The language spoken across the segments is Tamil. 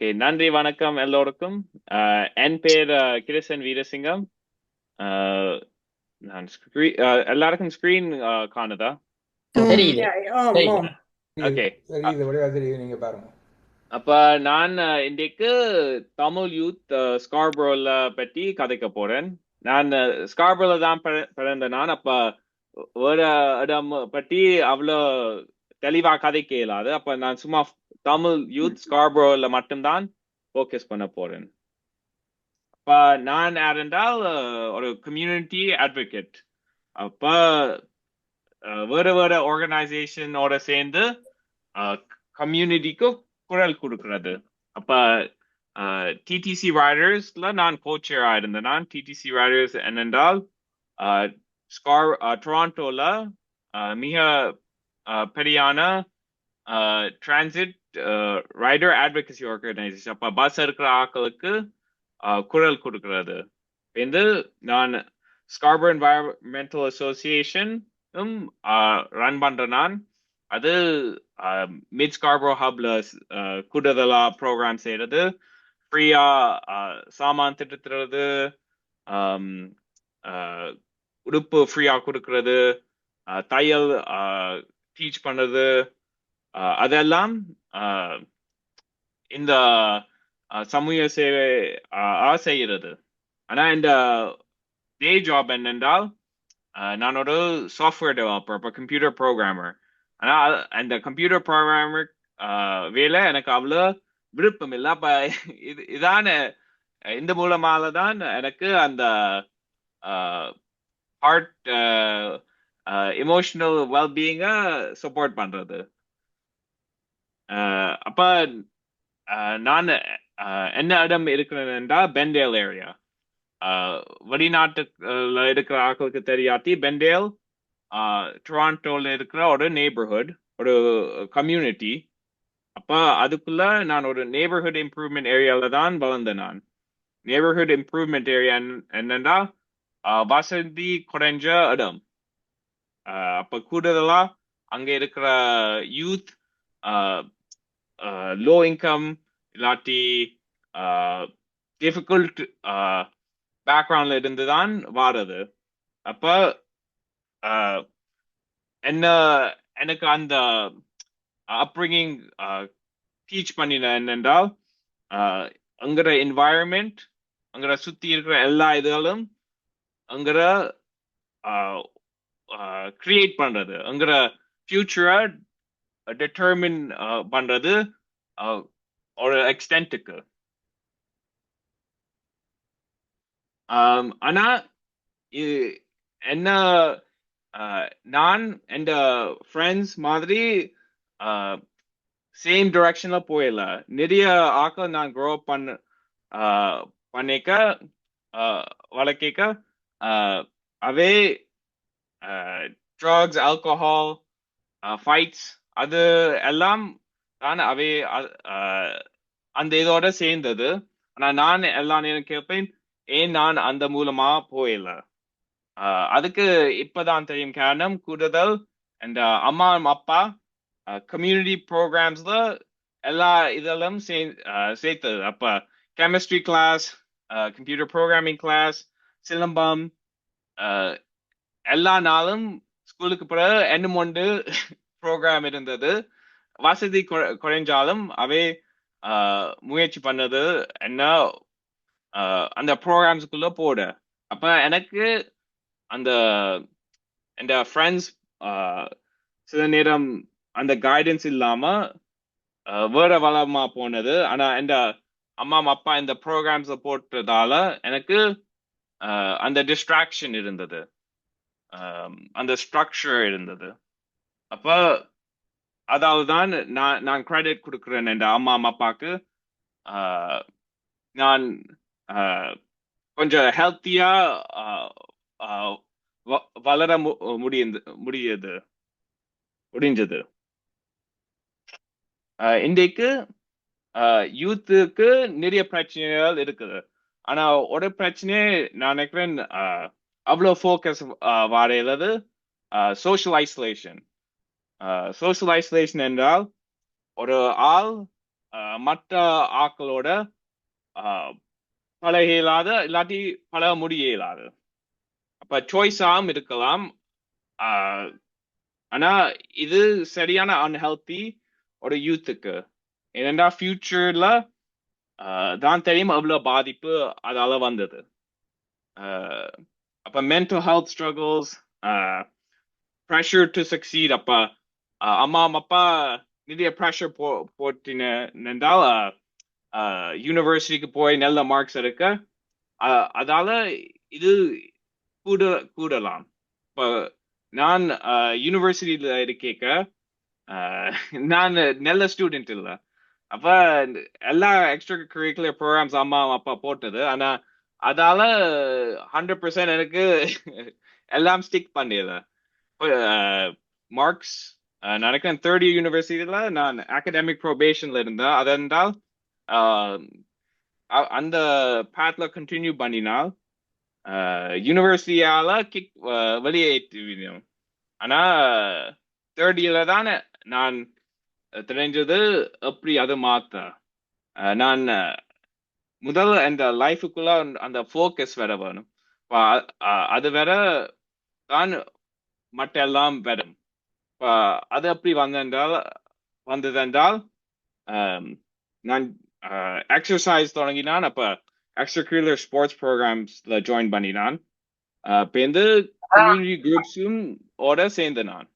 ஓகே, நன்றி வணக்கம் எல்லோருக்கும். என் பேர் கிருஷ்ணன் வீரசிங்கம். அஹ், நான் எல்லாருக்கும் ஸ்கிரீன் காணுதா? தெரியுது தெரியுது. ஆமாம். ஓகே. தெரியுது வடிவா தெரியுது, நீங்க பாருங்க. அப்ப நான் இன்றைக்கு தமிழ் யூத் ஸ்கார்பரோல பற்றி கதைக்க போறேன். நான் ஸ்கார்பரோல தான் பிறந்த நான். அப்ப வேற இடம் பற்றி அவ்வளோ தெளிவா கதைக்க இயலாது. அப்ப நான் சும்மா தமிழ் யூத் ஸ்கார்பரோல மட்டும்தான் ஃபோக்கஸ் பண்ண போறேன். அப்ப நான் யார் என்றால் ஒரு கம்யூனிட்டி அட்வொகேட். அப்ப வேற வேற ஆர்கனைசேஷனோட சேர்ந்து கம்யூனிட்டிக்கு குரல் கொடுக்கிறது. அப்ப டிடிசி ரைடர்ஸ்ல நான் கோச்சரா இருந்தேன். நான் டிடிசி ரைடர்ஸ் என்னென்றால் டொராண்டோல மிக பெரியான டிரான்சிட் ரைடர் அட்வொகசி ஆர்கனைசேஷன். அப்ப பஸ் இருக்கிற ஆட்களுக்கு குரல் கொடுக்கிறது. வந்து நான் ஸ்கார்பர் என்வாயர்மெண்டல் அசோசியேஷன் ரன் பண்றேன். நான் அது மிட் ஸ்கார்பரோ ஹப்ல கூடுதலா ப்ரோக்ராம் செய்யறது, ஃப்ரீயா சாமான் திட்டுறது, உடுப்பு ஃப்ரீயா கொடுக்கறது, தையல் டீச் பண்றது, அதெல்லாம் இந்த சமூக சேவை செய்கிறது. ஆனா இந்த டே ஜாப் என்னென்றால் நான் ஒரு சாஃப்ட்வேர் டெவலப்பர், இப்போ கம்ப்யூட்டர் ப்ரோக்ராமர். ஆனால் அந்த கம்ப்யூட்டர் ப்ரோக்ராமர் வேலை எனக்கு அவ்வளோ விருப்பம் இல்லை. அப்போ இதான இந்த மூலமாக தான் எனக்கு அந்த ஹார்ட் எமோஷனல் வெல்பீயிங்கை சப்போர்ட் பண்ணுறது. அப்போ நான் என்ன இடம் இருக்கிறேன் என்றால் பெண்டேல் ஏரியா. வெளிநாட்டுல இருக்கிற ஆட்களுக்கு தெரியாட்டி பெண்டேல் டொராண்டோல இருக்கிற ஒரு நெய்பர்ஹுட், ஒரு கம்யூனிட்டி. அப்ப அதுக்குள்ள நான் ஒரு நெய்பர்ஹுட் இம்ப்ரூவ்மெண்ட் ஏரியால தான் வளர்ந்தேன். நான் நெய்பர்ஹுட் இம்ப்ரூவ்மெண்ட் ஏரியா என்னன்னா வசதி குறைஞ்ச இடம். அப்ப கூடுதலா அங்க இருக்கிற யூத் லோ இன்கம் இல்லாட்டி டிஃபிகல்ட் பேக்ரவுண்ட்ல இருந்து தான் வாரது. அப்ப என்ன எனக்கு அந்த அப்ரிங்கிங் டீச் பண்ணின என்னென்றால் அங்கிற என்வாயர்மெண்ட், அங்கிற சுத்தி இருக்கிற எல்லா இதுகளும் அங்கிற கிரியேட் பண்றது, அங்கிற ஃபியூச்சரை டிட்டர்மின் பண்றது ஒரு எக்ஸ்டென்ட்டுக்கு. ஆனா என்ன நான் என் ஃப்ரெண்ட்ஸ் மாதிரி சேம் டிரெக்ஷன்ல போயிடல. நிறைய ஆக்கள் நான் க்ரோ பண்ணிக்க வளர்க்க அவே ட்ரக்ஸ், ஆல்கஹால், ஃபைட்ஸ், அது எல்லாம் தான் அவே அந்த இதோட சேர்ந்தது. ஆனா நான் எல்லா நேரம் கேட்பேன், ஏன் நான் அந்த மூலமா போயிடல. அதுக்கு இப்பதான் தெரியும் காரணம். கூடுதல் இந்த அம்மா அப்பா கம்யூனிட்டி ப்ரோக்ராம்ஸ்ல எல்லா இதெல்லாம் சேர்த்தது. அப்ப chemistry class, computer programming class, Silambam, எல்லா நாளும் ஸ்கூலுக்கு பிறகு என்ன ஒன்று ப்ரோக்ராம் இருந்தது. வசதி குறைஞ்சாலும் அவை முயற்சி பண்ணது என்ன அந்த ப்ரோக்ராம்ஸ்குள்ள போட. அப்ப எனக்கு அந்த என் ஃப்ரெண்ட்ஸ் சில நேரம் அந்த கைடன்ஸ் இல்லாம வேற வளமா போனது. ஆனா என் அம்மா அப்பா இந்த ப்ரோக்ராம்ஸ் போட்டதால எனக்கு அந்த டிஸ்ட்ராக்ஷன் இருந்தது, அந்த ஸ்ட்ரக்சர் இருந்தது. அப்ப அதாவது தான் நான் கிரெடிட் கொடுக்குறேன் என் அம்மா அப்பாக்கு. நான் கொஞ்சம் ஹெல்த்தியா வளர முடிஞ்சது. இன்றைக்கு யூத்துக்கு நிறைய பிரச்சனைகள் இருக்குது. ஆனா ஒரு பிரச்சனையே நான் நினைக்கிறேன் அவ்வளோ ஃபோக்கஸ் வரையிலது சோஷியல் ஐசோலேஷன். சோஷியல் ஐசோலேஷன் என்றால் ஒரு ஆள் மற்ற ஆக்களோட பழக இயலாத இல்லாட்டி பழக முடிய இயலாது. அப்ப சாய்ஸாகவும் இருக்கலாம். ஆனா இது சரியான அன்ஹெல்தி ஒரு யூத்துக்கு. ஏனென்றா ஃபியூச்சர்ல தான் தெரியும் எவ்வளவு பாதிப்பு அதால வந்தது. அப்ப mental health struggles, pressure to succeed. அப்ப அம்மா அப்பா நிறைய ப்ரெஷர் போட்டினால் யூனிவர்சிட்டிக்கு போய் நல்ல மார்க்ஸ் எடுக்க அதால இது கூடலாம். இப்ப நான் யூனிவர்சிட்டியில இருக்கேக்க நான் நல்ல ஸ்டூடெண்ட் இல்லை. அப்ப எல்லா எக்ஸ்ட்ரா கரிக்குலர் ப்ரோக்ராம்ஸ் அம்மா அப்பா போட்டது. ஆனா அதால 100% எனக்கு எல்லாம் ஸ்டிக் பண்ணல. மார்க்ஸ் நினைக்கிறேன் தேர்ட் இயர் யூனிவர்சிட்டியில நான் அகடமிக் ப்ரொபேஷன்ல இருந்தேன். அதென்றால் அந்த பாத்ல கண்டினியூ பண்ணினால் யூனிவர்சிட்டியால கிக் வெளியேற்றுவினோம். ஆனா தேர்ட் இயர்ல தானே நான் தெரிஞ்சது எப்படி அது மாத்த. நான் முதல் அந்த லைஃபுக்குள்ள அந்த ஃபோக்கஸ் வேற வேணும். அது வேற தான் மற்ற எல்லாம் வரும். அது எப்படி வந்ததென்றால் நான் எக்ஸசைஸ் தொடங்கினான். அப்ப எக்ஸ்ட்ரா கரிக்குலர் ஸ்போர்ட்ஸ் ப்ரோக்ராம்ஸ்ல ஜாயின் பண்ணினான். பேருந்து கம்யூனிட்டி குரூப்ஸும் ஓட சேர்ந்து நான்.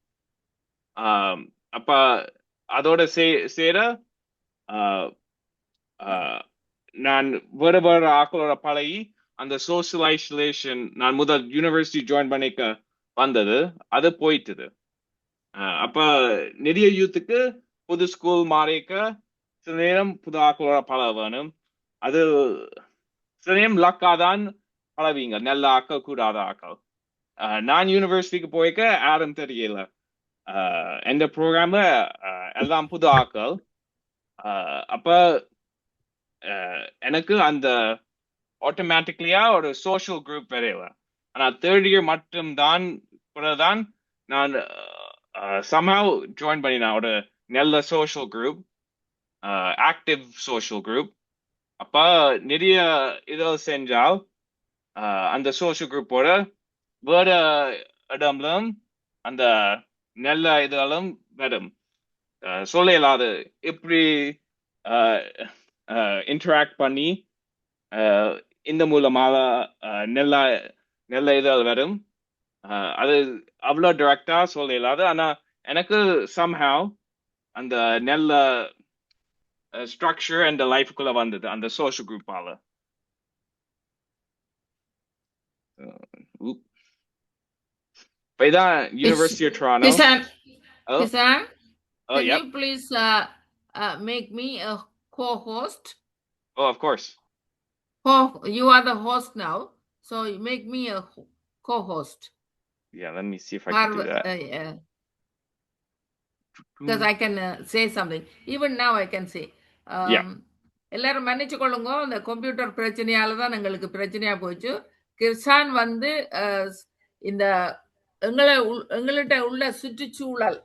அப்ப அதோட சேர நான் வேற வேற ஆக்களோட பழகி அந்த சோசியல் ஐசோலேஷன் நான் முதல் யூனிவர்சிட்டி ஜாயின் பண்ணிக்க வந்தது அது போயிட்டுது. அப்ப நிறைய யூத்துக்கு புது ஸ்கூல் மாறிக்க சில நேரம் புது ஆக்களோட பழக வேணும். அது சில நேரம் லக்காதான் பழவீங்க, நல்ல ஆக்கள் கூடாத ஆக்கள். நான் யூனிவர்சிட்டிக்கு போய்க்க யாரும் தெரியல. எந்த ப்ரோக்ராம்ல எல்லாம் புது ஆக்கள். அப்ப எனக்கு அந்த ஆட்டோமேட்டிக்லியா ஒரு சோஷியல் குரூப் வரையில. ஆனா தேர்ட் இயர் மட்டும் தான் நான் somehow ஜாயின் பண்ணினேன் ஒரு நல்ல social group, active social group. அப்ப நிறைய இதை செஞ்சால் அந்த சோஷியல் குரூப்போட வேற இடம்லும் அந்த நல்ல இதெல்லாம் வரும். சொல்ல இல்லாது எப்படி இன்டராக்ட் பண்ணி இந்த மூலமாக நல்ல இதில் வரும். அது அவ்வளோ டைரக்டா சொல்ல இல்லாது. ஆனா எனக்கு somehow அந்த நல்ல ஸ்ட்ரக்சர் அந்த லைஃபுக்குள்ள வந்தது அந்த சோஷியல் குரூப்பால. இதான் university of Toronto. Kishan, can you please make me a co-host? Oh, of course. Oh, you are the host now, so you make me a co-host. Yeah, let me see if I can do that. Because I can say something. Even now I can say. எல்லாரும் மன்னிச்சு கொள்ளுங்க, அந்த கம்ப்யூட்டர் பிரச்சனையால தான் எங்களுக்கு பிரச்சனையா போச்சு. கிருஷான் வந்து இந்த எங்கள்கிட்ட உள்ள சுற்றுச்சூழல்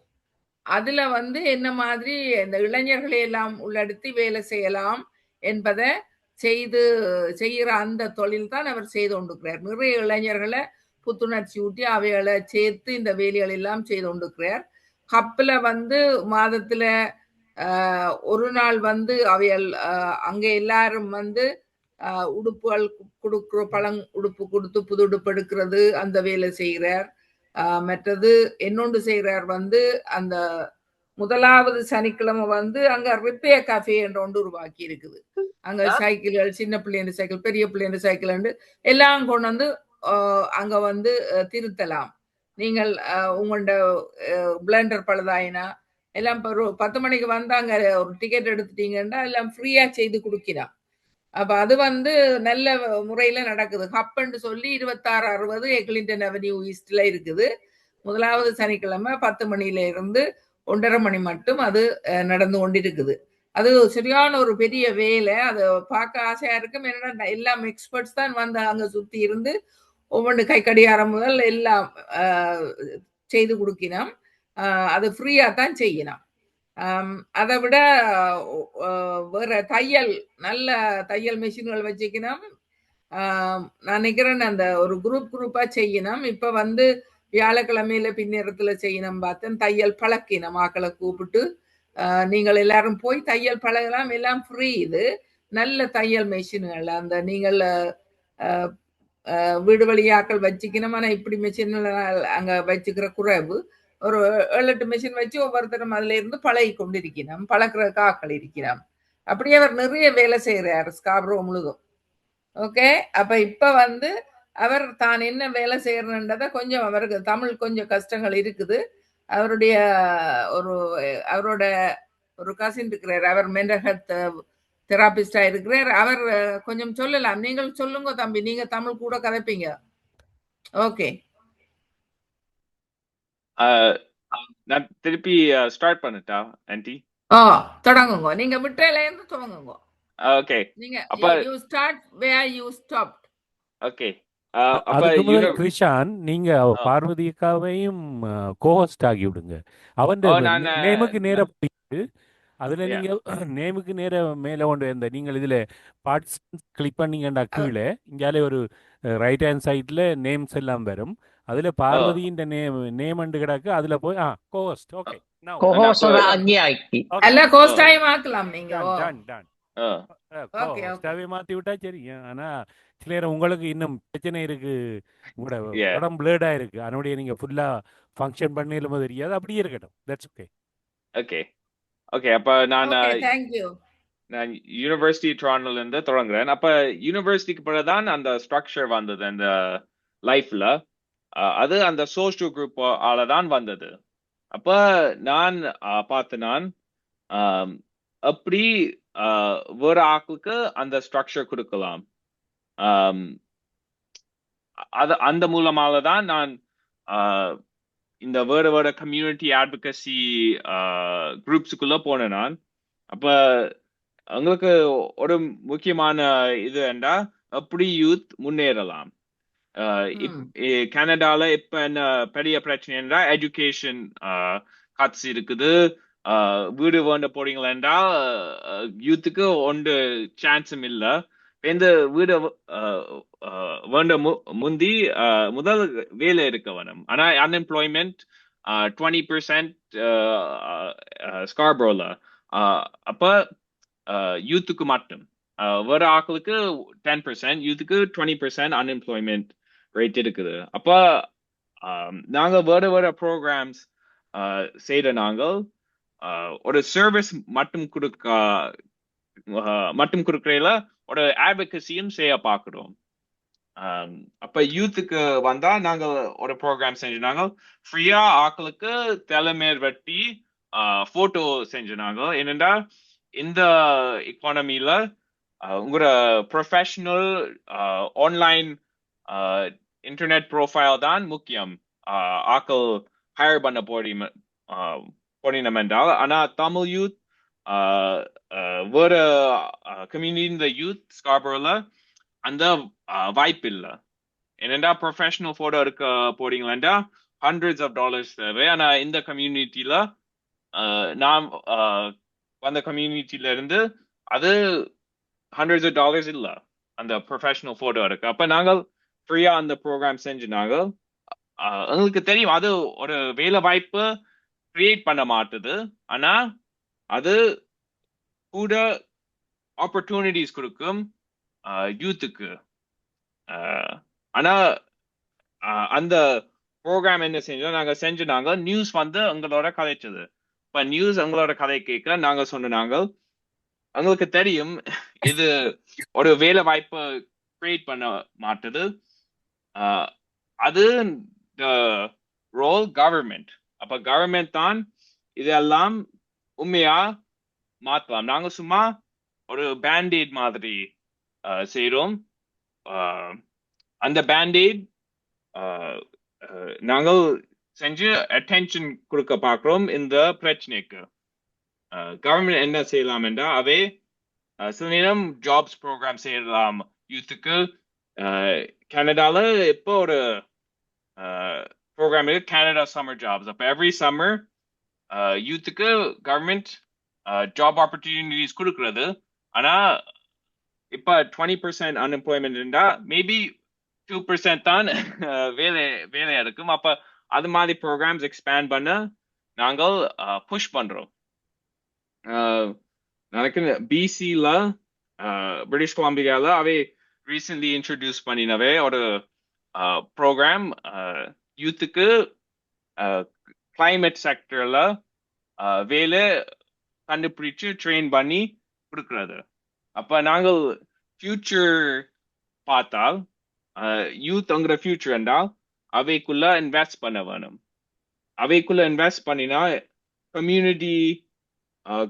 அதுல வந்து என்ன மாதிரி இந்த இளைஞர்களை எல்லாம் உள்ளடுத்தி வேலை செய்யலாம் என்பதை செய்கிற அந்த தொழில் தான் அவர் செய்து கொண்டிருக்கிறார். நிறைய இளைஞர்களை புத்துணர்ச்சி ஊட்டி அவைகளை சேர்த்து இந்த வேலைகள் எல்லாம் செய்து கொண்டிருக்கிறார். கப்பில் வந்து மாதத்துல ஒரு நாள் வந்து அவைகள் அங்க எல்லாரும் வந்து உடுப்புகள் கொடுக்குற உடுப்பு கொடுத்து புது உடுப்பு எடுக்கிறது அந்த வேலை செய்கிறார். மற்றது என்னொன்று செய்கிறார் வந்து அந்த முதலாவது சனிக்கிழமை வந்து அங்க ரிப்பேர் கஃபே என்ற ஒன்று உருவாக்கி இருக்குது. அங்க சைக்கிள்கள், சின்ன பிள்ளைங்க சைக்கிள், பெரிய பிள்ளைங்க சைக்கிள் எல்லாம் கொண்டு வந்து அங்க வந்து திருத்தலாம். நீங்கள் உங்களோட பிளண்டர் பழுதாயினா எல்லாம் 10 மணிக்கு வந்து அங்க ஒரு டிக்கெட் எடுத்துட்டீங்கன்னா எல்லாம் ஃப்ரீயா செய்து கொடுக்கிறான். அப்ப அது வந்து நல்ல முறையில நடக்குது. ஹப்ன்னு சொல்லி 2660 எக்லிங்டன் அவென்யூ ஈஸ்ட்ல இருக்குது. முதலாவது சனிக்கிழமை 10 மணியில இருந்து 1:30 மணி மட்டும் அது நடந்து கொண்டிருக்குது. அது சரியான ஒரு பெரிய வேலை. அதை பார்க்க ஆசையா இருக்கும். என்னன்னா எல்லாம் எக்ஸ்பர்ட்ஸ் தான் வந்து அங்க சுத்தி இருந்து ஒவ்வொன்று கை கடிகாரம் முதல் எல்லாம் செய்து கொடுக்கணும். அது ஃப்ரீயா தான் செய்யணும். அதை விட வேற தையல் நல்ல தையல் மிஷின்கள் வச்சுக்கணும். நான் நினைக்கிறேன் அந்த ஒரு குரூப்பா செய்யணும். இப்ப வந்து வியாழக்கிழமையில பின்னேரத்துல செய்யணும் பார்த்தேன். தையல் பழக்கினம் ஆக்களை கூப்பிட்டு நீங்கள் எல்லாரும் போய் தையல் பழகலாம், எல்லாம் ஃப்ரீ. இது நல்ல தையல் மெஷின்கள். அந்த நீங்கள் வீடு வழியாக்கள் வச்சுக்கணும். ஆனா இப்படி மெஷின் அங்க வச்சுக்கிற குறைவு. ஒரு 7-8 மெஷின் வச்சு ஒவ்வொருத்தரும் அதுல இருந்து பழகி கொண்டிருக்கிறோம், பழக்கிறதுக்கு ஆக்கள் இருக்கிறோம். அப்படியே அவர் நிறைய வேலை செய்யறாரு ஸ்காப்ரோ முழுதும். ஓகே, அப்ப இப்ப வந்து அவர் தான் என்ன வேலை செய்யறன்றத கொஞ்சம் அவருக்கு தமிழ் கொஞ்சம் கஷ்டங்கள் இருக்குது. அவருடைய அவரோட ஒரு கசின் இருக்கிறார், அவர் மென்டல் ஹெல்த் தெராபிஸ்டா இருக்கிறார். அவர் கொஞ்சம் சொல்லலாம். நீங்கள் சொல்லுங்க தம்பி, நீங்க தமிழ் கூட கதைப்பீங்க. ஓகே, நான் திருப்பி ஸ்டார்ட் பண்ணட்டா ஆன்ட்டி? தொடங்குங்க. நீங்க விட்டல இருந்து தொடங்குங்க. ஓகே, நீங்க அப்ப you start where you stopped. Okay. அதுக்கு முதல் கிருஷான் நீங்க பார்வதி அக்காவையும் கோஹோஸ்ட் ஆகி விடுங்க. அவன் நேமுக்கு நேர போயிட்டு அதுல நீங்க நேமுக்கு நேர மேல கொண்டு வந்த நீங்கள் இதுல பார்ட்டிசிபென்ட்ஸ் கிளிக் பண்ணீங்கன்னா கீழே இங்காலே ஒரு ரைட் ஹேண்ட் சைட்ல நேம்ஸ் எல்லாம் வரும். அதுல பார்வதியின் நேம் அண்டு கிடக்கு. அதுல போய் கோஹோஸ்ட். ஓகே, எல்லாம் கோஸ்டாய் மாத்தலாம் நீங்க. மாத்தி விட்டா சரி. ஆனா சில நேரம் உங்களுக்கு இன்னும் பிரச்சனை இருக்கு, உங்களோட உடம்பு பிளேடா இருக்கு, அதனுடைய நீங்க ஃபுல்லா ஃபங்க்ஷன் பண்ணல தெரியாது. அப்படியே இருக்கட்டும். That's okay. Okay okay. அப்ப நான் யூனிவர்சிட்டி ட்ரான்ல இருந்து தொடங்குறேன். அப்ப யூனிவர்சிட்டிக்கு பிறகுதான் அந்த ஸ்ட்ரக்சர் வந்தது அந்த லைஃப்ல. அது அந்த சோஷியல் குரூப் ஆலதான் வந்தது. அப்ப நான் நான் அப்படி வேற ஆக்களுக்கு அந்த ஸ்ட்ரக்சர் கொடுக்கலாம். அந்த மூலமாக தான் நான் இந்த வேற கம்யூனிட்டி அட்வொகசி குரூப்ஸுக்குள்ள போனேன் நான். அப்ப உங்களுக்கு ஒரு முக்கியமான இது என்றா அப்படி யூத் முன்னேறலாம். கனடால இப்ப என்ன பெரிய பிரச்சனை என்றா எஜுகேஷன் கட்ஸ் இருக்குது. வீடு வேண்ட போறீங்களா என்றால் யூத்துக்கு ஒன்று சான்ஸும் இல்லை. இந்த வீடு வேண்ட முந்தி முதல் வேலை இருக்க வேணும். ஆனா அன்எம்ப்ளாய்மெண்ட் 20% ஸ்கார்பரோல. அப்ப யூத்துக்கு மட்டும், வேற ஆக்களுக்கு 10%, யூத்துக்கு 20% அன்எம்ப்ளாய்மெண்ட் ரேட் இருக்குது. அப்ப நாங்க வேற ப்ரோக்ராம்ஸ் செய்யற நாங்கள் ஒரு சர்வீஸ் மட்டும் கொடுக்கறதுல ஒரு அட்வொகசியும் செய்ய பார்க்கிறோம். அப்ப யூத்துக்கு வந்தா நாங்க ஒரு ப்ரோக்ராம் செஞ்சாங்க. ஃப்ரீயா ஆக்களுக்கு தலைமையர் வெட்டி போட்டோ செஞ்சாங்க. என்னென்றா இந்த எக்கானமில உங்களோட ப்ரொஃபஷனல் ஆன்லைன் இன்டர்நெட் ப்ரொஃபைல் தான் முக்கியம். ஆக்கள் ஹையர் பண்ண போடினம் என்றால். ஆனா தமிழ் யூத் வேற கம்யூனிட்டி யூத் ஸ்கார்பரோல அந்த வாய்ப்பு இல்லை. என்னென்றா ப்ரொஃபஷனல் போட்டோ எடுக்க போறீங்களா $hundreds of தேவை. ஆனா இந்த கம்யூனிட்டியில நான் அந்த கம்யூனிட்டியில இருந்து அது $hundreds of இல்லை அந்த ப்ரொஃபஷனல் போட்டோ இருக்கு. அப்ப நாங்கள் ஃப்ரீயா அந்த ப்ரோக்ராம் செஞ்சு நாங்கள் எங்களுக்கு தெரியும் அது ஒரு வேலை வாய்ப்பு கிரியேட் பண்ண மாட்டுது. ஆனா அது கூட ஆப்பர்ச்சுனிட்டிஸ் கொடுக்கும் யூத்துக்கு. ஆனா அந்த ப்ரோக்ராம் என்ன செஞ்சோம், நாங்க நியூஸ் வந்து எங்களோட கதைச்சது. இப்ப நியூஸ் எங்களோட கதை கேட்க நாங்க சொன்னாங்க எங்களுக்கு தெரியும் இது ஒரு வேலை வாய்ப்பை கிரியேட் பண்ண மாட்டுது. அது ரோல் கவர்மெண்ட். அப்ப கவர்மெண்ட் தான் இதெல்லாம் உண்மையா மாற்றலாம். நாங்க சும்மா ஒரு பேண்டேட் மாதிரி செய்யறோம். அந்த பேண்டேட் நாங்கள் செஞ்சு அட்டென்ஷன் கொடுக்க பார்க்கிறோம் இந்த பிரச்சனைக்கு. கவர்மெண்ட் என்ன செய்யலாம் என்றால் அவை சில நேரம் ஜாப்ஸ் ப்ரோக்ராம் செய்யலாம் யூத்துக்கு. கனடால இப்போ ஒரு ப்ரோக்ராம் இருக்கு, கனடா சம்மர் ஜாப்ஸ். அப்போ எவ்ரி சம்மர் யூத்துக்கு கவர்மெண்ட் ஜாப் ஆப்பர்ச்சுனிட்டிஸ் கொடுக்கறது. ஆனா இப்ப 20% அன்எம்ப்ளாய்மெண்ட் இருந்தா மேபி 2% தான் வேலையா இருக்கும். அப்ப அது மாதிரி ப்ரோக்ராம்ஸ் எக்ஸ்பேண்ட் பண்ண நாங்கள் புஷ் பண்றோம். எனக்கு பிசில பிரிட்டிஷ் கொலம்பியால அவை ரீசென்ட்லி இன்ட்ரடியூஸ் பண்ணினவே ஒரு ப்ரோக்ராம் யூத்துக்கு கிளைமேட் செக்டர்ல வேலை கண்டுபிடிச்சு ட்ரெயின் பண்ணி கொடுக்கறது. அப்ப நாங்கள் ஃபியூச்சர் பார்த்தால் யூத்ங்கிற ஃபியூச்சர் என்றால் அவைக்குள்ள இன்வெஸ்ட் பண்ண வேணும். அவைக்குள்ள இன்வெஸ்ட் பண்ணினா கம்யூனிட்டி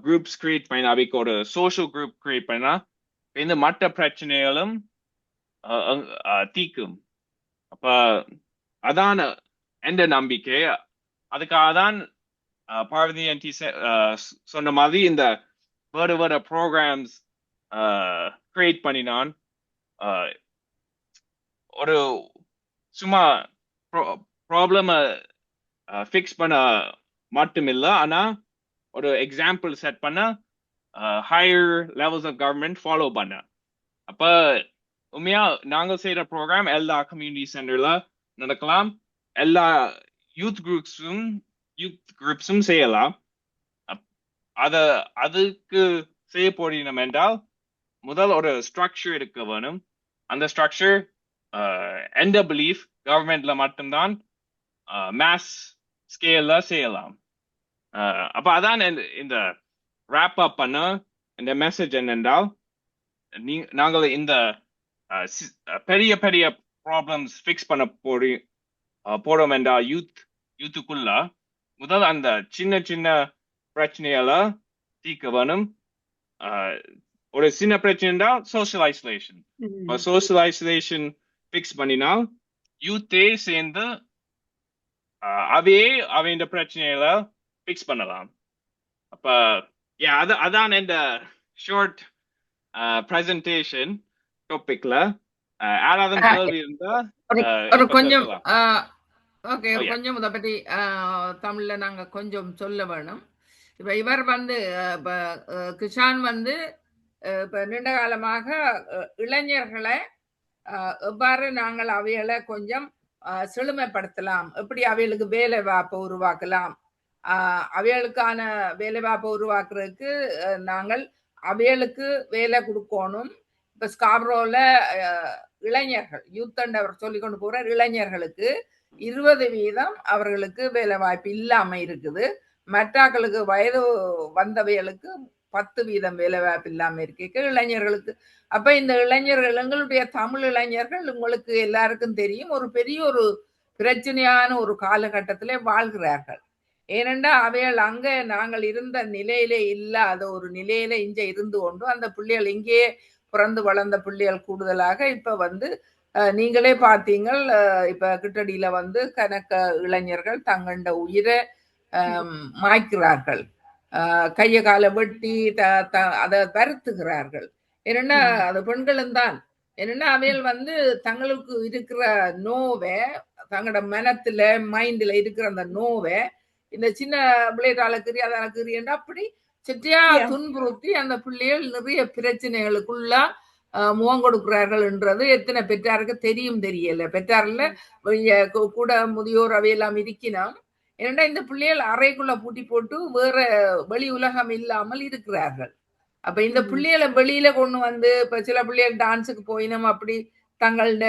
குரூப்ஸ் கிரியேட் பண்ண, அவைக்கு ஒரு சோஷியல் குரூப் கிரியேட் பண்ணா இந்த மற்ற பிரச்சனைகளும் தீக்கும். அப்ப அதான் எந்த நம்பிக்கை. அதுக்காக தான் பார்வதி ஆண்டி சொன்ன மாதிரி இந்த வேற ப்ரோக்ராம்ஸ் கிரியேட் பண்ணினான். ஒரு சும்மா ப்ராப்ளம ஃபிக்ஸ் பண்ண மட்டுமில்ல, ஆனா ஒரு எக்ஸாம்பிள் செட் பண்ண higher levels of government follow பண்ண. அப்ப உண்மையா நாங்கள் செய்யற ப்ரோக்ராம் எல்லா கம்யூனிட்டி சென்டர்ல நடக்கலாம், எல்லா யூத் குரூப்ஸும் செய்யலாம். அதுக்கு செய்ய போறோம் என்றால் முதல் ஒரு ஸ்ட்ரக்சர் இருக்க வேணும். அந்த ஸ்ட்ரக்சர் எந்த பிலீஃப் கவர்மெண்ட்ல மட்டும்தான் மேஸ் ஸ்கேல்ல செய்யலாம். அப்ப அதான் இந்த ரேப் அப் பண்ண இந்த மெசேஜ் என்னென்றால், நாங்கள் இந்த பெரிய பெரிய ப்ராப்ளம்ஸ் ஃபிக்ஸ் பண்ண போறோம் என்றால் யூத்துக்குள்ள முதல் அந்த சின்ன சின்ன பிரச்சனையால தீர்க்க வேணும். ஒரு சின்ன பிரச்சனை என்றால் social isolation. Social isolation fix பண்ணினால் யூத்தே சேர்ந்து அவை இந்த பிரச்சனையில ஃபிக்ஸ் பண்ணலாம். அப்ப அதான் இந்த ஷார்ட் பிரசன்டேஷன் டாபிக்ல. யாராவது கேள்வி இருந்தா கொஞ்சம் ஓகே, கொஞ்சம் இதை பற்றி தமிழ்ல நாங்க கொஞ்சம் சொல்ல வேணும். இப்ப இவர் வந்து இப்ப கிஷான் வந்து இப்ப நீண்ட காலமாக இளைஞர்களை எவ்வாறு நாங்கள் அவைகளை கொஞ்சம் செழுமைப்படுத்தலாம், எப்படி அவைகளுக்கு வேலை வாய்ப்பை உருவாக்கலாம், அவைகளுக்கான வேலை வாய்ப்பை உருவாக்குறதுக்கு நாங்கள் அவைகளுக்கு வேலை கொடுக்கணும். இப்ப ஸ்காப்ரோல இளைஞர்கள் யூத் அண்ட் அவர் சொல்லிக் கொண்டு போற இளைஞர்களுக்கு 20% அவர்களுக்கு வேலை வாய்ப்பு இல்லாம இருக்குது. மற்றாக்களுக்கு வயது வந்தவைகளுக்கு 10% வேலை வாய்ப்பு இல்லாம இருக்கு இளைஞர்களுக்கு. அப்ப இந்த இளைஞர்கள், எங்களுடைய தமிழ் இளைஞர்கள் உங்களுக்கு எல்லாருக்கும் தெரியும், ஒரு பெரிய ஒரு பிரச்சனையான ஒரு காலகட்டத்திலே வாழ்கிறார்கள். ஏனென்றா அவைகள் அங்க நாங்கள் இருந்த நிலையிலே இல்லாத ஒரு நிலையில இங்க இருந்து கொண்டு அந்த பிள்ளைகள் இங்கே பிறந்து வளர்ந்த பிள்ளைகள் கூடுதலாக இப்ப வந்து நீங்களே பார்த்தீங்க, இப்ப கிட்டடியில வந்து கணக்க இளைஞர்கள் தங்கண்ட உயிரை மாய்க்கிறார்கள், கைய காலை வெட்டி அதை வருத்துகிறார்கள். என்னன்னா அது பெண்களும் தான். என்னன்னா அவைகள் வந்து தங்களுக்கு இருக்கிற நோவை, தங்களோட மனத்துல மைண்ட்ல இருக்கிற அந்த நோவை இந்த சின்ன பிள்ளைகளுக்கு அதற்கு அப்படி சிட்டியா துன்புறுத்தி அந்த பிள்ளைகள் நிறைய பிரச்சனைகளுக்குள்ள முகம் கொடுக்கிறார்கள் என்றது எத்தனை பெற்றாருக்கு தெரியும் தெரியல. பெற்றார்ல கூட முதியோர் அவையெல்லாம் இருக்கணும். ஏன்னா இந்த பிள்ளைகள் அறைக்குள்ள பூட்டி போட்டு வேற வெளி உலகம் இல்லாமல் இருக்கிறார்கள். அப்ப இந்த பிள்ளைகளை வெளியில கொண்டு வந்து இப்ப சில பிள்ளைகள் டான்ஸுக்கு போயினோம், அப்படி தங்களோட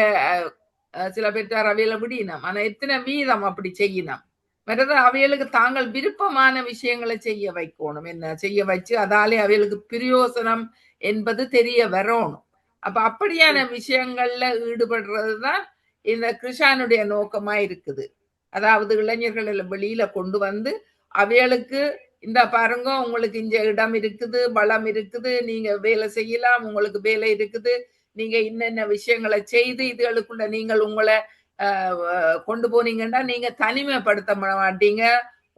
சில பெற்றார் அவையில விடினோம். ஆனா எத்தனை வீதம் அப்படி செய்யணும். மற்றது அவைகளுக்கு தாங்கள் விருப்பமான விஷயங்களை செய்ய வைக்கணும், என்ன செய்ய வச்சு அதாலே அவைகளுக்கு பிரயோசனம் என்பது தெரிய வரணும். அப்ப அப்படியான விஷயங்கள்ல ஈடுபடுறதுதான் இந்த கிருஷானுடைய நோக்கமா இருக்குது. அதாவது இளைஞர்கள் வெளியில கொண்டு வந்து அவைகளுக்கு இந்த பாருங்க, உங்களுக்கு இங்க இடம் இருக்குது, பலம் இருக்குது, நீங்க வேலை செய்யலாம், உங்களுக்கு வேலை இருக்குது, நீங்க இன்னென்ன விஷயங்களை செய்து இதுகளுக்குள்ள நீங்கள் உங்களை கொண்டு போனீங்கன்னா நீங்க தனிமைப்படுத்த மாட்டீங்க,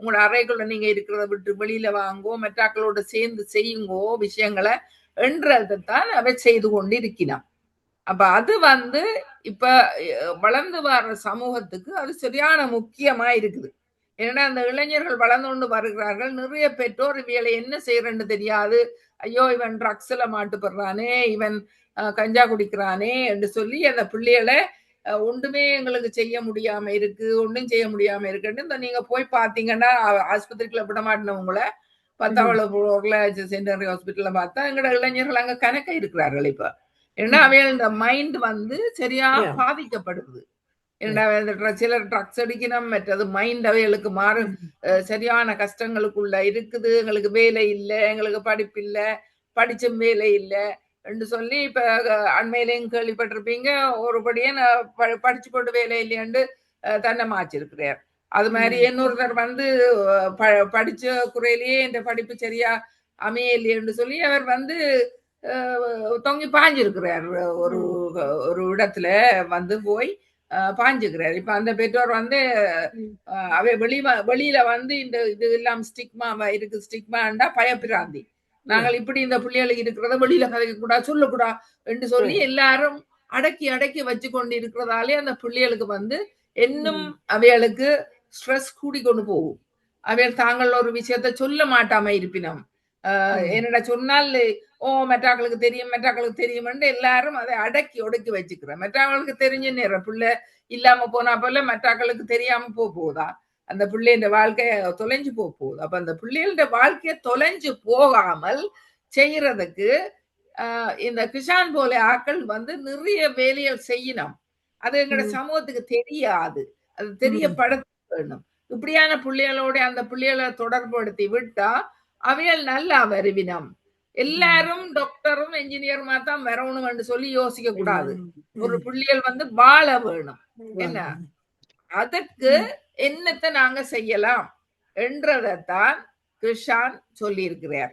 உங்களோட அறைக்குள்ள நீங்க இருக்கிறத விட்டு வெளியில வாங்கோ, மற்றாக்களோட சேர்ந்து செய்யுங்கோ விஷயங்களை என்றதான் அவை செய்து கொண்டு இருக்கிறான். அப்ப அது வந்து இப்ப வளர்ந்து வர்ற சமூகத்துக்கு அது சரியான முக்கியமா இருக்குது. ஏன்னா அந்த இளைஞர்கள் வளர்ந்து கொண்டு வருகிறார்கள். நிறைய பெற்றோர் இவைகளை என்ன செய்யறன்னு தெரியாது. ஐயோ இவன் ட்ரக்ஸ்ல மாட்டுப்படுறானே, இவன் கஞ்சா குடிக்கிறானே என்று சொல்லி அந்த பிள்ளைகளை ஒன்றுமே எங்களுக்கு செய்ய முடியாம இருக்கு, ஒன்றும் செய்ய முடியாம இருக்குன்னு இந்த நீங்க போய் பாத்தீங்கன்னா ஆஸ்பத்திரிக்குள்ள விட மாட்டினவங்கள 10வது ஃப்ளோர்ல சென்டனரி ஹாஸ்பிட்டல்ல பார்த்தா எங்களோட இளைஞர்கள் அங்க கணக்க இருக்கிறார்கள் இப்ப. ஏன்னா அவைகள் இந்த மைண்ட் வந்து சரியா பாதிக்கப்படுது. சிலர் ட்ரக்ஸ் அடிக்கணும், மற்றது மைண்ட் அவைகளுக்கு மாறு சரியான கஷ்டங்களுக்குள்ள இருக்குது. எங்களுக்கு வேலை இல்லை, எங்களுக்கு படிப்பு இல்லை, படிச்சும் வேலை இல்லை என்று சொல்லி இப்ப அண்மையிலையும் கேள்விப்பட்டிருப்பீங்க, ஒருபடியே படிச்சு போட்டு வேலை இல்லையாண்டு தன்னை மாச்சிருக்கிறார். அது மாதிரி இன்னொருத்தர் வந்து படிச்ச குறையிலேயே இந்த படிப்பு சரியா அமையலையேன்னு சொல்லி அவர் வந்து தொங்கி பாஞ்சிருக்கிறார். ஒரு இடத்துல வந்து போய் பாஞ்சுக்கிறார். இப்ப அந்த பெற்றோர் வந்து அவை வெளியில வந்து இந்த இது எல்லாம் ஸ்டிக்மா இருக்கு, ஸ்டிக்மாண்டா பயப்பிராந்தி, நாங்கள் இப்படி இந்த பிள்ளைகளுக்கு இருக்கிறத வெளியில கதைக்க கூடாது, சொல்லக்கூடாது என்று சொல்லி எல்லாரும் அடக்கி அடக்கி வச்சு கொண்டு இருக்கிறதாலே அந்த பிள்ளைகளுக்கு வந்து இன்னும் அவைகளுக்கு ஸ்ட்ரெஸ் கூடி கொண்டு போகும். அவைகள் தாங்கள் ஒரு விஷயத்த சொல்ல மாட்டாம இருப்பினோம். என்னடா சொன்னால் மெட்டாக்களுக்கு தெரியும் எல்லாரும் அதை அடக்கி ஒடுக்கி வச்சுக்கிறேன். மெட்டாக்களுக்கு தெரிஞ்ச நேரம் பிள்ளை இல்லாம போனா போல மெட்டாக்களுக்கு தெரியாம போகுதா? அந்த பிள்ளைன்ற வாழ்க்கைய தொலைஞ்சு போகுது. அப்ப அந்த பிள்ளைகளோட வாழ்க்கைய தொலைஞ்சு போகாமல் செய்யறதுக்கு இந்த கிஷான் போல ஆக்கள் வந்து நிறைய வேலைகள் செய்யணும். அது எங்களோட சமூகத்துக்கு தெரியாது, அது தெரியப்படுத்த வேணும். இப்படியான பிள்ளைகளோட அந்த பிள்ளைகளை தொடர்புபடுத்தி விட்டா அவைகள் நல்லா வருவினம். எல்லாரும் டாக்டரும் என்ஜினியருமா தான் வரணும்னு சொல்லி யோசிக்க கூடாது. ஒரு பிள்ளைகள் வந்து வாழ வேணும். என்ன அதற்கு என்னத்தை நாங்க செய்யலாம் என்றதான் கிருஷான் சொல்லி இருக்கிறார்.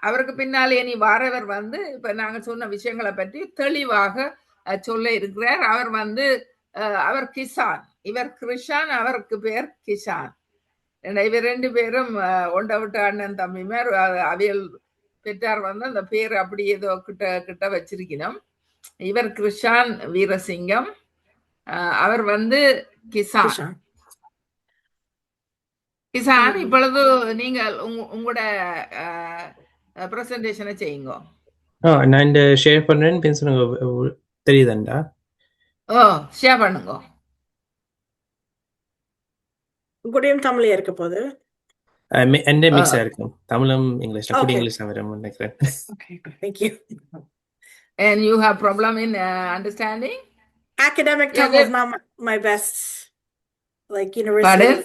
அவருக்கு பின்னாலே இனி வாரவர் வந்து இப்ப நாங்க சொன்ன விஷயங்களை பற்றி தெளிவாக சொல்ல இருக்கிறார். அவர் வந்து அவர் கிசான், இவர் கிருஷான், அவருக்கு பேர் கிஷான். இவர் ரெண்டு பேரும் ஒண்ட விட்டு அண்ணன் தம்பிமார். அவியல் பெற்றார் வந்து அந்த பேர் அப்படி ஏதோ கிட்ட வச்சிருக்கணும். இவர் கிருஷான் வீரசிங்கம், அவர் வந்து கிசான். கிசான், இப்பொழுது நீங்கள் உங்களோட பிரசன்டேஷனை செய்யுங்க. நான் இந்த ஷேர் பண்றேன்னு பேசுறேன், தெரியுதாண்டா? ஷேர் பண்ணுங்க. கூடயும் தமிழே இருக்க போது எந்த மிக்ஸா இருக்கும், தமிழும் இங்கிலீஷ்ல கூட இங்கிலீஷ் வரும் நினைக்கிறேன். Okay, thank you. And you have problem in understanding? Academic Tamil is not my best, like university. Pardon?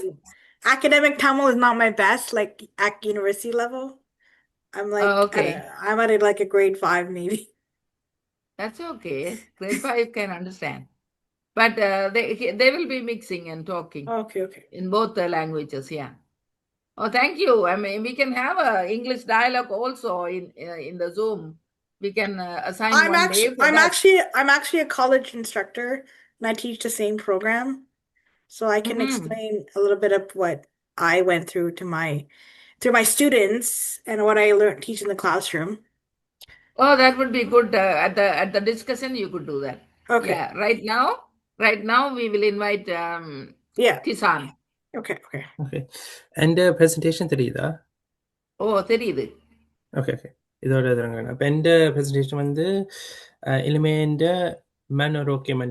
Academic Tamil is not my best, like at university level. I'm like, okay. I'm at like a grade 5 maybe. That's okay. Grade 5 can understand. But they will be mixing and talking. Okay. In both the languages, yeah. Oh, thank you. I mean, we can have a English dialogue also in the Zoom. We can assign one day for I'm actually a college instructor and I teach the same program. So I can explain a little bit of what I went through to my students and what I teach in the classroom. Oh, that would be good. At the discussion, you could do that. Okay. Yeah. Right now, we will invite Kisan. Okay. And presentation தெரியுதா? தெரியுது. Okay. இதோட அப்போ எந்த ப்ரெசன்டேஷன் வந்து இனிமே இந்த மேனோரோக்கியம்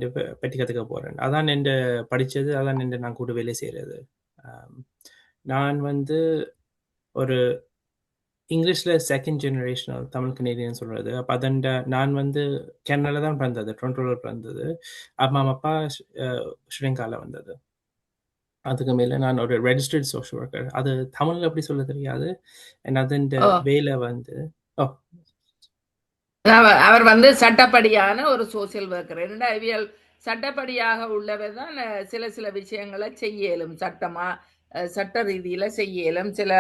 பற்றி கற்றுக்க போகிறேன். அதான் எந்த படித்தது, அதான் எந்த நான் கூட வேலை செய்கிறது. நான் வந்து ஒரு இங்கிலீஷில் செகண்ட் ஜெனரேஷனல் தமிழ் கனேடியன் சொல்கிறது. அப்போ அதண்ட நான் வந்து கேனடாவில் தான் பிறந்தது, டொரண்டோவில் பிறந்தது. அம்மா அப்பா ஸ்ரீலங்காவில் வந்தது. அதுக்கு மேலே நான் ஒரு ரெஜிஸ்டர்ட் சோஷியல் ஒர்க்கர். அது தமிழில் எப்படி சொல்ல தெரியாது. அதண்ட வேலை வந்து அவர் வந்து சட்டப்படியான ஒரு சோசியல் ஒர்க்கர். இவியல் சட்டப்படியாக உள்ளவர் தான் சில விஷயங்களை செய்யலும், சட்ட ரீதியில செய்யலும். சில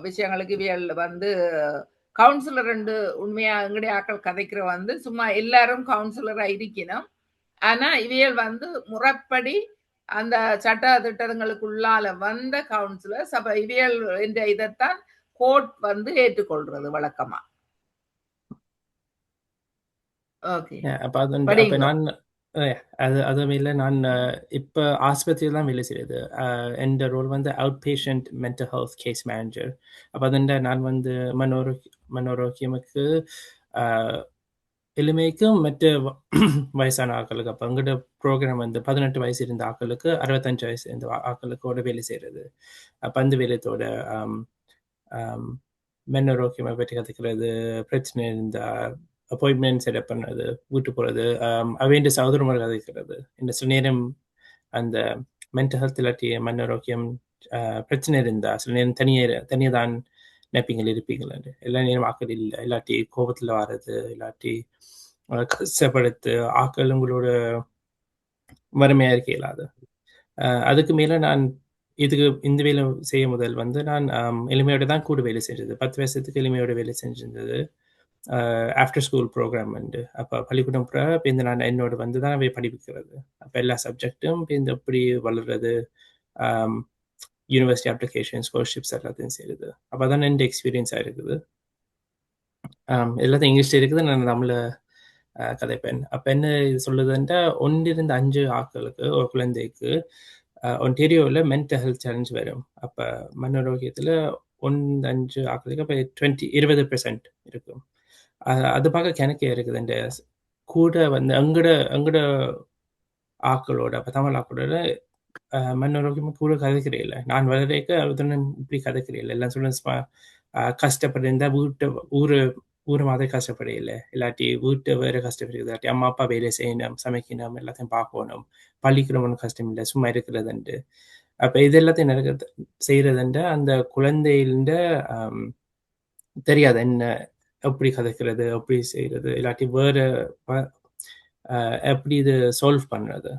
விஷயங்களுக்கு இவியல் வந்து கவுன்சிலர் ரெண்டு உண்மையா எங்களுடைய ஆக்கள் கதைக்கிற வந்து சும்மா எல்லாரும் கவுன்சிலரா இருக்கணும். ஆனா இவியல் வந்து முறைப்படி அந்த சட்ட திட்டங்களுக்குள்ளால வந்த கவுன்சிலர்ஸ். அப்ப இவியல் என்ற இதைத்தான் கோர்ட் வந்து ஏற்றுக்கொள்றது வழக்கமா. நான் அதுவும் நான் இப்போ ஆஸ்பத்திரியில் தான் வேலை செய்யுது. என் ரோல் வந்து out patient mental health case manager. அப்போ அதுண்ட நான் வந்து மனோரோக்கியமுக்கு எளிமைக்கும் மற்ற வயசான ஆட்களுக்கு அப்போ எங்கிட்ட ப்ரோக்ராம் வந்து 18 வயசு இருந்த ஆட்களுக்கு 65 வயசு இருந்த ஆட்களுக்கோட வேலை செய்கிறது. அப்போ அந்த வேலையத்தோட மனோரோக்கியமை பற்றி கற்றுக்கிறது, பிரச்சனை இருந்தால் அப்பாயின்மெண்ட் செட்டப் பண்ணுறது, வீட்டு போகிறது, அவைண்ட சகோதரமாக கதைக்கிறது. இந்த சில நேரம் அந்த மென்டல் ஹெல்த் இல்லாட்டி மனோரோக்கியம் பிரச்சனை இருந்தால் சில நேரம் தனியாக தான் நினைப்பீங்கள் இருப்பீங்கள். எல்லா நேரம் ஆக்கள் இல்லை, இல்லாட்டி கோபத்தில் வர்றது, இல்லாட்டி கஷ்டப்படுத்து ஆக்கள் உங்களோட வறுமையாக இருக்க இயலாது. அதுக்கு மேலே நான் இதுக்கு இந்த வேலை செய்ய முதல் வந்து நான் எளிமையோட தான் கூட வேலை செஞ்சது. 10 வருஷத்துக்கு எளிமையோட வேலை செஞ்சிருந்தது. ஆஃப்டர் ஸ்கூல் ப்ரோக்ராம் உண்டு. அப்போ பள்ளிக்கூடம் இப்போ இந்த நான் என்னோட வந்து தான் அவை படிப்பிக்கிறது. அப்போ எல்லா சப்ஜெக்டும் இந்த எப்படி வளர்றது, யூனிவர்சிட்டி அப்ளிகேஷன், ஸ்காலர்ஷிப்ஸ் எல்லாத்தையும் செய்யுது. அப்போ தான் என் எக்ஸ்பீரியன்ஸாக இருக்குது. எல்லாத்தையும் இங்கிலீஷ் இருக்குது, நான் தமிழில் கதைப்பேன். அப்போ என்ன இது சொல்லுதுன்றா 1-5 ஆட்களுக்கு ஒரு குழந்தைக்கு ஒன்டேரியோவில் மென்டல் ஹெல்த் சேலஞ்ச் வரும். அப்போ மனோரோக்கியத்தில் 1-5 ஆட்களுக்கு அப்போ 20% இருக்கும். அது பார்க்க கணக்கே இருக்குது. இந்த கூட வந்து எங்கட ஆக்களோட அப்போ தமிழ் ஆக்களோட மனோரோக்கியமாக கூட கதைக்கிறே இல்லை. நான் வளர்க்க அதுன்னு இப்படி கதைக்கிறே இல்லை. எல்லாம் சொல்ல கஷ்டப்பட்டிருந்தா ஊரை மாதிரி கஷ்டப்பட இல்லை, இல்லாட்டி வீட்டை வேறு கஷ்டப்படுது, இல்லாட்டி அம்மா அப்பா வேலை செய்யணும், சமைக்கணும், எல்லாத்தையும் பார்க்கணும், பள்ளிக்கூடம் ஒன்றும் கஷ்டம் இல்லை, சும்மா இருக்கிறதுண்டு. அப்போ இது எல்லாத்தையும் செய்யறதுண்டு அந்த குழந்தையில தெரியாது என்ன எப்படி கதைக்கிறது, எப்படி செய்யறது, இல்லாட்டி வேற எப்படி இது சால்வ் பண்ணுறது.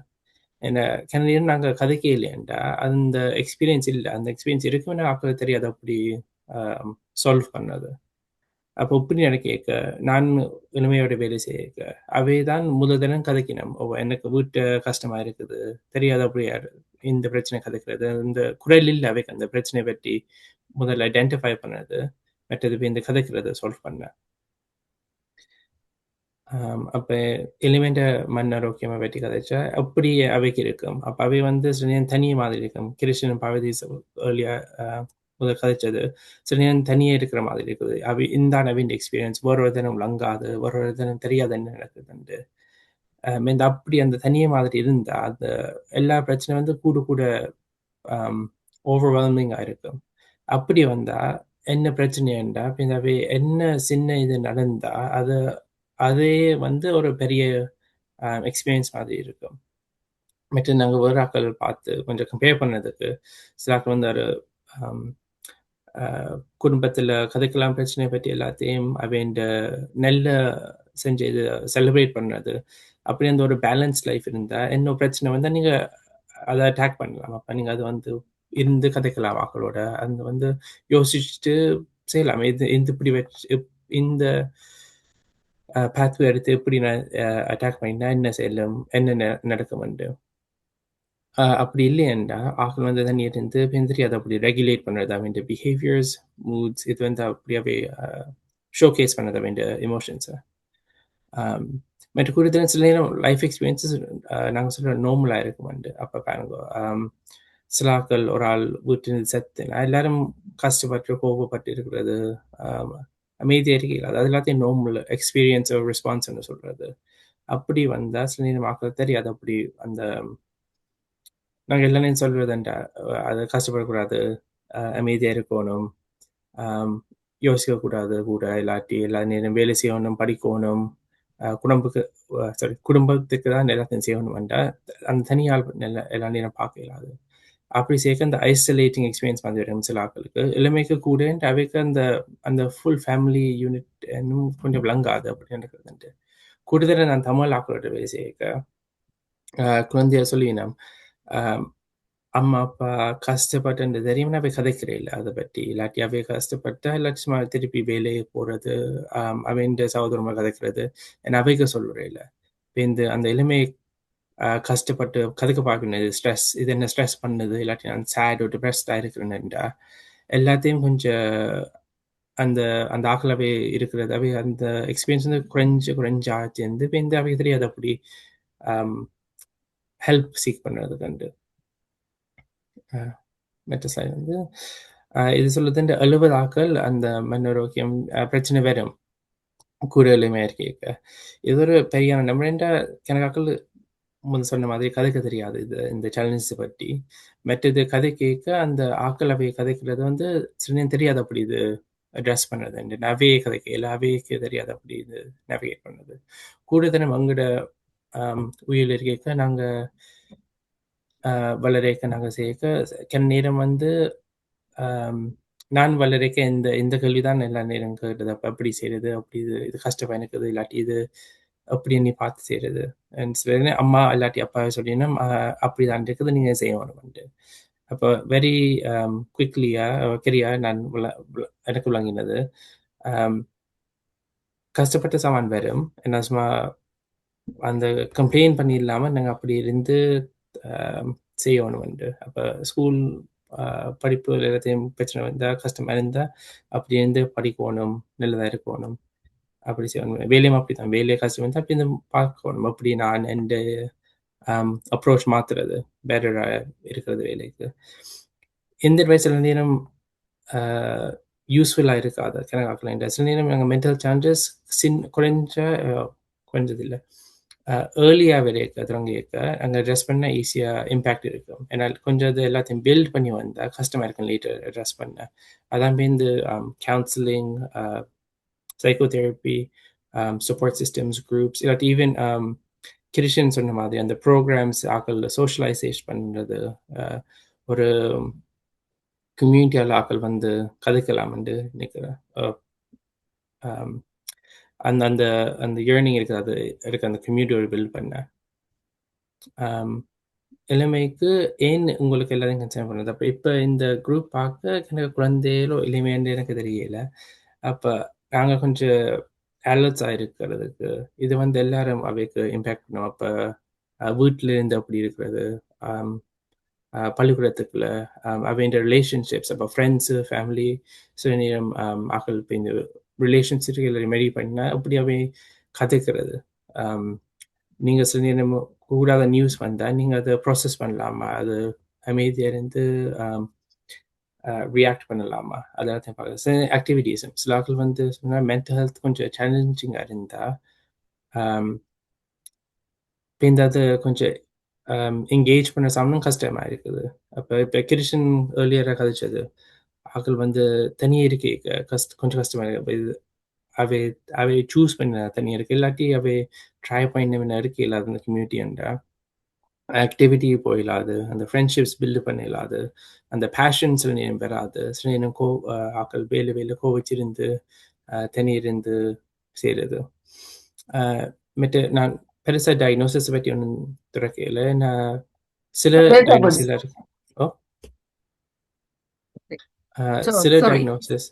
என்ன கனடியன் நாங்கள் கதைக்க இல்லையாண்டா அந்த எக்ஸ்பீரியன்ஸ் இல்லை. அந்த எக்ஸ்பீரியன்ஸ் இருக்குன்னு ஆக்கள் தெரியாது அப்படி சால்வ் பண்ணது. அப்போ இப்படி எனக்கு கேட்க நான் எளிமையோட வேலை செய்ய அவை தான் முதல் தினம் கதைக்கணும். எனக்கு வீட்டு கஷ்டமா இருக்குது, தெரியாது அப்படி இந்த பிரச்சனை கதைக்கிறது, இந்த குரல் இல்லை அவைக்கு அந்த பிரச்சனை பற்றி முதல்ல ஐடென்டிஃபை பண்ணது, மற்றது இந்த கதைக்கிறது சால்வ் பண்ண. அப்போ எலிமெண்ட மனோரோக்கியமை பற்றி கதைச்சா அப்படி அவைக்கு இருக்கும். அப்போ அவை வந்து சில நேரம் தனிய மாதிரி இருக்கும். கிருஷ்ணன் பார்வதி முதல் கதைச்சது சில நேரம் தனியே இருக்கிற மாதிரி இருக்குது. இந்த நவீன் எக்ஸ்பீரியன்ஸ் ஒரு தினம் விளங்காது, ஒரு தினம் தெரியாது என்ன நடக்குதுண்டு. இந்த அப்படி அந்த தனிய மாதிரி இருந்தா அந்த எல்லா பிரச்சனையும் வந்து கூட ஓவர்வெல்மிங்காக இருக்கும். அப்படி வந்தா என்ன பிரச்சனைண்டா அவை என்ன சின்ன இது நடந்தா அதே வந்து ஒரு பெரிய எக்ஸ்பீரியன்ஸ் மாதிரி இருக்கும். மற்ற நாங்கள் வேறு ஆக்கள் பார்த்து கொஞ்சம் கம்பேர் பண்ணதுக்கு சில ஆக்கள் வந்து ஒரு குடும்பத்தில் கதைக்கலாம் பிரச்சனை பற்றி எல்லாத்தையும் அவைண்ட நல்ல செஞ்சு இது செலிப்ரேட் பண்ணுறது, அப்படி அந்த ஒரு பேலன்ஸ் லைஃப் இருந்தால் இன்னும் பிரச்சனை வந்தால் நீங்கள் அதை அட்டாக் பண்ணலாம். அப்போ நீங்கள் அது வந்து இருந்து கதைக்கலாம் ஆக்களோட, அந்த வந்து யோசிச்சுட்டு செய்யலாம். இது இப்படி வச்சு இந்த பாத்வே எடுத்து எப்படி நான் அட்டாக் பண்ணினா என்ன செய்யலாம், என்ன நடக்கும் உண்டு. அப்படி இல்லையண்டா ஆக்கள் வந்து தண்ணி இருந்து தெரியாது அப்படி ரெகுலேட் பண்ணுறது அவன் பிஹேவியர்ஸ், மூட்ஸ், இது வந்து அப்படியாவே ஷோகேஸ் பண்ணது அவன் எமோஷன்ஸை. மற்ற குறித்த சில நேரம் லைஃப் எக்ஸ்பீரியன்ஸஸ் நாங்கள் சொல்கிற நார்மலாக இருக்கும் உண்டு. அப்போ பாருங்க சில ஆக்கள் ஒரு ஆள் வீட்டு செத்து எல்லாரும் கஷ்டப்பட்டு கோபப்பட்டு இருக்கிறது, அமைதியாக இருக்கிறது, அது எல்லாத்தையும் நார்மல் எக்ஸ்பீரியன்ஸ் ரெஸ்பான்ஸ்ன்னு சொல்கிறது. அப்படி வந்தால் சில நேரம் ஆக்கள் தெரியாது அப்படி அந்த நாங்கள் எல்லாமே சொல்வதுண்டா அதை கஷ்டப்படக்கூடாது, அமைதியாக இருக்கணும், யோசிக்கக்கூடாது கூட, இல்லாட்டி எல்லா நேரம் வேலை செய்யணும், படிக்கணும், குடும்பத்துக்கு தான் எல்லாத்தையும் செய்யணும்டா அந்த தனியால் எல்லா நேரம் பார்க்க இல்லாது. அப்படி சேர்க்க அந்த ஐசோலேட்டிங் எக்ஸ்பீரியன்ஸ் மாதிரி வரும் சில ஆக்களுக்கு. எல்லாமேக்கு கூட அவைக்கு அந்த அந்த ஃபுல் ஃபேமிலி யூனிட் இன்னும் கொஞ்சம் விளங்காது அப்படி இருக்கிறதுன்ட்டு. கூடுதலாக நான் தமிழ் ஆக்களோட வேலை செய்ய குழந்தைய சொல்லினோம் அம்மா அப்பா கஷ்டப்பட்டு தெரியும்னா அவை கதைக்கிறே இல்லை அதை பற்றி, இல்லாட்டி அவை கஷ்டப்பட்டா இல்லாட்டி சும்மா திருப்பி வேலையை போகிறது, அவன் சகோதரமாக கதைக்கிறது அவைக்கு சொல்கிறே இல்லை. இப்போ இந்த அந்த எளிமை கஷ்டப்பட்டு கதைக்க பார்க்கணும், ஸ்ட்ரெஸ் இது என்ன ஸ்ட்ரெஸ் பண்ணுது, இல்லாட்டி நான் சேட் டிப்ரெஸ்டாக இருக்கிறேன்னுடா எல்லாத்தையும் கொஞ்சம் அந்த அந்த ஆக்களாகவே இருக்கிறது. அவை அந்த எக்ஸ்பீரியன்ஸ் வந்து குறைஞ்சாச்சு இப்போ இந்த அவைக்கு தெரியாது அப்படி ஹெல்ப் சீக் பண்ணுறது கண்டு. மற்ற ஸ்லைட் வந்து இது சொல்லுது, இந்த 70 ஆக்கள் அந்த மனோரோக்கியம் பிரச்சனை வரும் கூட எளிமையாக இருக்க. இது ஒரு பெரிய நம்ம கணக்காக்கள் முதல் சொன்ன மாதிரி கதைக்க தெரியாது இந்த சேலஞ்சஸை பற்றி. மற்றது கதை கேட்க அந்த ஆக்கள் அவையை கதைக்கிறது வந்து சில தெரியாது அப்படி இது அட்ரஸ் பண்ணுறது. நவையே கதைக்க அவைக்கு தெரியாது அப்படி இது நேவிகேட் பண்ணுறது. கூடுதலும் அங்கட உயிர் இருக்க நாங்கள் வளரேக்க நாங்கள் சேர்க்க நேரம் வந்து நான் வளரேக்க இந்த கேள்வி தான் எல்லா நேரம் கேட்டது. அப்போ அப்படி செய்கிறது, அப்படி இது கஷ்டமாக இருக்குது, இல்லாட்டி இது அப்படி நீ பார்த்து செய்கிறது. சில அம்மா இல்லாட்டி அப்பாவை சொல்லினா அப்படிதான் இருக்குது, நீங்கள் செய்யணும்ட்டு. அப்போ வெரி குவிக்லியாக நான் எனக்கு விளங்கினது கஷ்டப்பட்ட சாமான் வரும். என்ன சும்மா அந்த கம்ப்ளைண்ட் பண்ணி இல்லாமல் நாங்கள் அப்படி இருந்து செய்யணும்ண்டு. அப்போ ஸ்கூல் படிப்பு எல்லாத்தையும் பிரச்சனை வந்தால் கஷ்டமாக இருந்தால் அப்படி இருந்து படிக்கணும், நல்லதாக இருக்கணும், அப்படி செய்யணும். வேலையும் அப்படி தான், வேலையை கஷ்டம் இருந்தால் அப்படி இருந்து பார்க்கணும். அப்படி நான் எந்த அப்ரோச் மாற்றுறது பெட்டராக இருக்கிறது வேலைக்கு. எந்த வயசுல நேரம் யூஸ்ஃபுல்லாக இருக்காது கணக்காக்கலாம். சில நேரம் எங்கள் மென்டல் சேலஞ்சஸ் குறைஞ்சதில்லை ஏர்லியாக வரைக்க தொடங்கியிருக்க அங்கே அட்ரெஸ் பண்ண ஈஸியாக இம்பேக்ட் இருக்கும். ஏன்னா கொஞ்சம் அது எல்லாத்தையும் பில்ட் பண்ணி வந்தால் கஷ்டமாக இருக்கும் லேட்டர் அட்ரெஸ் பண்ண. அதான் வந்து counselling, psychotherapy, support systems, groups, இல்லாட்டி ஈவன் கிருஷ்ணன் சொன்ன மாதிரி அந்த ப்ரோக்ராம்ஸ் ஆக்கள் சோஷியலைசேஷன் பண்ணுறது, ஒரு கம்யூனிட்டியால் ஆக்கள் வந்து கதைக்கலாம்னு நினைக்கிறேன். அந்த அந்த அந்த ஏர்னிங் இருக்குது, அது இருக்கு அந்த கம்யூனிட்டியோட பில்ட் பண்ண. இளமைக்கு ஏன் உங்களுக்கு எல்லாத்தையும் கன்சர்ன் பண்ணுறது. அப்போ இப்போ இந்த குரூப் பார்க்க எனக்கு குழந்தைகளோ இளமைன்னு எனக்கு தெரியல. அப்போ நாங்கள் கொஞ்சம் அலர்ட்ஸாக இருக்கிறதுக்கு இது வந்து எல்லாரும் அவைக்கு இம்பேக்ட் பண்ணுவோம். அப்போ வீட்டில் இருந்து அப்படி இருக்கிறது, பள்ளிக்கூடத்துக்குள்ள அவைன்ற ரிலேஷன்ஷிப்ஸ், அப்போ ஃப்ரெண்ட்ஸு, ஃபேமிலி, சில நேரம் ஆக்கள் இப்போ இந்த ரிலேஷன்ஷிப் எல்லாரும் மெரி பண்ணால் அப்படி அவை கதைக்கிறது. நீங்கள் சில நேரம் கூடாத நியூஸ் வந்தால் நீங்கள் அதை ப்ராசஸ் பண்ணலாமா, அது அமைதியாக இருந்து ரியாக்ட் பண்ணலாமா, அதெல்லாம் பார்க்குறது. சில ஆக்டிவிட்டீஸ் சில ஆக்கள் வந்து சொன்னால் மென்டல் ஹெல்த் கொஞ்சம் சேலஞ்சிங்காக இருந்தால் இப்போ இந்த அது கொஞ்சம் என்கேஜ் பண்ண சாமனும் கஷ்டமாக இருக்குது. இப்போ கிருஷ்ணன் ஏர்லியராக கதைச்சது ஆக்கள் வந்து தனியாக இருக்க கொஞ்சம் கஷ்டமாக இருக்கு. இது அவை சூஸ் பண்ண தனியாக இருக்கு, இல்லாட்டி அவை ட்ரை பண்ண இருக்கு இல்லாத அந்த கம்யூனிட்டின்றா ஆக்டிவிட்டி போயிடாது, அந்த ஃப்ரெண்ட்ஷிப்ஸ் பில்டு பண்ண இல்லாது, அந்த பேஷன் சில நேரம் பெறாது. சில நேரம் ஆக்கள் வேலை கோவிச்சிருந்து தனியிருந்து செய்கிறது. மற்ற நான் பெருசாக டயக்னோசிஸ் பற்றி ஒன்றும் துறக்கையில் நான் சில டயக்னோசிஸில் சில diagnosis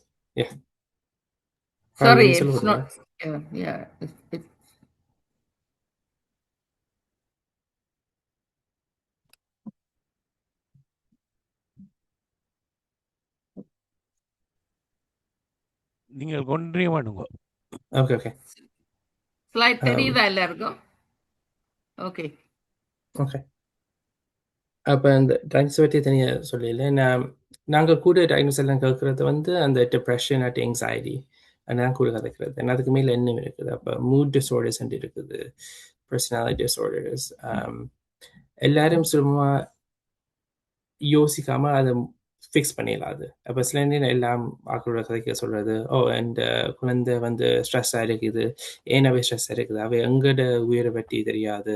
Sorry, it's not. Yeah. நீங்கள் கொண்டே பண்ணுங்க. Okay okay. ஸ்லைட் தெரியுதா எல்லாருக்கும்? Okay okay. அப்போ அந்த டயக்னோஸ் பற்றி தனியாக சொல்லல. நாங்கள் கூட டயக்னோஸ் எல்லாம் கேட்குறது வந்து அந்த டிப்ரெஷன் அட் எங்ஸைட்டி நான் கூட கதைக்கிறது. ஏன்னா அதுக்கு மேலே என்ன இருக்குது. அப்போ மூட் டிஸார்டர்ஸ் இருக்குது, பர்சனாலிட்டி டிஸார்டர்ஸ். எல்லாரும் சும்மா யோசிக்காமல் அதை ஃபிக்ஸ் பண்ணிடலாது. அப்போ சில நேரம் எல்லாம் ஆக்களோட கதைக்க சொல்கிறது, அந்த குழந்தை வந்து ஸ்ட்ரெஸ்ஸாக இருக்குது, ஏன்னாவே ஸ்ட்ரெஸ்ஸாக இருக்குது, அவை எங்கட உயிரை பற்றி தெரியாது,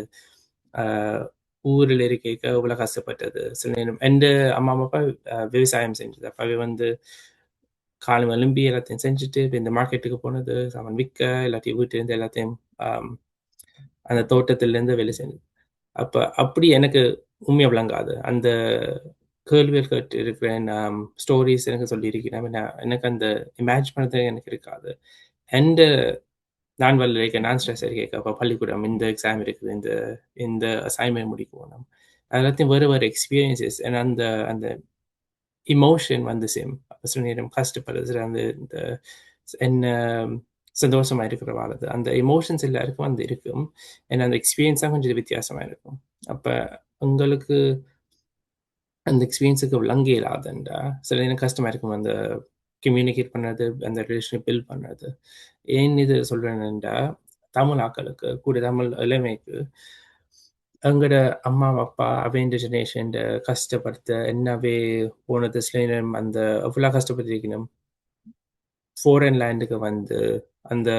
ஊரில் இருக்க இவ்வளோ கஷ்டப்பட்டது. சில நேரம் எந்த அம்மா அப்பா விவசாயம் செஞ்சது. அப்போ அவை வந்து காலம் எலும்பி எல்லாத்தையும் செஞ்சுட்டு இப்போ இந்த மார்க்கெட்டுக்கு போனது, சாமான் விற்க, எல்லாத்தையும் வீட்டிலேருந்து எல்லாத்தையும் அந்த தோட்டத்திலேருந்து வேலை செஞ்சது. அப்போ அப்படி எனக்கு உண்மையாக விளங்காது. அந்த கேள்விகள் கேட்டு இருக்கிறேன், ஸ்டோரிஸ் எனக்கு சொல்லியிருக்கிறேன், எனக்கு அந்த இமேஜின் பண்ணுறது எனக்கு இருக்காது. அண்ட் நான் இருக்கேன், நான் ஸ்ட்ரெஸ் இருக்கேன். அப்போ பள்ளிக்கூடம் இந்த எக்ஸாம் இருக்குது, இந்த அசைன்மெண்ட் முடிக்கணும், எல்லாத்தையும் வேறு வேறு எக்ஸ்பீரியன்ஸஸ். அந்த அந்த இமோஷன் வந்து சேம். அப்போ சில நேரம் கஷ்டப்படுறது, அந்த இந்த என்ன சந்தோஷமா இருக்கிற வாழது. அந்த எமோஷன்ஸ் எல்லாருக்கும் வந்து இருக்கும். ஏன்னா அந்த எக்ஸ்பீரியன்ஸ் தான் கொஞ்சம் வித்தியாசமா இருக்கும். அப்ப உங்களுக்கு அந்த எக்ஸ்பீரியன்ஸுக்கு விளங்க இயலாதுண்டா, சில நேரம் கஷ்டமா இருக்கும் அந்த கம்யூனிகேட் பண்ணது, அந்த ரிலேஷனை பில்ட் பண்ணது. ஏன் இது சொல்றேன்டா, தமிழ் ஆக்களுக்கு கூட தமிழ் இளமைக்கு எங்கட அம்மா அப்பா அவைன்ற ஜெனரேஷன் கஷ்டப்படுத்த என்னவே போனது சில நேரம் அந்த எவ்வளோ கஷ்டப்பட்டிருக்கணும். ஃபாரின் லேண்டுக்கு வந்து அந்த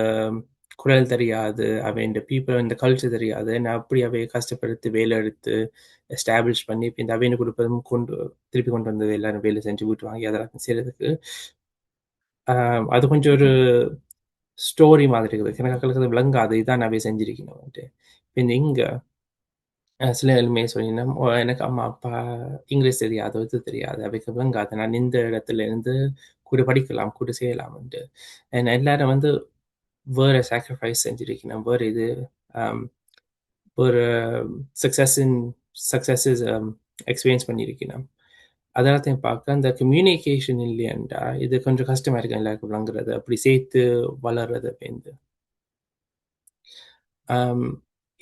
குரல் தெரியாது, அவன் பீப்புள் இந்த கல்ச்சர் தெரியாது. நான் அப்படியாவே கஷ்டப்படுத்தி வேலை எடுத்து எஸ்டாப்ளிஷ் பண்ணி இப்போ இந்த அவைன்னு கொடுப்பதும் திருப்பி கொண்டு வந்து எல்லாரும் வேலை செஞ்சு வீட்டு வாங்கி அதெல்லாம் செய்யறதுக்கு அது கொஞ்சம் ஒரு ஸ்டோரி மாதிரி இருக்குது. எனக்கு அது விளங்காது, இதான் அவை செஞ்சிருக்கணும்ட்டு. இப்போ இங்கே சில எலுமையை சொல்லினோம், எனக்கு அம்மா அப்பா இங்கிலீஷ் தெரியாது, இது தெரியாது, அவைக்கு விளங்காது. நான் இந்த இடத்துல இருந்து கூட படிக்கலாம், கூட செய்யலாம்ட்டு. எல்லாரும் வந்து வேற சாக்ரிஃபைஸ் செஞ்சிருக்கணும், வேற இது ஒரு சக்ஸஸஸ் எக்ஸ்பீரியன்ஸ் பண்ணியிருக்கணும். அதெல்லாத்தையும் பார்க்க அந்த கம்யூனிகேஷன் இல்லையாண்டா இது கொஞ்சம் கஷ்டமா இருக்கு எல்லாருக்கும் விளங்குறது, அப்படி சேர்த்து வளர்றது அப்படின்னு.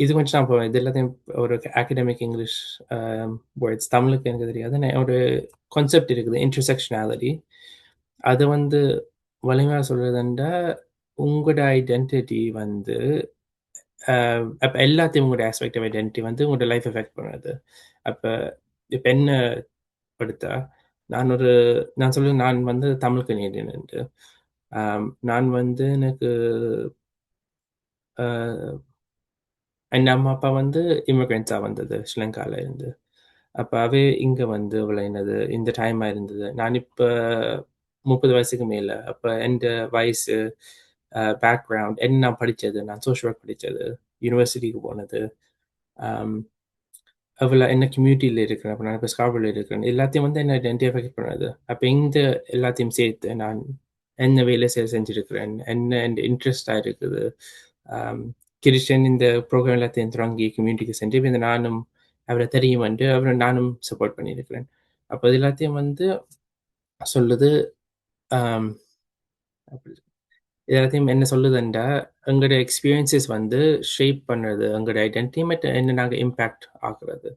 இது கொஞ்சம் நான் போவேன், இது எல்லாத்தையும் ஒரு அகடமிக் இங்கிலீஷ் வேர்ட்ஸ், தமிழுக்கு எனக்கு தெரியாது. ஒரு கான்செப்ட் இருக்குது, இன்டர்செக்ஷனாலிட்டி. அதை வந்து வலிமையாக சொல்றதுண்டா உங்களோட ஐடென்டிட்டி வந்து அப்போ எல்லாத்தையும் உங்களோட ஆஸ்பெக்ட் ஆஃப் ஐடென்டிட்டி வந்து உங்களோட லைஃப் எஃபெக்ட் பண்ணுறது. அப்போ இப்போ என்ன படுத்தா நான் சொல்லுவேன், நான் வந்து தமிழ் கனேடியன்ட்டு. நான் வந்து எனக்கு என் அம்மா அப்பா வந்து இமிக்ரெண்ட்ஸாக வந்தது ஸ்ரீலங்காவில் இருந்து. அப்போ அவே இங்கே வந்து விளையினது இந்த டைமாக இருந்தது. நான் இப்போ 30 வயசுக்கு மேலே. அப்போ என் வயசு பேக்ரவுண்ட் என்ன நான் படித்தது, நான் சோஷியல் ஒர்க் படித்தது, யூனிவர்சிட்டிக்கு போனது, அவ்வளோ என்ன கம்யூனிட்டியில் இருக்கிறேன், அப்போ நான் இப்போ ஸ்கார்பரில் இருக்கிறேன், எல்லாத்தையும் வந்து என்ன ஐடென்டிஃபை பண்ணுறது. அப்போ இந்த எல்லாத்தையும் சேர்த்து நான் என்ன வேலை செஞ்சுருக்கிறேன், என்ன என் இன்ட்ரெஸ்டாக இருக்குது, கிறிஸ்டியன் இந்த ப்ரோக்ராம் எல்லாத்தையும் தொடங்கி கம்யூனிட்டிக்கு சென்று இந்த நானும் அவரை தெரியும் வந்து அவரை நானும் சப்போர்ட் பண்ணியிருக்கிறேன். அப்போ இது எல்லாத்தையும் வந்து சொல்லுது, எல்லாத்தையும் என்ன சொல்லுதுண்டா எங்களோட எக்ஸ்பீரியன்ஸஸ் வந்து ஷேப் பண்ணுறது எங்களோட ஐடென்டிட்டி மட் என்ன நாங்கள் இம்பேக்ட் ஆகுறது.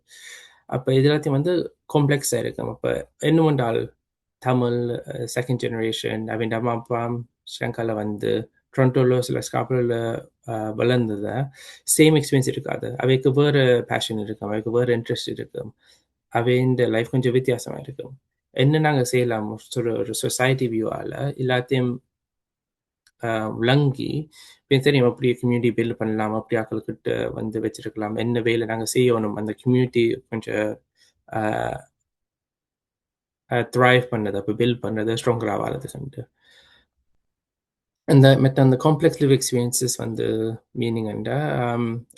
அப்போ இது எல்லாத்தையும் வந்து காம்ப்ளெக்ஸாக இருக்கும். அப்போ என்னவென்றால் தமிழ் செகண்ட் ஜெனரேஷன் அவன் அம்மா அப்பா ஸ்ரீலங்காவில் வந்து டொரண்டோவில் சில ஸ்கார்பரில் வளர்ந்தது, சேம் எக்ஸ்பீரியன்ஸ் இருக்காது. அவைக்கு வேறு பேஷன் இருக்கும், அவைக்கு வேறு இன்ட்ரெஸ்ட் இருக்கும், அவை இந்த லைஃப் கொஞ்சம் வித்தியாசமாக இருக்கும். என்ன நாங்கள் செய்யலாம் ஒரு சொசைட்டி வியூவால் எல்லாத்தையும் விளங்கி தெரியும் அப்படி கம்யூனிட்டி பில்ட் பண்ணலாம், அப்படி ஆக்களுக்கிட்ட வந்து வச்சிருக்கலாம், என்ன வேலை நாங்கள் செய்யணும், அந்த கம்யூனிட்டி கொஞ்சம் த்ரைவ் பண்ணது, அப்போ பில்ட் பண்ணுறது ஸ்ட்ராங்கராக ஆகிறதுக்குன்ட்டு. அந்த காம்ப்ளெக்ஸ் லிவ் எக்ஸ்பீரியன்ஸஸ் வந்து மீனிங் அண்டா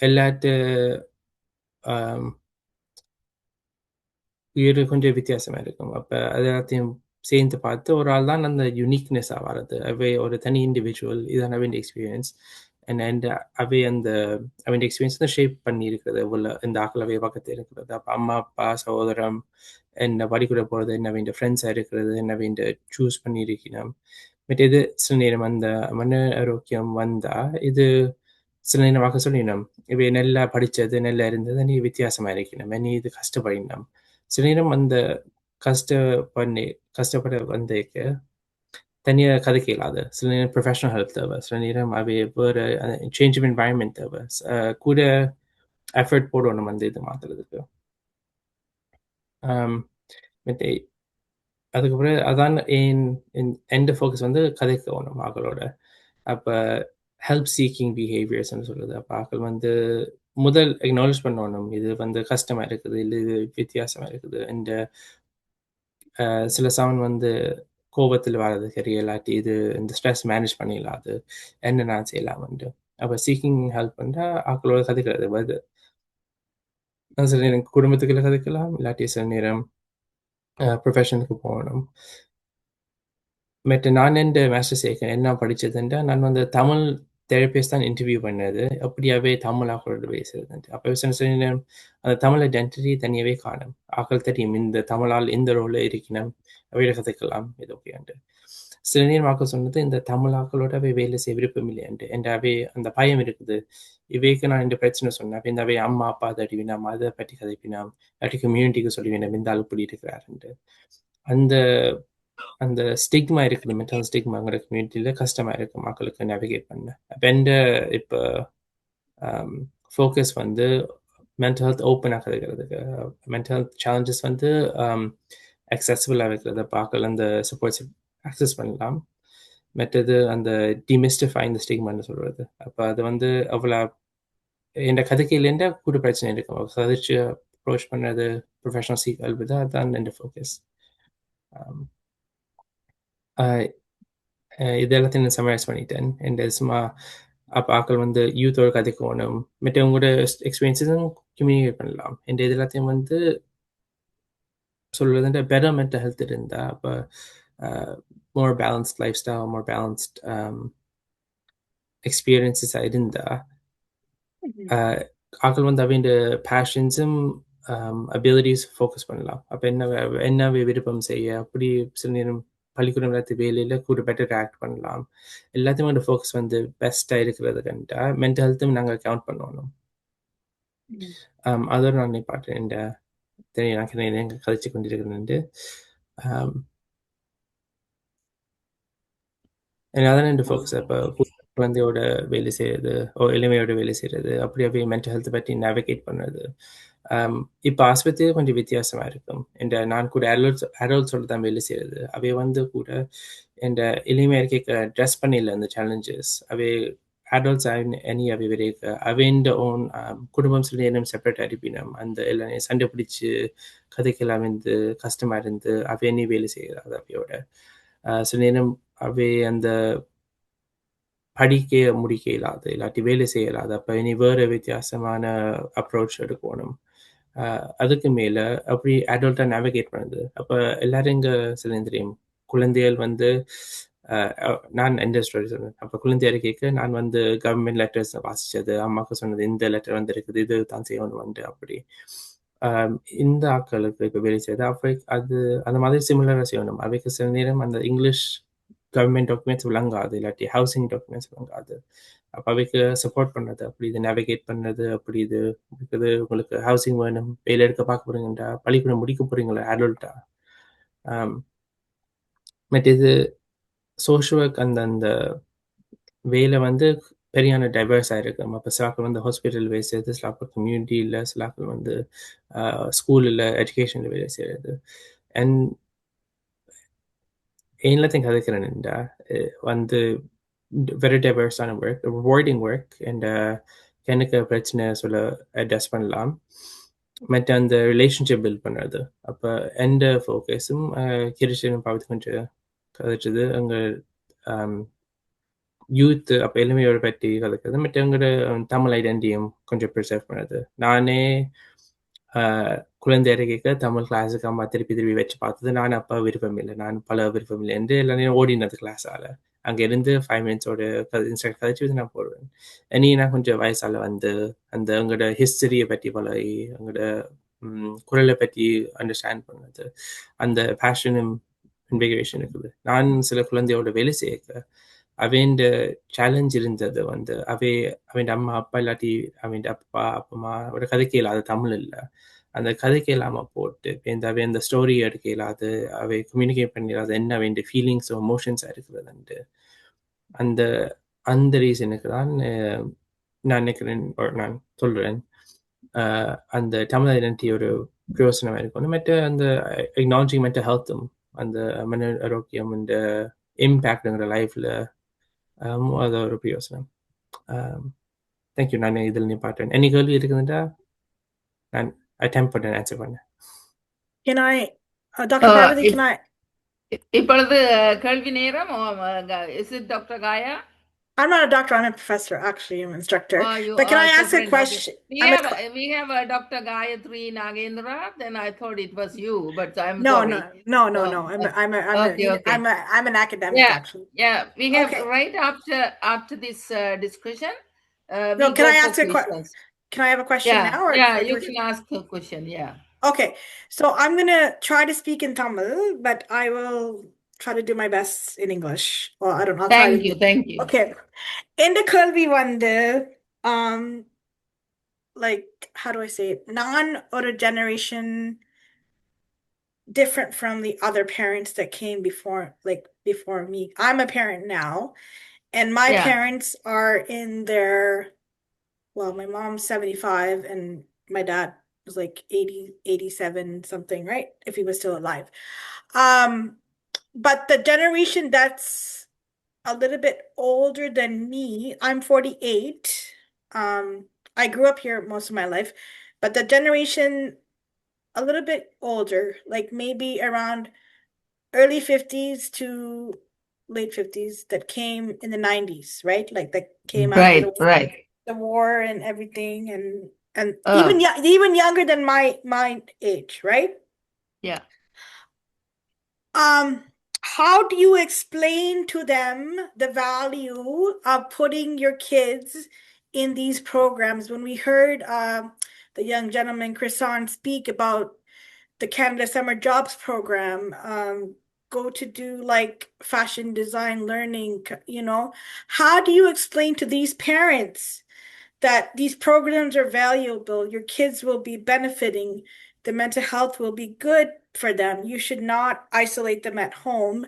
எல்லாட்டு உயிர் கொஞ்சம் வித்தியாசமாக இருக்கும். அப்போ அது எல்லாத்தையும் சேர்ந்து பார்த்து ஒரு ஆள் தான் அந்த யூனிக்னஸாக வர்றது. அவை ஒரு தனி இண்டிவிஜுவல், இதான அவன் எக்ஸ்பீரியன்ஸ். அண்ட் அவை அவன் எக்ஸ்பீரியன்ஸ் தான் ஷேப் பண்ணி இருக்கிறது, இவ்வளோ இந்த ஆக்களவை பக்கத்தில் இருக்கிறது. அப்போ அம்மா அப்பா சகோதரம் என்ன படிக்கூட போகிறது, என்ன அவன் ஃப்ரெண்ட்ஸாக இருக்கிறது, என்ன அவன் சூஸ் பண்ணியிருக்கணும். பட் இது சில நேரம் அந்த மன ஆரோக்கியம் வந்தால் இது சில நேரம் வாக்க சொல்லிடணும், இவை நல்லா படித்தது நல்லா இருந்தது, நீ வித்தியாசமாக இருக்கணும், நீ இது கஷ்டப்படணும். சில நேரம் அந்த கஷ்டப்பட வந்தேக்க தனியாக கதைக்க இல்லாது. சில நேரம் ப்ரொஃபஷனல் ஹெல்ப் தேவை, சில நேரம் அவை வேறு சேஞ்ச் ஆஃப் என்வாயன்மெண்ட் தேவை, கூட எஃபர்ட் போடணும் அந்த இது மாற்றுறதுக்கு. அதுக்கப்புறம் அதான் எந்த ஃபோக்கஸ் வந்து கதைக்கணும் ஆக்களோட. அப்போ ஹெல்ப் சீக்கிங் பிஹேவியர்ஸ்ன்னு சொல்லுது. அப்போ ஆக்கள் வந்து முதல் அக்னாலேஜ் பண்ணணும், இது வந்து கஷ்டமாக இருக்குது, இல்லை இது வித்தியாசமாக இருக்குது. இந்த சில சமன் வந்து கோபத்தில் வர்றது சரி இல்லாட்டி இது இந்த ஸ்ட்ரெஸ் மேனேஜ் பண்ணிடலாது, என்ன நான் செய்யலாம்ட்டு. அப்போ சீக்கிங் ஹெல்ப் பண்ணா ஆக்களோட கதைக்கிறது வருது. சில நேரம் குடும்பத்துக்குள்ள கதைக்கலாம், இல்லாட்டி சில நேரம் ப்ரொஃபஷனுக்கு போகணும். மற்ற நான் என் மாஸ்டர் சேர்க்க என்ன படித்ததுன்றா நான் வந்து தமிழ் தெரப்பிஸ்ட் தான் இன்டர்வியூ பண்ணது, அப்படியாவே தமிழ் ஆக்களோட பேசுறது. அப்போ சில நேரம் அந்த தமிழ் ஐடென்டிட்டி தனியாகவே காணும். ஆக்கள் தெரியும் இந்த தமிழால் இந்த ரோலில் இருக்கணும், அவையில கதைக்கலாம் இது ஓகேன்ட்டு. சில நேரம் ஆக்கள் சொன்னது இந்த தமிழ் ஆக்களோட அவை வேலை செய்ய விருப்பம் இல்லையாண்டு என்ற அவை அந்த பயம் இருக்குது. இவைக்கு நான் இந்த பிரச்சனை சொன்னேன். அப்போ இந்த அவை அம்மா அப்பா தடிவினாம் அதை பற்றி கதைப்பினாம் அப்படி கம்யூனிட்டிக்கு சொல்லுவேன் இந்த ஆள் இப்படி இருக்கிறாருண்டு. அந்த அந்த ஸ்டிக்மா இருக்குது, மென்டல் ஸ்டிக்மாங்கிற கம்யூனிட்டியில் கஷ்டமாக இருக்கு மக்களுக்கு நேவிகேட் பண்ண. அப்போ எந்த இப்போ ஃபோக்கஸ் வந்து மென்டல் ஹெல்த் ஓப்பனாக கிடைக்கிறதுக்கு, மென்டல் ஹெல்த் சேலஞ்சஸ் வந்து அக்சசிபிளாக இருக்கிறத பார்க்கல, அந்த சப்போர்ட்ஸ் அக்சஸ் பண்ணலாம். மற்றது அந்த டிமிஸ்டிஃபை இந்த ஸ்டிக்மான்னு சொல்கிறது. அப்போ அது வந்து அவ்வளோ என் கதைக்கையிலேருந்து கூட பிரச்சனை இருக்கும். சதிச்சு அப்ரோச் பண்ணுறது ப்ரொஃபஷனல் சீக்வல் தான் அதுதான் என் ஃபோக்கஸ். இது எல்லாத்தையும் நான் சமரைஸ் பண்ணிட்டேன். என் சும்மா அப்போ ஆக்கள் வந்து யூத்தோட கதைக்கணும், மற்றவங்களோட எக்ஸ்பீரியன்ஸஸும் கம்யூனிகேட் பண்ணலாம். என் இது எல்லாத்தையும் வந்து சொல்கிறது பெட்டர் மென்டல் ஹெல்த் இருந்தால் அப்போ மோர் பேலன்ஸ்ட் லைஃப் ஸ்டைல், மோர் பேலன்ஸ்ட் எக்ஸ்பீரியன்ஸஸாக இருந்தால் ஆக்கள் வந்து அவங்க பேஷன்ஸும் அபிலிட்டிஸ் ஃபோக்கஸ் பண்ணலாம். அப்போ என்ன விருப்பம் செய்ய அப்படி சில நேரம் பள்ளிக்கூடம் எல்லாத்து வேலையில் கூட பெட்டர் ஆக்ட் பண்ணலாம். எல்லாத்தையும் வந்து ஃபோக்கஸ் வந்து பெஸ்ட்டாக இருக்கிறது கண்டா மென்டல் ஹெல்த்தும் நாங்கள் கவுண்ட் பண்ணணும். அதோட நான் பாட்டேன் இந்த தெரியும் எனக்கு எங்கள் கழிச்சு கொண்டிருக்கிறேன். அதான் என் ஃபோக்கஸ். இப்போ குழந்தையோட வேலை செய்கிறது, இளமையோட வேலை செய்கிறது, அப்படி அப்படியே மென்டல் ஹெல்த்தை பற்றி நேவிகேட் பண்ணுறது. இப்போ ஆஸ்பத்திரி கொஞ்சம் வித்தியாசமாக இருக்கும். நான் கூட அடல்ட்ஸோட தான் வேலை செய்கிறது. அவை வந்து கூட என் இளமையாக கேட்க ட்ரெஸ் பண்ணிடல அந்த சேலஞ்சஸ். அவை அடல்ட்ஸ் அணி அவை வரைக்க அவைண்ட ஓன் குடும்பம் சில நேரம் செப்பரேட் அடிப்பினம் அந்த எல்லாம் சண்டை பிடிச்சி கதைக்கெல்லாம் இருந்து கஷ்டமாக இருந்து அவை அணி வேலை செய்கிறது. அவையோட சில நேரம் அவை அந்த படிக்க முடிக்க இல்லாது, இல்லாட்டி வேலை செய்ய இல்லாது. அப்போ இனி வேறு வித்தியாசமான அப்ரோச் எடுக்கணும். அதுக்கு மேலே அப்படி அடல்ட்டாக நேவிகேட் பண்ணுது. அப்போ எல்லாரும் இங்கே சில தெரியும் குழந்தைகள் வந்து நான் எந்த ஸ்டோரி சொன்னேன். அப்போ குழந்தையார் கேட்க நான் வந்து கவர்மெண்ட் லெட்டர்ஸ் வாசித்தது, அம்மாவுக்கு சொன்னது இந்த லெட்டர் வந்து இருக்குது, இது தான் செய்யணும் வந்து அப்படி இந்த ஆட்களுக்கு இப்போ வேலை செய்யுது. அப்போ அது அந்த மாதிரி சிமிலராக செய்யணும். அவைக்கு சில நேரம் அந்த இங்கிலீஷ் கவர்மெண்ட் டாக்குமெண்ட்ஸ் விளங்காது, இல்லாட்டி ஹவுசிங் டாக்குமெண்ட்ஸ் விளங்காது. அப்போ அவைக்கு சப்போர்ட் பண்ணுறது, அப்படி இது நேவிகேட் பண்ணுறது, அப்படி இது இருக்குது உங்களுக்கு ஹவுசிங் வேணும், வேலை எடுக்க பார்க்க போகிறீங்கன்றா, பள்ளிக்கூடம் முடிக்க போகிறீங்களா அடல்ட்டா. பட் இது சோஷியல் ஒர்க் அந்த வேலை வந்து பெரியான டைவர்ஸாக இருக்கும். அப்போ சிலாக்கள் வந்து ஹாஸ்பிட்டல் வேலை செய்யுது, சிலாக்கள் கம்யூனிட்டியில், சிலாக்கள் வந்து ஸ்கூலில் எஜுகேஷனில் வேலை செய்கிறது. அண்ட் எல்லாத்தையும் கதைக்கிறேன்டா வந்து வெரி டைவர்ஸான ஒர்க், ரிவார்டிங் ஒர்க். அண்ட் எனக்கு பிரச்சனை சொல்ல அட்ஜஸ்ட் பண்ணலாம். மற்ற அந்த ரிலேஷன்ஷிப் பில்ட் பண்ணுறது. அப்போ எந்த ஃபோக்கஸும் கிறிஸ்டியன் பார்த்து கொஞ்சம் கதைச்சது அங்கே யூத் அப்போ எளிமையோட பற்றி கதைக்கிறது. மற்ற எங்களோட தமிழ் ஐடென்டிட்டியும் கொஞ்சம் ப்ரிசர்வ் பண்ணுறது. நானே குழந்தை கேட்க தமிழ் கிளாஸுக்கு அம்மா திருப்பி வச்சு பார்த்தது நான் அப்போ விருப்பம் இல்லை, நான் பல விருப்பம் இல்லை என்று எல்லாரையும் ஓடினது கிளாஸால். அங்கேருந்து 5 மினிட்ஸோட இன்ஸ்ட்ரக்ட் கதைச்சி நான் போடுவேன். இனி நான் கொஞ்சம் வயசால் வந்து அந்த எங்களோட ஹிஸ்டரியை பற்றி பழகி எங்களோட குரலை பற்றி அண்டர்ஸ்டாண்ட் பண்ணது, அந்த பேஷனும் இன்விகரேஷன் இருக்குது. நான் சில குழந்தையோட வேலை செய்ய அவன் சேலஞ்ச் இருந்தது வந்து அவன் அம்மா அப்பா இல்லாட்டி அவன் அப்பா அப்பம்மா ஒரு கதைக்கு இல்லாத தமிழ் இல்லை, அந்த கதைக்கு இல்லாமல் போட்டு அவன் அந்த ஸ்டோரி எடுக்க இல்லாது, அவை கம்யூனிகேட் பண்ணிடாது என்ன அவன் ஃபீலிங்ஸ் எமோஷன்ஸாக இருக்கிறதுன்ட்டு. அந்த ரீசனுக்கு தான் நான் நினைக்கிறேன், நான் சொல்கிறேன் அந்த தமிழ் ஐடென்டிட்டி ஒரு பிரயோசனமாக இருக்கணும். மற்ற அந்த எக்னாலஜிங் மென்டல் ஹெல்த்தும் அந்த மன ஆரோக்கியம் இந்த இம்பேக்டுங்கிற லைஃப்பில் அது ஒரு பிரயோசனம். தேங்க்யூ. நான் இதில் நிப்பாட்டேன். எனி கேள்வி இருக்குதுண்டா நான் அட்டெம்ப்ட் பண்ணேன் ஆன்சர் பண்ணேன். Can I, Dr. Parvati, can I? இப்பொழுது கேள்வி நேரம். Is it Dr. Gaya? I'm not a doctor, I'm a professor, actually, I'm an instructor. But can I ask a question? We have a Dr. Gayatri Nagendra, then I thought it was you, but I'm sorry. No. I'm an academic, actually. Yeah, we have right after this discussion. No, can I ask a question? Can I have a question now? Or you can ask a question, yeah. Okay, so I'm going to try to speak in Tamil, but I will try to do my best in English. Well, I don't know. I'll Thank try you, thank you. Okay. இந்த கேள்வி வந்து like how do I say it? Non or generation different from the other parents that came before me. I'm a parent now, and my parents are in their, well, my mom's 75 and my dad was like 80, 87 something, right? If he was still alive. But the generation that's a little bit older than me, I'm 48. I grew up here most of my life, but the generation a little bit older, like maybe around early 50s to late 50s, that came in the 90s, right? Like that came after the war and everything, and even younger than my age, right? Yeah. How do you explain to them the value of putting your kids in these programs? When we heard the young gentleman Chrisan speak about the Canada Summer Jobs Program, go to do like fashion design learning, you know, how do you explain to these parents that these programs are valuable, your kids will be benefiting, the mental health will be good for them, you should not isolate them at home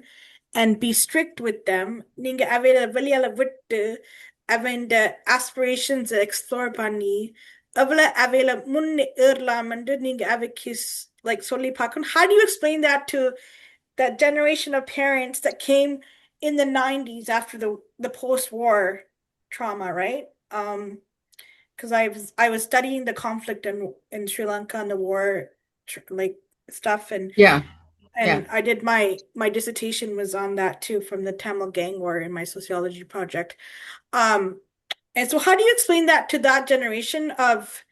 and be strict with them. நீங்க அவையில வெளியால விட்டு அவன் aspirations explore பண்ணி அவையில முன்னே ஏறலாம் என்று நீங்க அவைக்கு like சொல்லி பார்க்கணும். How do you explain that to that generation of parents that came in the 90s after the post-war trauma, right? Because I was studying the conflict in Sri Lanka and the war like stuff, and I did my dissertation was on that too, from the Tamil gang war in my sociology project. And so how do you explain that to that generation of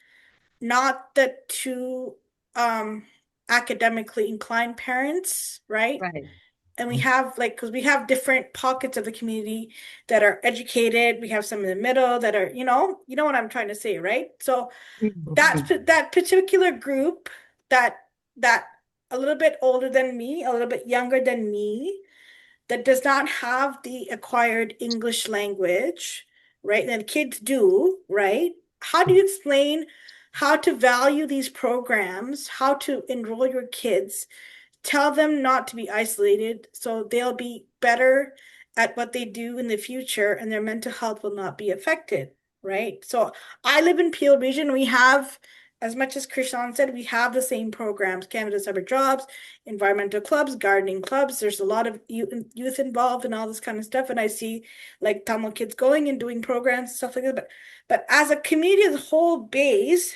not the too academically inclined parents, right? Right. And we have like, because we have different pockets of the community that are educated, we have some in the middle that are, you know what I'm trying to say, right? So that particular group that a little bit older than me, a little bit younger than me, that does not have the acquired English language, right? And kids do, right? How do you explain how to value these programs, how to enroll your kids, tell them not to be isolated so they'll be better at what they do in the future and their mental health will not be affected, right? So I live in Peel Region. We have, as much as Krishan said, we have the same programs, Canada Summer Jobs, environmental clubs, gardening clubs. There's a lot of youth involved and all this kind of stuff. And I see like Tamil kids going and doing programs, stuff like that. But as a community as a whole base,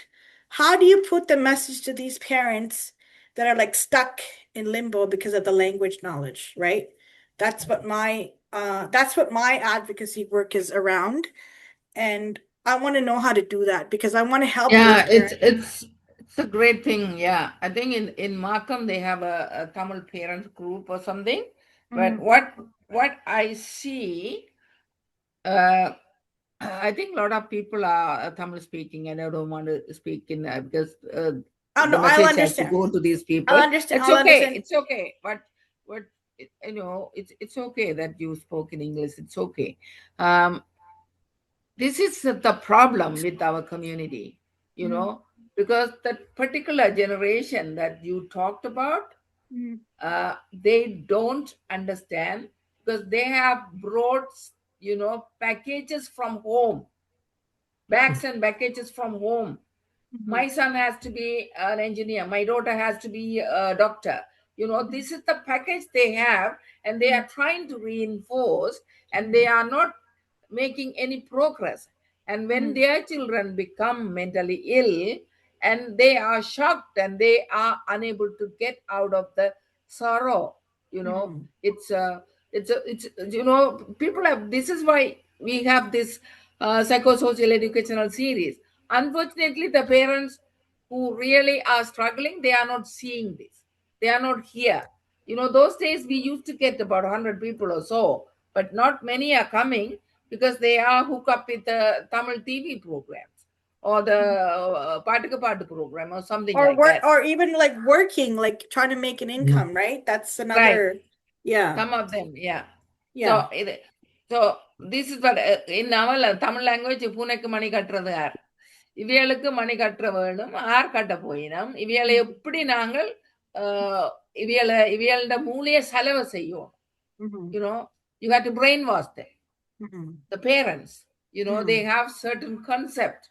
how do you put the message to these parents that are like stuck in limbo because of the language knowledge, right? That's what my advocacy work is around. And I want to know how to do that because I want to help. Yeah, it's a great thing. Yeah, I think in Markham they have a Tamil parent group or something. But what I see, I think a lot of people are Tamil speaking, and I don't want to speak in because the message has to go to these people. I'll understand. It's okay. But you know, it's okay that you spoke in English. It's okay. This is the problem with our community, you know, because that particular generation that you talked about, they don't understand because they have brought, you know, packages from home, bags and packages from home. My son has to be an engineer. My daughter has to be a doctor. You know, this is the package they have, and they are trying to reinforce, and they are not making any progress. And when their children become mentally ill, and they are shocked and they are unable to get out of the sorrow, you know, it's you know, people have, this is why we have this psychosocial educational series. Unfortunately, the parents who really are struggling, they are not seeing this. They are not here. You know, those days we used to get about 100 people or so, but not many are coming because they are hooked up with the Tamil TV programs or the Paatuka Paatu program or something like that. Or even like working, like trying to make an income, right? That's another. Yeah. Some of them, yeah. Yeah. So this is what in our Tamil language பூனைக்கு மணி கட்டுறது யார்? இவைகளுக்கு மணி கட்டுற வேணும், ஆர் கட்ட போயினோம். இவைகளை எப்படி நாங்கள் இவைகளோட மூளையை செலவு செய்யும். You know, you have to brainwash them. The parents, you know, they have certain concept.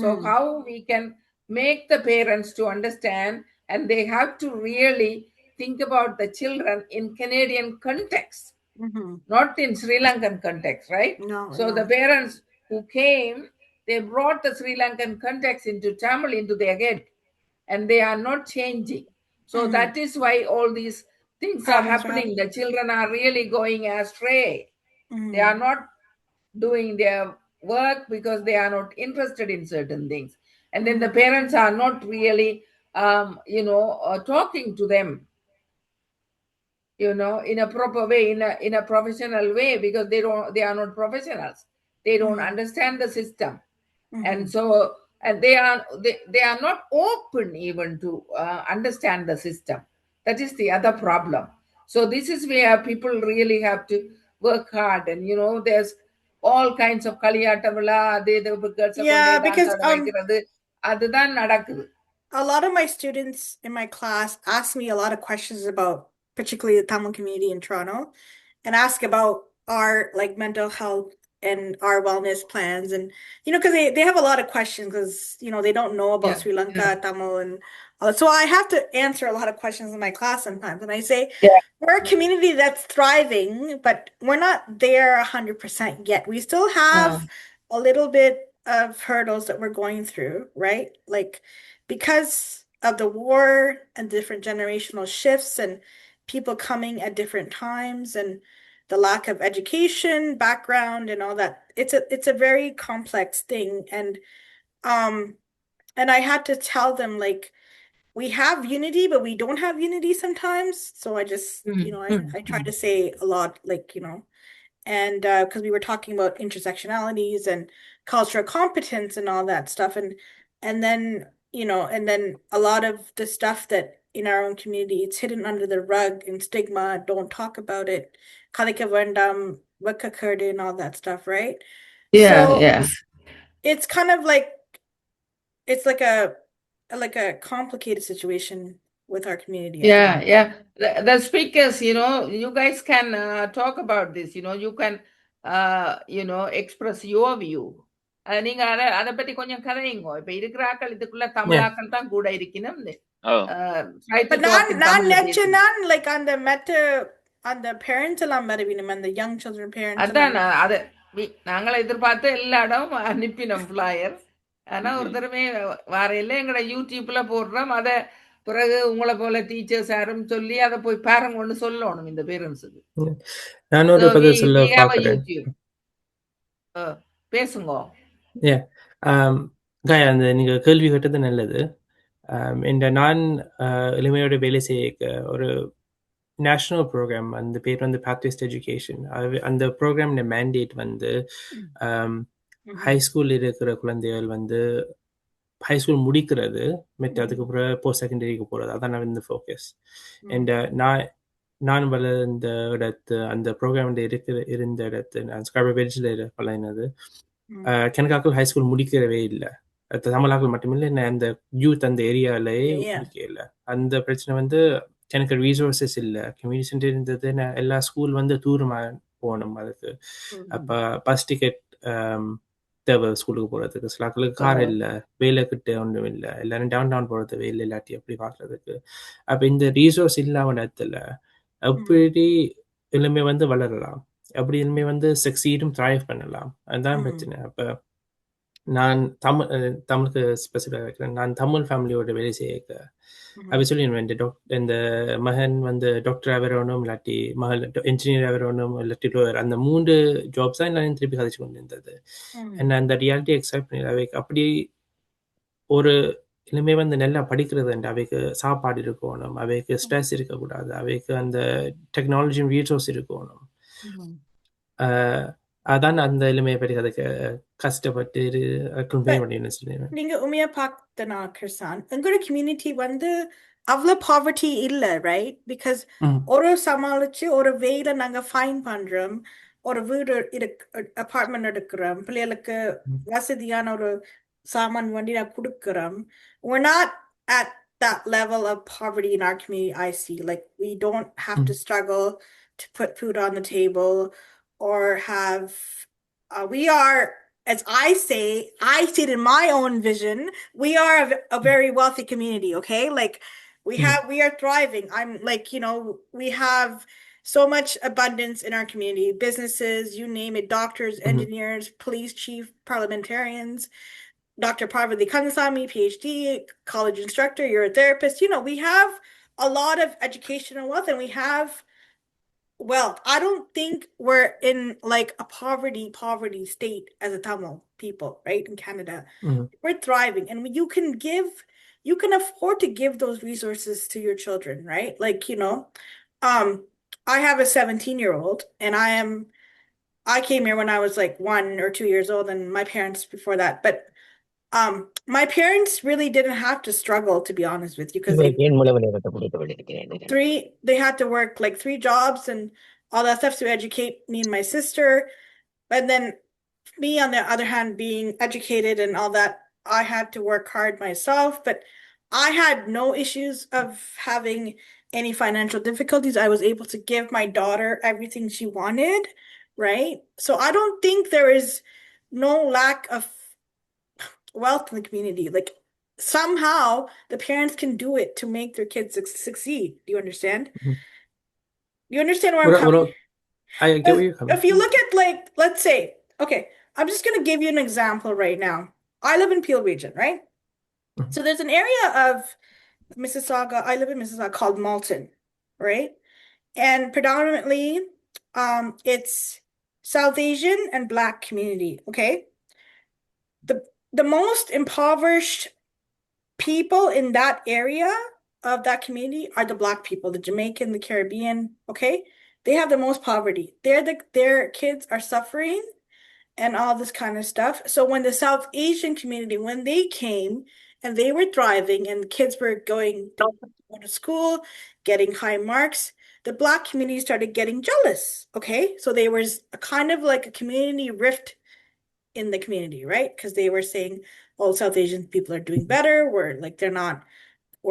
So how we can make the parents to understand, and they have to really think about the children in Canadian context, not in Sri Lankan context, right? No. So the parents who came, they brought the Sri Lankan context into Tamil into their head, and they are not changing. So that is why all these things are happening. The children are really going astray. They are not doing their work because they are not interested in certain things. And then the parents are not really, talking to them, in a proper way, in a professional way, because they are not professionals. They don't understand the system. And so, and they are not open even to understand the system. That is the other problem. So this is where people really have to work hard. And there's all kinds of kaliyatavila, because அதுதான் நடக்குது. a lot of my students in my class ask me a lot of questions about particularly the Tamil community in Toronto, and ask about our mental health and our wellness plans, and because they have a lot of questions, because they don't know about Sri Lanka, Tamil, and so I have to answer a lot of questions in my class sometimes, and I say we're a community that's thriving, but we're not there 100% yet. We still have a little bit of hurdles that we're going through, right? Because of the war and different generational shifts and people coming at different times and the lack of education background and all that, it's a very complex thing. And I had to tell them, we have unity, but we don't have unity sometimes. So I just I try to say a lot, and because we were talking about intersectionalities and cultural competence and all that stuff, and then and then a lot of the stuff that in our own community, it's hidden under the rug and stigma, don't talk about it, Kalika Vandam, Vakakurde, and all that stuff, right? So it's kind of it's like a complicated situation with our community. The speakers, you guys can talk about this. You can express your view. நீங்க அத பத்தி கொஞ்சம் கதைங்க. இப்ப இருக்கிற ஆக்கள் இதுக்குள்ள தமிழாக்கள் தான் கூட இருக்கணும். நான் நினைச்சேன் அந்த அந்த parents எல்லாம் மறவினம், அந்த young children parents. அதான் அது நாங்கள எதிர்பார்த்து எல்லா இடம் அனுப்பினோம் ஃபிளையர். ஆனா ஒருத்தருமே வாரையில எங்கட யூடியூப்ல போடுறோம். அத பிறகு உங்களை போல டீச்சர்ஸ் யாரும் சொல்லி அதை போய் பாருங்கன்னு சொல்லணும் இந்த பேரண்ட்ஸுக்கு. நான் ஒரு பதில் சொல்ல பார்க்கிறேன். பேசுங்க. அந்த நீங்க கேள்வி கேட்டது நல்லது. இந்த நான் இளமையோட வேலை செய்ய ஒரு நேஷனல் ப்ரோக்ராம், அந்த பேர் வந்து பாத்வேஸ் எஜுகேஷன். அந்த ப்ரோக்ராம் மேண்டேட் வந்து ஹை ஸ்கூல் இருக்கிற குழந்தைகள் வந்து ஹை ஸ்கூல் முடிக்கிறது, மற்ற அதுக்கப்புறம் போஸ்ட் செகண்டரிக்கு போகிறது, அதான் இந்த ஃபோக்கஸ். அண்ட் நான் வளர்ந்த இடத்து அந்த ப்ரோக்ராம் இருந்த இடத்து நான் ஸ்கார்பர் பெல்ஜில் பழகினது. கணக்காக்கள் ஹை ஸ்கூல் முடிக்கிறவே இல்லை, தமிழாக்கள் மட்டுமில்லை, அந்த யூத் அந்த ஏரியாவிலேயே முடிக்க இல்லை. அந்த பிரச்சனை வந்து எனக்கு ரீசோர்ஸஸ் இல்லை. கம்யூனிட்டி சென்டர் இருந்தது, நான் எல்லா ஸ்கூல் வந்து தூரமாக போகணும். அதுக்கு அப்போ பஸ் டிக்கெட் தேவை ஸ்கூலுக்கு போகிறதுக்கு. சில ஆக்களுக்கு கார் இல்லை, வேலை கிட்ட ஒன்றும் இல்லை, எல்லாரும் டவுன் டவுன் போகிறது வேலை இல்லாட்டி அப்படி பார்க்குறதுக்கு. அப்போ இந்த ரீசோர்ஸ் இல்லாம இடத்துல எப்படி எல்லாமே வந்து வளரலாம், அப்படி எல்லாமே வந்து சக்சீடும் த்ரைவ் பண்ணலாம், அதுதான் பிரச்சனை. அப்போ நான் தமிழுக்கு ஸ்பெசிஃபிக்காக இருக்கிறேன். நான் தமிழ் ஃபேமிலியோட வேலை செய்ய அப்படி சொல்லிடுவேன், இந்த மகன் வந்து டாக்டர் வரணும், இல்லாட்டி மகள் என்ஜினியர் வரணும், இல்லாட்டி லோயர், அந்த 3 ஜாப்ஸ் தான் நான் திருப்பி கதைச்சு கொண்டு இருந்தது. என்ன அந்த ரியாலிட்டி அக்செப்ட் பண்ணி அவைக்கு அப்படி ஒரு இனிமே வந்து நல்லா படிக்கிறது, அவைக்கு சாப்பாடு இருக்கணும், அவைக்கு ஸ்ட்ரெஸ் இருக்கக்கூடாது, அவைக்கு அந்த டெக்னாலஜி ரீசோர்ஸ் இருக்கணும். அதான் அந்த இளமையை பற்றி அதுக்கு கஷ்டப்பட்டு கம்பெனி பண்ணி சொல்லுவேன். நீங்க உண்மையா பார்த்தனா கிருஷான், எங்களோட கம்யூனிட்டி வந்து அவ்வளோ பாவர்ட்டி இல்லை, ரைட்? பிகாஸ் ஒரு சமாளிச்சு ஒரு வேலை நாங்க ஃபைன் பண்றோம், ஒரு வீடு அபார்ட்மெண்ட் எடுக்கிறோம், பிள்ளைகளுக்கு வசதியான ஒரு சாமான் வண்டி நான் கொடுக்குறோம். We're not at that level of poverty in our community, I see. Like, we don't have to struggle to put food on the table or have, we are, as I see it in my own vision, we are a very wealthy community, okay? Like, we are thriving. I'm like, we have so much abundance in our community. Businesses, you name it, doctors, engineers, police chief, parliamentarians, Dr. Parvati Kandasamy, PhD, college instructor, you're a therapist. We have a lot of educational wealth, and we have wealth. I don't think we're in like a poverty state as a Tamil people, right? In Canada, we're thriving, and you can afford to give those resources to your children, right? Like, I have a 17-year-old, and I came here when I was like 1 or 2 years old, and my parents before that, but my parents really didn't have to struggle, to be honest with you, because they had to work like 3 jobs and all that stuff to educate me and my sister. And then me, on the other hand, being educated and all that, I had to work hard myself, but I had no issues of having any financial difficulties. I was able to give my daughter everything she wanted, right? So I don't think there is no lack of wealth in the community. Like, somehow the parents can do it to make their kids succeed. Do you understand? Do you understand where I'm coming? I get where you're coming. If you look at, like, let's say, okay, I'm just going to give you an example right now. I live in Peel region, right? So there's an area of Mississauga, I live in Mississauga, called Malton, right? And predominantly, it's South Asian and Black community, okay? The most impoverished people in that area of that community are the Black people, the Jamaican, the Caribbean, okay? They have the most poverty. Their kids are suffering and all this kind of stuff. So when the South Asian community, when they came and they were thriving and kids were going to school, getting high marks, the Black community started getting jealous, okay? So there was a kind of like a community rift in the community, right? Because they were saying, oh, South Asian people are doing better. We're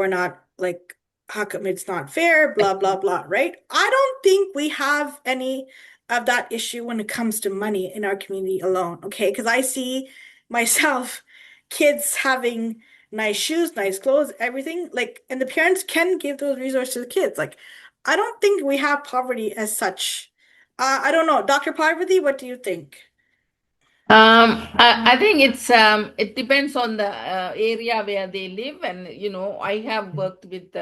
not like, how come it's not fair? Blah, blah, blah, right? I don't think we have any of that issue when it comes to money in our community alone, okay? Because I see myself, kids having nice shoes, nice clothes, everything, like, and the parents can give those resources to the kids. Like, I don't think we have poverty as such. I don't know. Dr. Parvati, what do you think? I think it depends on the area where they live, and I have worked with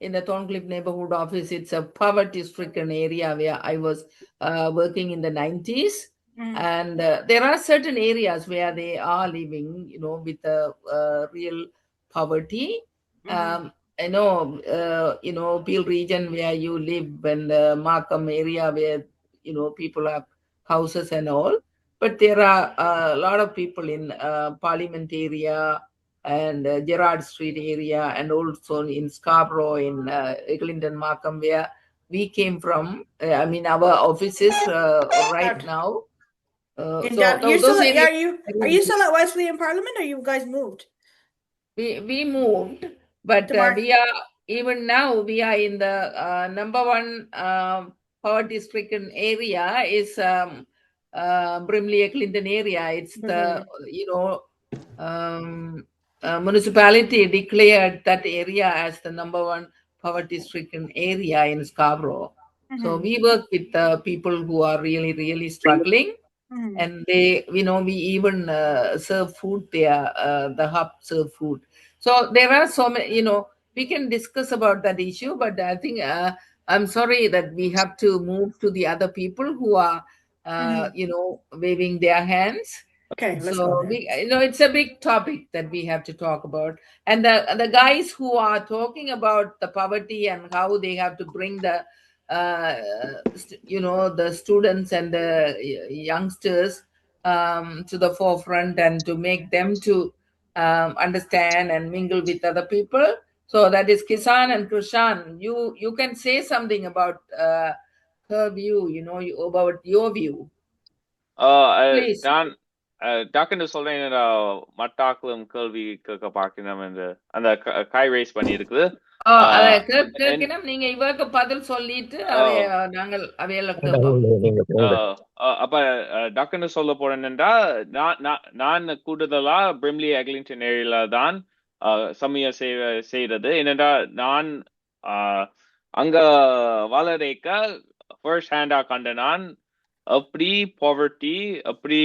in the Thorncliffe neighborhood office. It's a poverty-stricken area where I was working in the 90s, and there are certain areas where they are living, with real poverty. I know, Peel region where you live, and Markham area where people have houses and all. But there are a lot of people in Parliament area and Gerrard Street area, and also in Scarborough, in Eglinton, Markham, where we came from. Our offices right now. Are you still at Wesleyan Parliament, or you guys moved? We moved, but we are even now. We are in the number one poverty-stricken area is. Brimley Clinton area. It's the municipality declared that area as the number one poverty-stricken area in Scarborough. So we work with people who are really, really struggling, and we even serve food there. The hub serve food. So there are so many. We can discuss about that issue, but I think I'm sorry that we have to move to the other people who are. Waving their hands. Okay, let's go. It's a big topic that we have to talk about. And the guys who are talking about the poverty and how they have to bring the the students and the youngsters to the forefront and to make them to understand and mingle with other people. So that is Kisan and Krishan. You can say something about her view, about your view. Please. நான் டக்குன்னு சொல்றேன். மட்டாக்களும் கேள்வி கேட்க பார்க்கணும் என்று அந்த கை ரேஸ் பண்ணி இருக்குது. நீங்க இவருக்கு பதில் சொல்லிட்டு நாங்கள் அவையில அப்ப டக்குன்னு சொல்ல போறேன்டா, நான் கூடுதலா பிரிம்லி எக்லிங்டன் ஏரியால தான் சமயம் செய்யறது. என்னடா நான் அங்க வளரேக்க ஃபர்ஸ்ட் ஹேண்டா கண்ட நான் அப்படி பாவர்ட்டி, அப்படி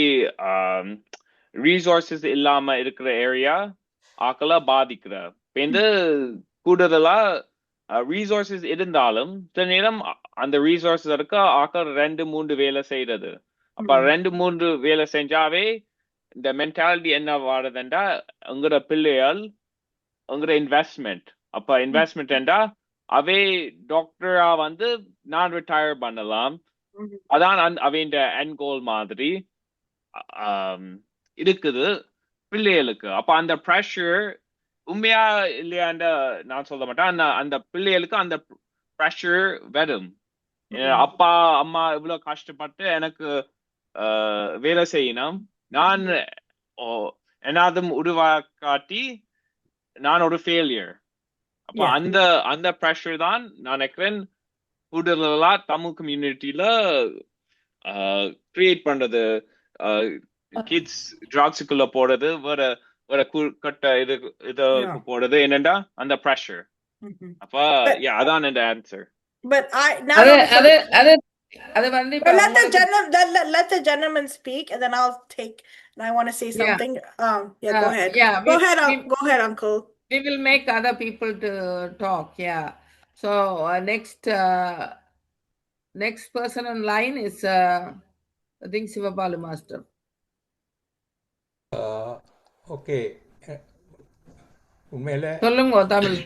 ரீசோர்சஸ் இல்லாம இருக்கிற ஏரியா ஆக்கள பாதிக்கிற. இப்ப கூடுதலா ரீசோர்சஸ் இருந்தாலும் சில நேரம் அந்த ரீசோர்சஸ் இருக்க ஆக்கள் 2-3 வேலை செய்யறது. அப்ப 2-3 வேலை செஞ்சாவே இந்த மென்டாலிட்டி என்ன வாடுதுண்டா, உங்களோட பிள்ளைகள் உங்களோட இன்வெஸ்ட்மெண்ட். அப்ப இன்வெஸ்ட்மெண்ட் என்றா அவே டாக்டரா நான் ரிட்டையர் பண்ணலாம். அதான் அவன் என் கோல் மாதிரி இருக்குது பிள்ளைகளுக்கு. அப்ப அந்த ப்ரெஷர் உண்மையா இல்லையாண்ட நான் சொல்ல மாட்டேன். அந்த பிள்ளைகளுக்கு அந்த ப்ரெஷர் வரும். அப்பா அம்மா இவ்வளவு கஷ்டப்பட்டு எனக்கு வேலை செய்யணும், நான் என்னதும் உருவாக்காட்டி நான் ஒரு ஃபெயிலியர். அப்ப அந்த ப்ரெஷர் தான் நான் நினைக்கிறேன் கூடுதலா தமிழ் கம்யூனிட்டியில கிரியேட் பண்றது. கிட்ஸ் ட்ரக்ஸுக்குள்ள போறது, வேற கட்ட இது போறது, என்னண்டா அந்த ப்ரெஷர். அப்ப அதான் இந்த answer. But let the gentleman speak, and then I'll take. And I want to say something. Go ahead. Go ahead, Uncle. We will make other people to talk. Yeah. So next person in line is I think Sivabalu Master. Okay. உண்மையில சொல்லுங்க தமிழ்.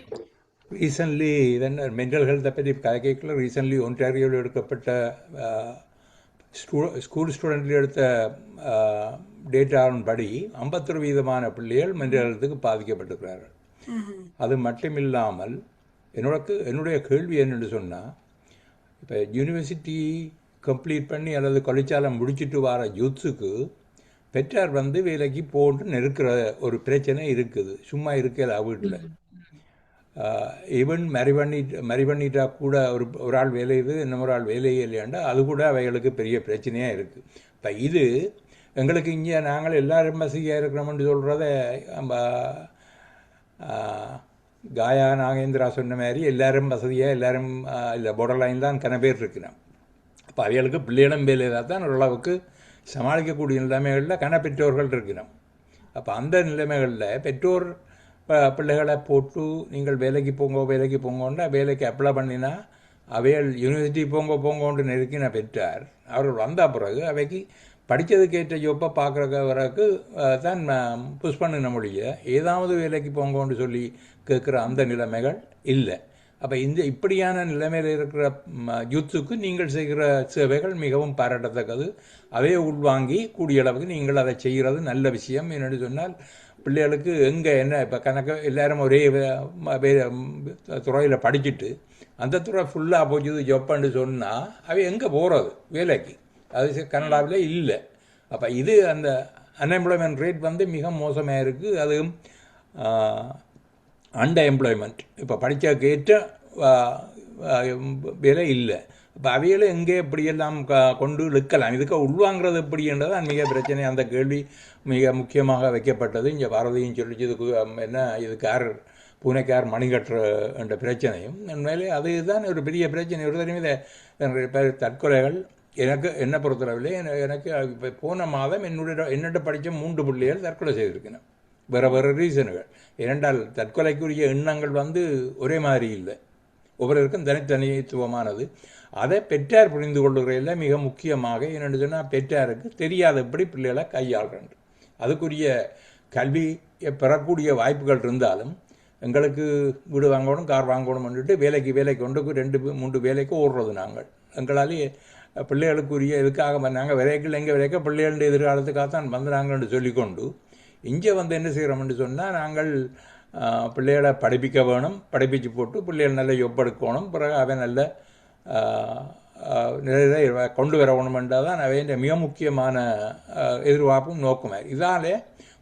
ரீசன்ட்லி மென்டல் ஹெல்த்தை பற்றி கதைக்கல. ரீசன்ட்லி ஒன்டாரியோவில் எடுக்கப்பட்ட ஸ்கூல் ஸ்டூடெண்ட்டில் எடுத்த டேட்டாவின் படி 51% பிள்ளைகள் மென்டல் ஹெல்த்துக்கு பாதிக்கப்பட்டிருக்கிறார்கள். அது மட்டும் இல்லாமல் என்னுடைய கேள்வி என்னென்னு சொன்னால், இப்போ யூனிவர்சிட்டி கம்ப்ளீட் பண்ணி அல்லது கொலைச்சாலை முடிச்சுட்டு வர யூத்ஸுக்கு பெற்றார் வேலைக்கு போன்று நெருக்கிற ஒரு பிரச்சனை இருக்குது. சும்மா இருக்கல வீட்டில். ஈவன் மரி பண்ணிட்டா கூட ஒரு ஆள் வேலையுது, இன்னொரு ஆள் வேலையே இல்லையாண்டா அது கூட அவைகளுக்கு பெரிய பிரச்சனையாக இருக்குது. இப்போ இது எங்களுக்கு இங்கே நாங்கள் எல்லாரும் வசதியாக இருக்கிறோம்னு சொல்கிறத காயா நாகேந்திரா சொன்ன மாதிரி எல்லாரும் வசதியாக எல்லாரும் இல்லை பார்டர் லைன் தான் கன பேர் இருக்கிறோம். அப்போ அவைகளுக்கு பிள்ளைகளும் வேலையாக தான் ஓரளவுக்கு சமாளிக்கக்கூடிய நிலைமைகளில் கன பெற்றோர்கள் இருக்கிறோம். அப்போ அந்த நிலைமைகளில் பெற்றோர் பிள்ளைகளை போட்டு நீங்கள் வேலைக்கு போங்கோன்னா வேலைக்கு அப்ளை பண்ணினா அவைகள் யூனிவர்சிட்டி போங்கோன்று நெருக்கின பெற்றார். அவர்கள் வந்த பிறகு அவைக்கு படித்ததுக்கு ஏற்ற ஜோப்பை பார்க்குறவருக்கு தான் புஷ் பண்ணின மொழிய ஏதாவது வேலைக்கு போங்கோன்னு சொல்லி கேட்குற அந்த நிலைமைகள் இல்லை. அப்போ இப்படியான நிலைமையில் இருக்கிற யூத்துக்கு நீங்கள் செய்கிற சேவைகள் மிகவும் பாராட்டத்தக்கது. அவையை உள்வாங்கி கூடிய அளவுக்கு நீங்கள் அதை செய்கிறது நல்ல விஷயம். என்னென்னு சொன்னால் பிள்ளைகளுக்கு எங்கே என்ன இப்போ கணக்கு எல்லாரும் ஒரே துறையில் படிச்சுட்டு அந்த துறை ஃபுல்லாக போச்சு ஜப்பான்னு சொன்னால் அவை எங்கே போகிறது வேலைக்கு? அது கனடாவில் இல்லை. அப்போ இது அந்த அன்எம்ப்ளாய்மெண்ட் ரேட் மிக மோசமாக இருக்குது. அதுவும் அண்டர் எம்ப்ளாய்மெண்ட். இப்போ படித்ததுக்கு ஏற்ற வேலை இல்லை. இப்போ அவைகளை எங்கே எப்படியெல்லாம் கொண்டு இழுக்கலாம், இதுக்கு உள்வாங்கிறது எப்படின்றது மிக பிரச்சனை. அந்த கேள்வி மிக முக்கியமாக வைக்கப்பட்டது. இங்கே பாரதியும் சொல்லிச்சு இதுக்கு என்ன இதுக்கு யார் பூனைக்கார் மணிகட்டுற என்ற பிரச்சனையும் உண்மையிலே அதுதான் ஒரு பெரிய பிரச்சனை. ஒரு தடவை தற்கொலைகள் என்னை பொறுத்தளவில் எனக்கு இப்போ போன மாதம் என்னிட்ட படித்த 3 பிள்ளைகள் தற்கொலை செய்திருக்கணும். வேறு ரீசனுகள். ஏனென்றால் தற்கொலைக்குரிய எண்ணங்கள் ஒரே மாதிரி இல்லை, ஒவ்வொருவருக்கும் தனித்துவமானது. அதை பெற்றார் புரிந்து கொள்ளுகிறதில் மிக முக்கியமாக என்னென்னு சொன்னால் பெற்றாருக்கு தெரியாதபடி பிள்ளைகளை கையாளுறேன். அதுக்குரிய கல்வியை பெறக்கூடிய வாய்ப்புகள் இருந்தாலும் எங்களுக்கு வீடு வாங்கணும், கார் வாங்கணும்னுட்டு வேலைக்கு ஒன்றுக்கு 2-3 வேலைக்கு ஓடுறது நாங்கள். எங்களாலே பிள்ளைகளுக்குரிய இதுக்காக நாங்கள் விலைகள் எங்கே விலைக்க பிள்ளைகளுடைய எதிர்காலத்துக்காகத்தான் வந்துனாங்கன்னு சொல்லிக்கொண்டு இங்கே வந்து என்ன செய்கிறோம்னு சொன்னால், நாங்கள் பிள்ளைகளை படிப்பிக்க வேணும், படிப்பிச்சு போட்டு பிள்ளைகள் நல்ல ஒப்பெடுக்கணும், பிறகு அவன் நல்ல நிலையை கொண்டு வரணுமென்றால் தான் அவைய மிக முக்கியமான எதிர்பார்ப்பும் நோக்கமாக. இதாலே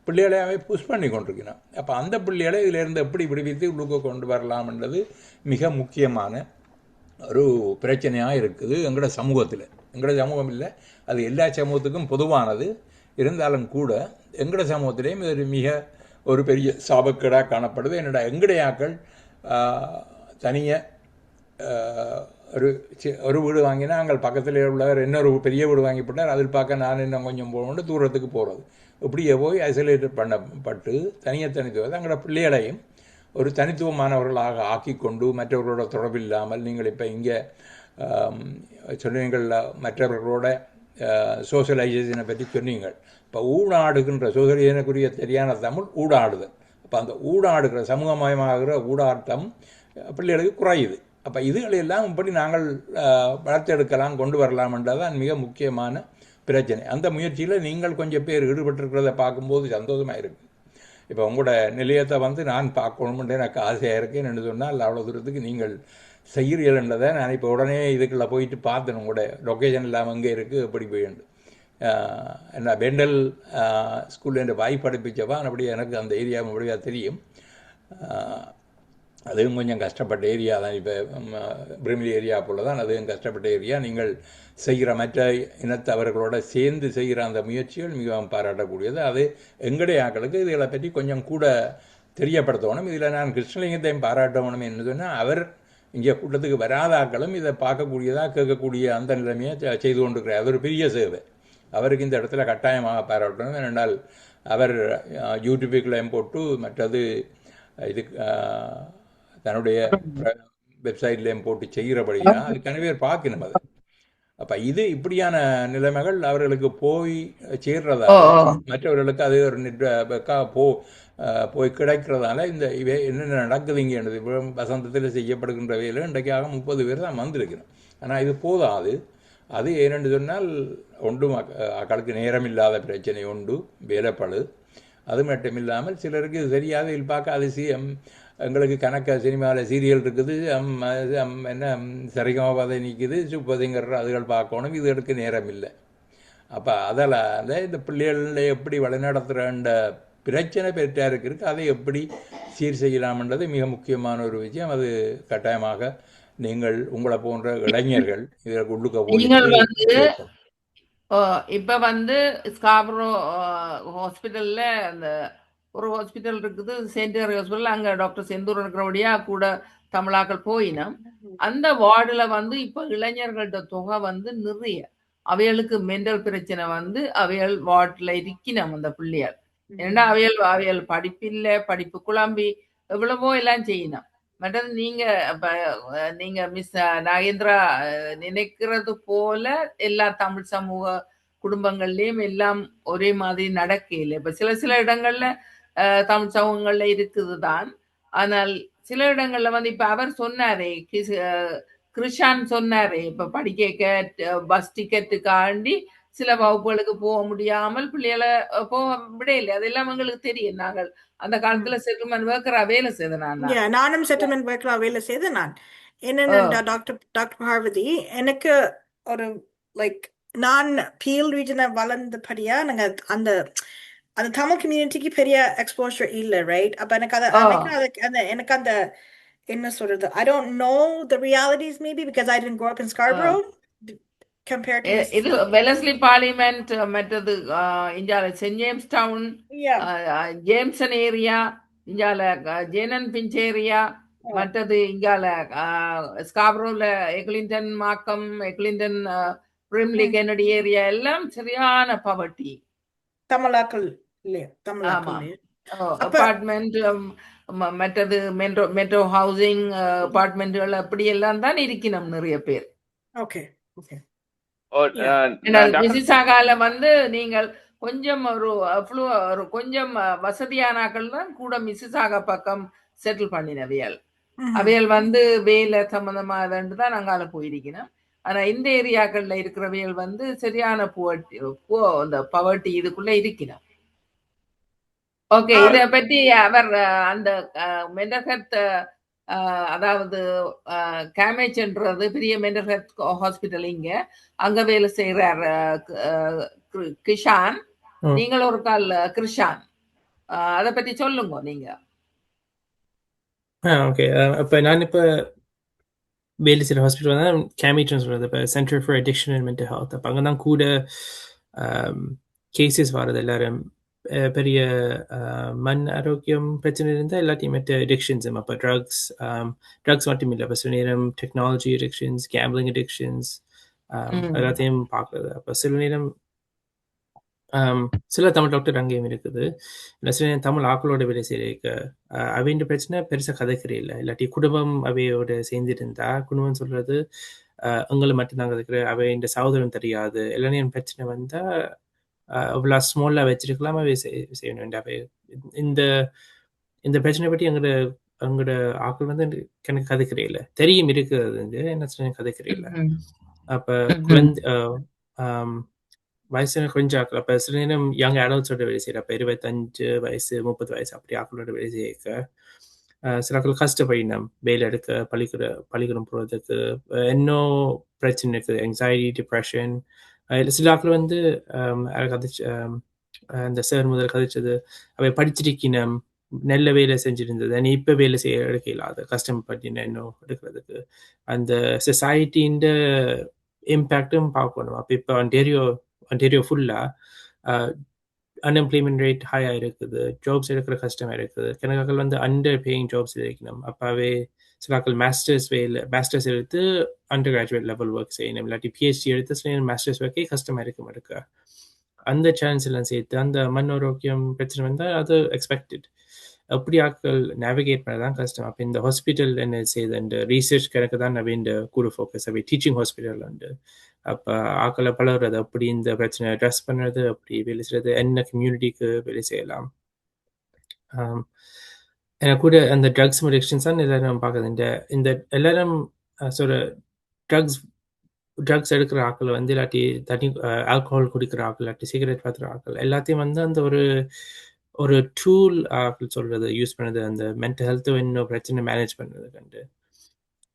பிள்ளைகளை அவை புஷ் பண்ணி கொண்டிருக்கணும். அப்போ அந்த பிள்ளைகளை இதிலிருந்து எப்படி விடுவித்து உள்ளுக்கு கொண்டு வரலாம்ன்றது மிக முக்கியமான ஒரு பிரச்சனையாக இருக்குது எங்களோட சமூகத்தில். எங்களோட சமூகம் இல்லை, அது எல்லா சமூகத்துக்கும் பொதுவானது. இருந்தாலும் கூட எங்களோட சமூகத்திலேயும் இது மிக ஒரு பெரிய சாபக்கேடாக காணப்படுது. என்னோட எங்கடையாக்கள் தனியாக ஒரு வீடு வாங்கினா அங்கே பக்கத்தில் உள்ளவர் இன்னொரு பெரிய வீடு வாங்கி போட்டார், அதில் பார்க்க நான் இன்னும் கொஞ்சம் போகணும், தூரத்துக்கு போகிறது. இப்படியே போய் ஐசோலேட்டட் பண்ணப்பட்டு தனித்துவம் எங்களோட பிள்ளைகளையும் ஒரு தனித்துவமானவர்களாக ஆக்கி கொண்டு மற்றவர்களோட தொடர்பில்லாமல், நீங்கள் இப்போ இங்கே சொன்னீங்கள் மற்றவர்களோட சோசியலைசேஷனை பற்றி சொன்னீங்கள். இப்போ ஊடாடுகின்ற சோசியலைசேஷனுக்குரிய சரியான தமிழ் ஊடாடுதல். அப்போ அந்த ஊடாடுகிற சமூகமயமாகிற ஊடாட்டம் பிள்ளைகளுக்கு குறையுது. அப்போ இதுகளெல்லாம் இப்படி நாங்கள் வளர்த்தெடுக்கலாம், கொண்டு வரலாம்ன்றதான் மிக முக்கியமான பிரச்சனை. அந்த முயற்சியில் நீங்கள் கொஞ்சம் பேர் ஈடுபட்டிருக்கிறத பார்க்கும்போது சந்தோஷமாக இருக்குது. இப்போ உங்களோட நிலையத்தை வந்து நான் பார்க்கணுமென்று எனக்கு ஆசையாக இருக்கேன்னு என்ன சொன்னால், அவ்வளோ தூரத்துக்கு நீங்கள் செய்கிறீர்கள்ன்றதை நான் இப்போ உடனே இதுக்குள்ளே போயிட்டு பார்த்தேன். உங்களோட லொக்கேஷன் இல்லாமல் எங்கே இருக்குது, எப்படி போயிண்டு என்ன பெண்டல் ஸ்கூலில் என்ற வாய் படிப்பிச்சவா அப்படி எனக்கு அந்த ஏரியா முடியாக தெரியும். அதுவும் கொஞ்சம் கஷ்டப்பட்ட ஏரியா தான். இப்போ பிரிமிலி ஏரியா போல தான் அதுவும் கஷ்டப்பட்ட ஏரியா. நீங்கள் செய்கிற மற்ற இனத்தவர்களோட சேர்ந்து செய்கிற அந்த முயற்சிகள் மிகவும் பாராட்டக்கூடியது. அது எங்களுடைய ஆக்களுக்கு இதுகளை பற்றி கொஞ்சம் கூட தெரியப்படுத்தணும். இதில் நான் கிருஷ்ணலிங்கத்தையும் பாராட்டணும் என்று சொன்னால், அவர் இங்கே கூட்டத்துக்கு வராத ஆக்களும் இதை பார்க்கக்கூடியதாக கேட்கக்கூடிய அந்த நிலைமையை செய்து கொண்டிருக்கிறார். அது ஒரு பெரிய சேவை. அவருக்கு இந்த இடத்துல கட்டாயமாக பாராட்டணும். ஏனென்றால் அவர் யூடியூபுக்களையும் போட்டு மற்றது இது தன்னுடைய வெப்சைட்லேயும் போட்டு செய்கிறபடியாக அதுக்கான பேர் பார்க்கணும் அது. அப்போ இது இப்படியான நிலைமைகள் அவர்களுக்கு போய் சேர்றதால, மற்றவர்களுக்கு அது ஒரு போய் கிடைக்கிறதால இந்த இவை என்னென்ன நடக்குதுங்கன்றது வசந்தத்தில் செய்யப்படுகின்ற வேலை இன்றைக்காக 30 பேர் தான் வந்திருக்கிறோம். ஆனால் இது போதாது. அது ஏனென்று சொன்னால் ஒன்றும் அக்களுக்கு நேரம் இல்லாத பிரச்சனை உண்டு, வேலைப்படு. அது மட்டும் இல்லாமல் சிலருக்கு இது தெரியாது. இதில் பார்க்க அது எங்களுக்கு கணக்க சினிமாவில் சீரியல் இருக்குது, என்ன சரிகமபாதை நிற்குது, சுப்பதிங்கிற அதுகள் பார்க்கணும், இதுகளுக்கு நேரம் இல்லை. அப்போ அதனால் இந்த பிள்ளைகளை எப்படி வழிநடத்துகிற பிரச்சனை பெற்றாருக்கு இருக்குது, அதை எப்படி சீர் செய்யலாம்ன்றது மிக முக்கியமான ஒரு விஷயம். அது கட்டாயமாக நீங்கள் உங்களை போன்ற இளைஞர்கள் இதற்கு உள்ளுக்க போய் இப்போ வந்து ஸ்காப்ரோ ஹாஸ்பிட்டலில் அந்த ஒரு ஹாஸ்பிட்டல் இருக்குது, சென்டர் ஹாஸ்பிட்டல், அங்கே டாக்டர் செந்தூர் இருக்கிறபடியா கூட தமிழாக்கள் போயினோம். அந்த வார்டில் வந்து இப்போ இளைஞர்களோட தொகை வந்து நிறைய. அவைகளுக்கு மென்டல் பிரச்சனை வந்து அவைகள் வார்டில் இருக்கணும் அந்த பிள்ளையார். ஏன்னா அவைகள் படிப்பில்லை, படிப்பு குழம்பி எவ்வளவோ எல்லாம் செய்யணும். மற்றது நீங்க மிஸ் நாகேந்திரா நினைக்கிறது போல எல்லா தமிழ் சமூக குடும்பங்கள்லயும் எல்லாம் ஒரே மாதிரி நடக்கல. இப்ப சில இடங்கள்ல தமிழ் சமூகங்கள்ல இருக்குதுதான். ஆனால் சில இடங்கள்ல வந்து இப்ப அவர் சொன்னாரே, கிருஷான் சொன்னாரே, இப்ப படிக்க பஸ் டிக்கெட்டுக்காண்டி சில வகுப்புகளுக்கு போக முடியாமல் பிள்ளைகளை போக விடையில்லை. அதெல்லாம் எங்களுக்கு தெரியும். நாங்கள் அந்த காலத்துல செட்டில்மெண்ட் ஒர்க்கரா வேலை செய்தேன். நானும் செட்டில்மெண்ட் ஒர்க்கரா வேலை செய்தேன். நான் என்ன டாக்டர் பார்வதி, எனக்கு ஒரு லைக் நான் பீல் ரீஜனை வளர்ந்தபடியா நாங்க அந்த அந்த தமிழ் கம்யூனிட்டிக்கு பெரிய எக்ஸ்போஷர் இல்லை, ரைட்? அப்ப எனக்கு அந்த என்ன சொல்றது, I don't know the realities maybe because I didn't grow up in Scarborough compared to இது வெலஸ்லி பார்லிமெண்ட், மற்றது இந்தியால St James Town, Jameson area, இந்தியால ஜேனன் பிஞ்ச் ஏரியா, மற்றது இங்கால ஸ்காப்ரோல Eglinton Markham, Eglinton Brimley Kennedy area எல்லாம் சரியான பவர்ட்டி. தமிழாக்கள் அபார்ட்மெண்ட், மற்றது மெட்ரோ ஹவுசிங் அபார்ட்மெண்ட்கள் அப்படி எல்லாம் தான் இருக்கணும் நிறைய பேர். ஓகே மிசிசாகால வந்து நீங்கள் கொஞ்சம் ஒரு கொஞ்சம் வசதியானாக்கள் தான் கூட மிசிசாகா பக்கம் செட்டில் பண்ணினவியல். Mhm. அவையல் வந்து வேலை சம்பந்தமா தான் அங்கால போயிருக்கணும். ஆனா இந்த ஏரியாக்கள்ல இருக்கிறவையல் வந்து சரியான அந்த பவர்ட்டி இதுக்குள்ள இருக்கணும். ஓகே, இத பற்றி அவர் அந்த மென்டல் ஹெல்த் அதாவது கேமேஜ்ன்றது பெரிய மென்டல் ஹெல்த் ஹாஸ்பிட்டல் இங்க அங்க வேலை செய்யறார் கிஷான். நீங்கள் ஒரு கால் கிருஷான் அதை பத்தி சொல்லுங்க நீங்க. ஓகே, அப்ப நான் இப்ப வேலை செய்கிற ஹாஸ்பிட்டல் தான் கேமிட்னு சொல்கிறது. இப்போ centre for addiction and mental health. அப்போ அங்கே தான் கூட கேசஸ் வர்றது. எல்லாரும் பெரிய மண் ஆரோக்கியம் பிரச்சனை இருந்தால் எல்லாத்தையும் மற்ற அடிக்ஷன்ஸும். அப்போ ட்ரக்ஸ் மட்டும் இல்லை, அப்போ சில நேரம் டெக்னாலஜி அடிக்ஷன்ஸ், கேம்பிளிங் அடிக்ஷன்ஸ் எல்லாத்தையும் பார்க்குறது. அப்போ சில நேரம் சில தமிழ் டாக்டர் அங்கேயும் இருக்குது. இல்லை சில நேரம் தமிழ் ஆக்களோட வேலை செய்ய அவைன்ற பிரச்சனை பெருசாக கதைக்கிறே இல்லை. இல்லாட்டி குடும்பம் அவையோட சேர்ந்துருந்தா குடும்பம் சொல்றது உங்களை மட்டும் நாங்கள் இருக்கிற அவைன்ற சகோதரம் தெரியாது. எல்லாரும் பிரச்சனை வந்தால் அவ்வளோ ஸ்மாலாக வச்சிருக்கலாம், அவை செய்யணும். அவை இந்த இந்த பிரச்சனை பற்றி எங்களோட ஆக்கள் வந்து எனக்கு கதைக்கிறே இல்லை. தெரியும் இருக்கிறது வந்து என்ன சொன்ன கதைக்கிறே இல்லை. அப்போ குழந்தை வயசு கொஞ்சம் ஆக்கல. அப்போ சில நேரம் யங் அடல்ட்ஸோட வேலை செய்யற. அப்போ 25 வயசு 30 வயசு அப்படி ஆக்களோட வேலை செய்ய சில ஆக்கள் கஷ்டப்படினோம் வேலை எடுக்க பள்ளிக்கூடம் போகிறதுக்கு. இன்னும் பிரச்சனை இருக்குது, எங்ஸைட்டி, டிப்ரெஷன். சில ஆக்கள் வந்து கதைச்சு அந்த சார் முதல் கதைச்சது அவை படிச்சிருக்கணும், நல்ல வேலை செஞ்சிருந்தது, இப்போ வேலை செய்ய எடுக்க இல்லாத கஷ்டப்பட்டின இன்னும் எடுக்கிறதுக்கு. அந்த சொசைட்டின்ற இம்பேக்டும் பார்க்கணும். அப்போ இப்போ ஒன்டேரியோ ஃபுல்லாக அன்எம்ப்ளாய்மெண்ட் ரேட் ஹையாக இருக்குது, ஜாப்ஸ் எடுக்கிற கஷ்டமாக இருக்குது. கணக்காக்கள் வந்து அண்டர் பேயிங் ஜாப்ஸ் இருக்கணும். அப்பாவே சிலாக்கள் மாஸ்டர்ஸ் எடுத்து அண்டர் கிராஜுவேட் லெவல் ஒர்க் செய்யணும், இல்லாட்டி பிஹெச்டி எடுத்து சில மாஸ்டர்ஸ் ஒர்க்கே கஷ்டமாக இருக்கும் எடுக்க. அந்த சான்ஸ் எல்லாம் சேர்த்து அந்த மண் ஆரோக்கியம் பிரச்சனை வந்தால் அது எக்ஸ்பெக்டட். அப்படி ஆட்கள் நேவிகேட் பண்ண தான் கஷ்டம். அப்போ இந்த ஹாஸ்பிட்டல் என்ன செய்யுது, இந்த ரீசர்ச் கணக்கு தான் நவீன கூட ஃபோக்கஸ். அப்படி டீச்சிங் ஹாஸ்பிட்டல் உண்டு. அப்போ ஆக்களை பழகிறது, அப்படி இந்த பிரச்சனை அட்ரஸ் பண்ணுறது, அப்படி வேலை செய்கிறது, என்ன கம்யூனிட்டிக்கு வேலை செய்யலாம். எனக்கு கூட அந்த ட்ரக்ஸ் அடிக்ஷன்ஸ் தான் எல்லாரும் பார்க்குறது. இந்த எல்லாரும் சொல்ற ட்ரக்ஸ் எடுக்கிற ஆக்கள் வந்து இல்லாட்டி தண்ணி ஆல்கஹால் குடிக்கிற ஆக்கள், இல்லாட்டி சிகரெட் பார்த்துற ஆக்கள் எல்லாத்தையும் வந்து அந்த ஒரு டூல் ஆக்கள் சொல்றது யூஸ் பண்ணுறது அந்த மென்டல் ஹெல்த் இன்னும் பிரச்சனை மேனேஜ் பண்ணுறது கண்டு.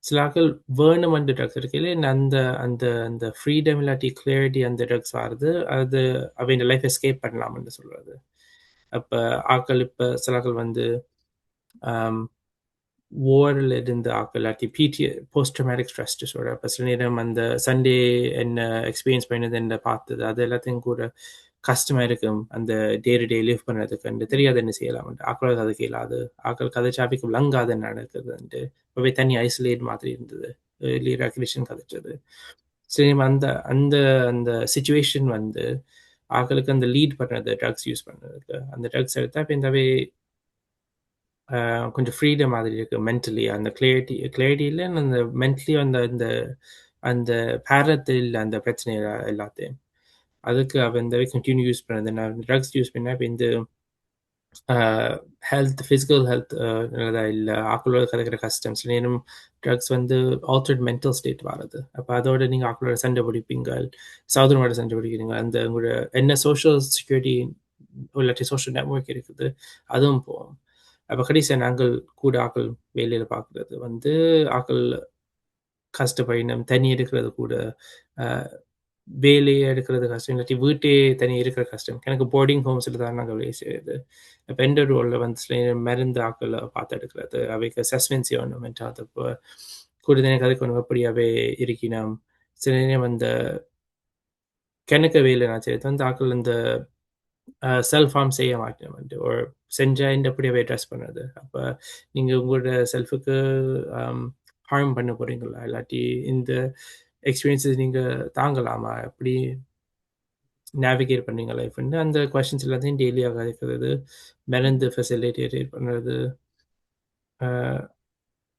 சில ஆக்கள் வேணும் அந்த ட்ரக்ஸ் எடுக்கல அந்த அந்த அந்த ஃப்ரீடம் இல்லாட்டி கிளியரிட்டி அந்த ட்ரக்ஸ் ஆகுது, அது அவங்க லைஃப் எஸ்கேப் பண்ணலாம்னு சொல்றது. அப்போ ஆக்கள் இப்போ சில ஆக்கள் வந்து வாரில் இருந்து ஆக்கள் இல்லாட்டி போஸ்ட் ட்ராமேட்டிக் ஸ்ட்ரெஸ் டிஸார்டர். அப்போ சில நேரம் அந்த சண்டே என்ன எக்ஸ்பீரியன்ஸ் பண்ணது என்ன பார்த்தது அது எல்லாத்தையும் கூட கஷ்டமாக இருக்கும் அந்த டே டு டே லிவ் பண்ணுறதுக்கு. தெரியாது என்ன செய்யலாம், ஆக்கள் கதை கேளாது, ஆக்கள் கதை சாப்பிக்கு விளங்காது என்ன நடக்குதுன்ட்டு. இப்போவே தனி ஐசோலேட் மாதிரி இருந்தது, ஏர்லி ரெகுலேஷன் கதைச்சது. சரி, அந்த அந்த அந்த சுச்சுவேஷன் வந்து ஆக்களுக்கு அந்த லீட் பண்ணுறது ட்ரக்ஸ் யூஸ் பண்ணுறதுக்கு. அந்த ட்ரக்ஸ் எடுத்தால் இப்போ இந்தவே கொஞ்சம் ஃப்ரீடம் மாதிரி இருக்கு மென்டலி. அந்த கிளியரிட்டி இல்லை, அந்த மென்டலி அந்த அந்த அந்த பேரத்தில் இல்லை அந்த பிரச்சனை எல்லாத்தையும். அதுக்கு அவன் இந்த கண்டினியூ யூஸ் பண்ணது. நான் ட்ரக்ஸ் யூஸ் பண்ணேன். இப்போ இந்த ஹெல்த் ஃபிசிக்கல் ஹெல்த் இல்லை, ஆக்களோட கதைக்கிற கஷ்டம். சில நேரம் ட்ரக்ஸ் வந்து ஆல்டர்ட் மென்டல் ஸ்டேட் வர்றது. அப்போ அதோட நீங்கள் ஆக்களோட சண்டை பிடிப்பீங்க, சகோதரனோட சண்டை பிடிக்கிறீங்க. அந்த உங்களோட என்ன சோஷியல் செக்யூரிட்டி இல்லாட்டி சோஷியல் நெட்ஒர்க் இருக்குது அதுவும் போகும். அப்போ கடைசியாக நாங்கள் கூட ஆக்கள் வேலையில் பார்க்குறது வந்து ஆக்கள் கஷ்டப்படினம், தனி எடுக்கிறது கூட வேலையை எடுக்கிறது கஷ்டம், இல்லாட்டி வீட்டே தனி இருக்கிற கஷ்டம். எனக்கு போர்டிங் ஹோம்ஸில் தான் நாங்கள் வேலை செய்யுது. இப்போ எந்த ரோலில் வந்து சில மருந்து ஆக்களை பார்த்து எடுக்கிறது, அவைக்கு அசஸ்மெண்ட் செய்யணும் மென்டல். அப்போ கூட எனக்கு அதுக்கு ஒன்று எப்படியாவே இருக்கணும். சில நேரம் அந்த கிணக்க வேலை நான் செய்யறது வந்து ஆக்கள் இந்த செல்ஃப் ஹார்ம் செய்ய மாட்டேன் வந்து ஒரு செஞ்சால் இந்த எப்படியாவே ட்ரெஸ் பண்ணுறது. அப்போ நீங்கள் உங்களோட செல்ஃபுக்கு ஹார்ம் பண்ண போகிறீங்களா, இல்லாட்டி இந்த எக்ஸ்பீரியன்ஸஸ் நீங்கள் தாங்கலாமா, எப்படி நேவிகேட் பண்ணீங்க லைஃப்னு அந்த கொஸ்டின்ஸ் எல்லாத்தையும் டெய்லியாக இருக்கிறது. மருந்து ஃபெசிலிட்டேட் பண்ணுறது,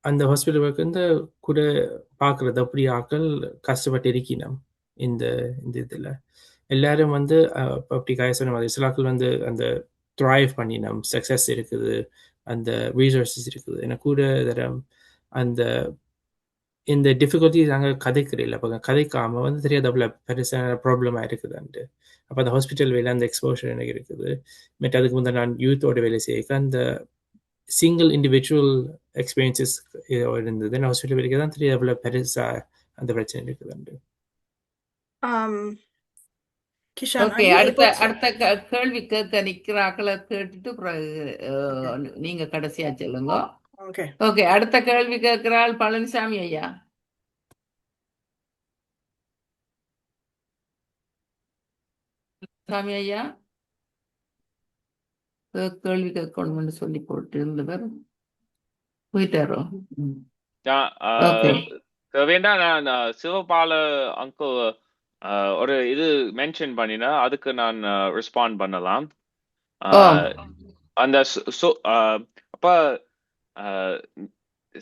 அந்த ஹாஸ்பிட்டல் ஒர்க் வந்து கூட பார்க்குறது அப்படி ஆக்கள் கஷ்டப்பட்டு இருக்கணும். இந்த இந்த இதில் எல்லாரும் வந்து அப்படி சொன்ன மாதிரி சில ஆக்கள் வந்து அந்த த்ரைவ் பண்ணினோம், சக்ஸஸ் இருக்குது, அந்த ரீசோர்ஸஸ் இருக்குது. ஏன்னா கூட தரம் அந்த இந்த டிஃபிகல்ட்டிஸ் நாங்கள் கதைக்கிறீங்களா, அப்போ கதைக்காம வந்து தெரியாத அவ்வளோ பெருசான ப்ராப்ளமாக இருக்குதுன்ட்டு. அப்போ அந்த ஹாஸ்பிட்டல் வேலை அந்த எக்ஸ்போஷர் எனக்கு இருக்குது. பட் அதுக்கு முந்தைய நான் யூத்தோட வேலை செய்ய அந்த சிங்கிள் இண்டிவிஜுவல் எக்ஸ்பீரியன்சஸ் இருந்தது. நான் ஹாஸ்பிட்டல் வேலைக்கு தான் தெரியாது அவ்வளோ பெருசாக அந்த பிரச்சனை இருக்குதுன்ட்டு. Kishan, are ஓகே, you அடுத்த able to? அடுத்த கேள்வி கேட்க நிக்கிறாக்களை கேட்டுட்டு பிறகு நீங்க கடைசியா சொல்லுங்க. Okay. ஓகே, அடுத்த கேள்வி கேட்கிறாள் பழனிசாமி ஐயா. சாமி ஐயா கேள்வி கேட்கணும்னு சொல்லி போட்டு இருந்தவர் போயிட்டாரோ? ஓகே, வேண்டாம். நான் சிவபால அங்கிள் ஒரு இது மென்ஷன் பண்ணினா அதுக்கு நான் ரெஸ்பாண்ட் பண்ணலாம். அந்த அப்ப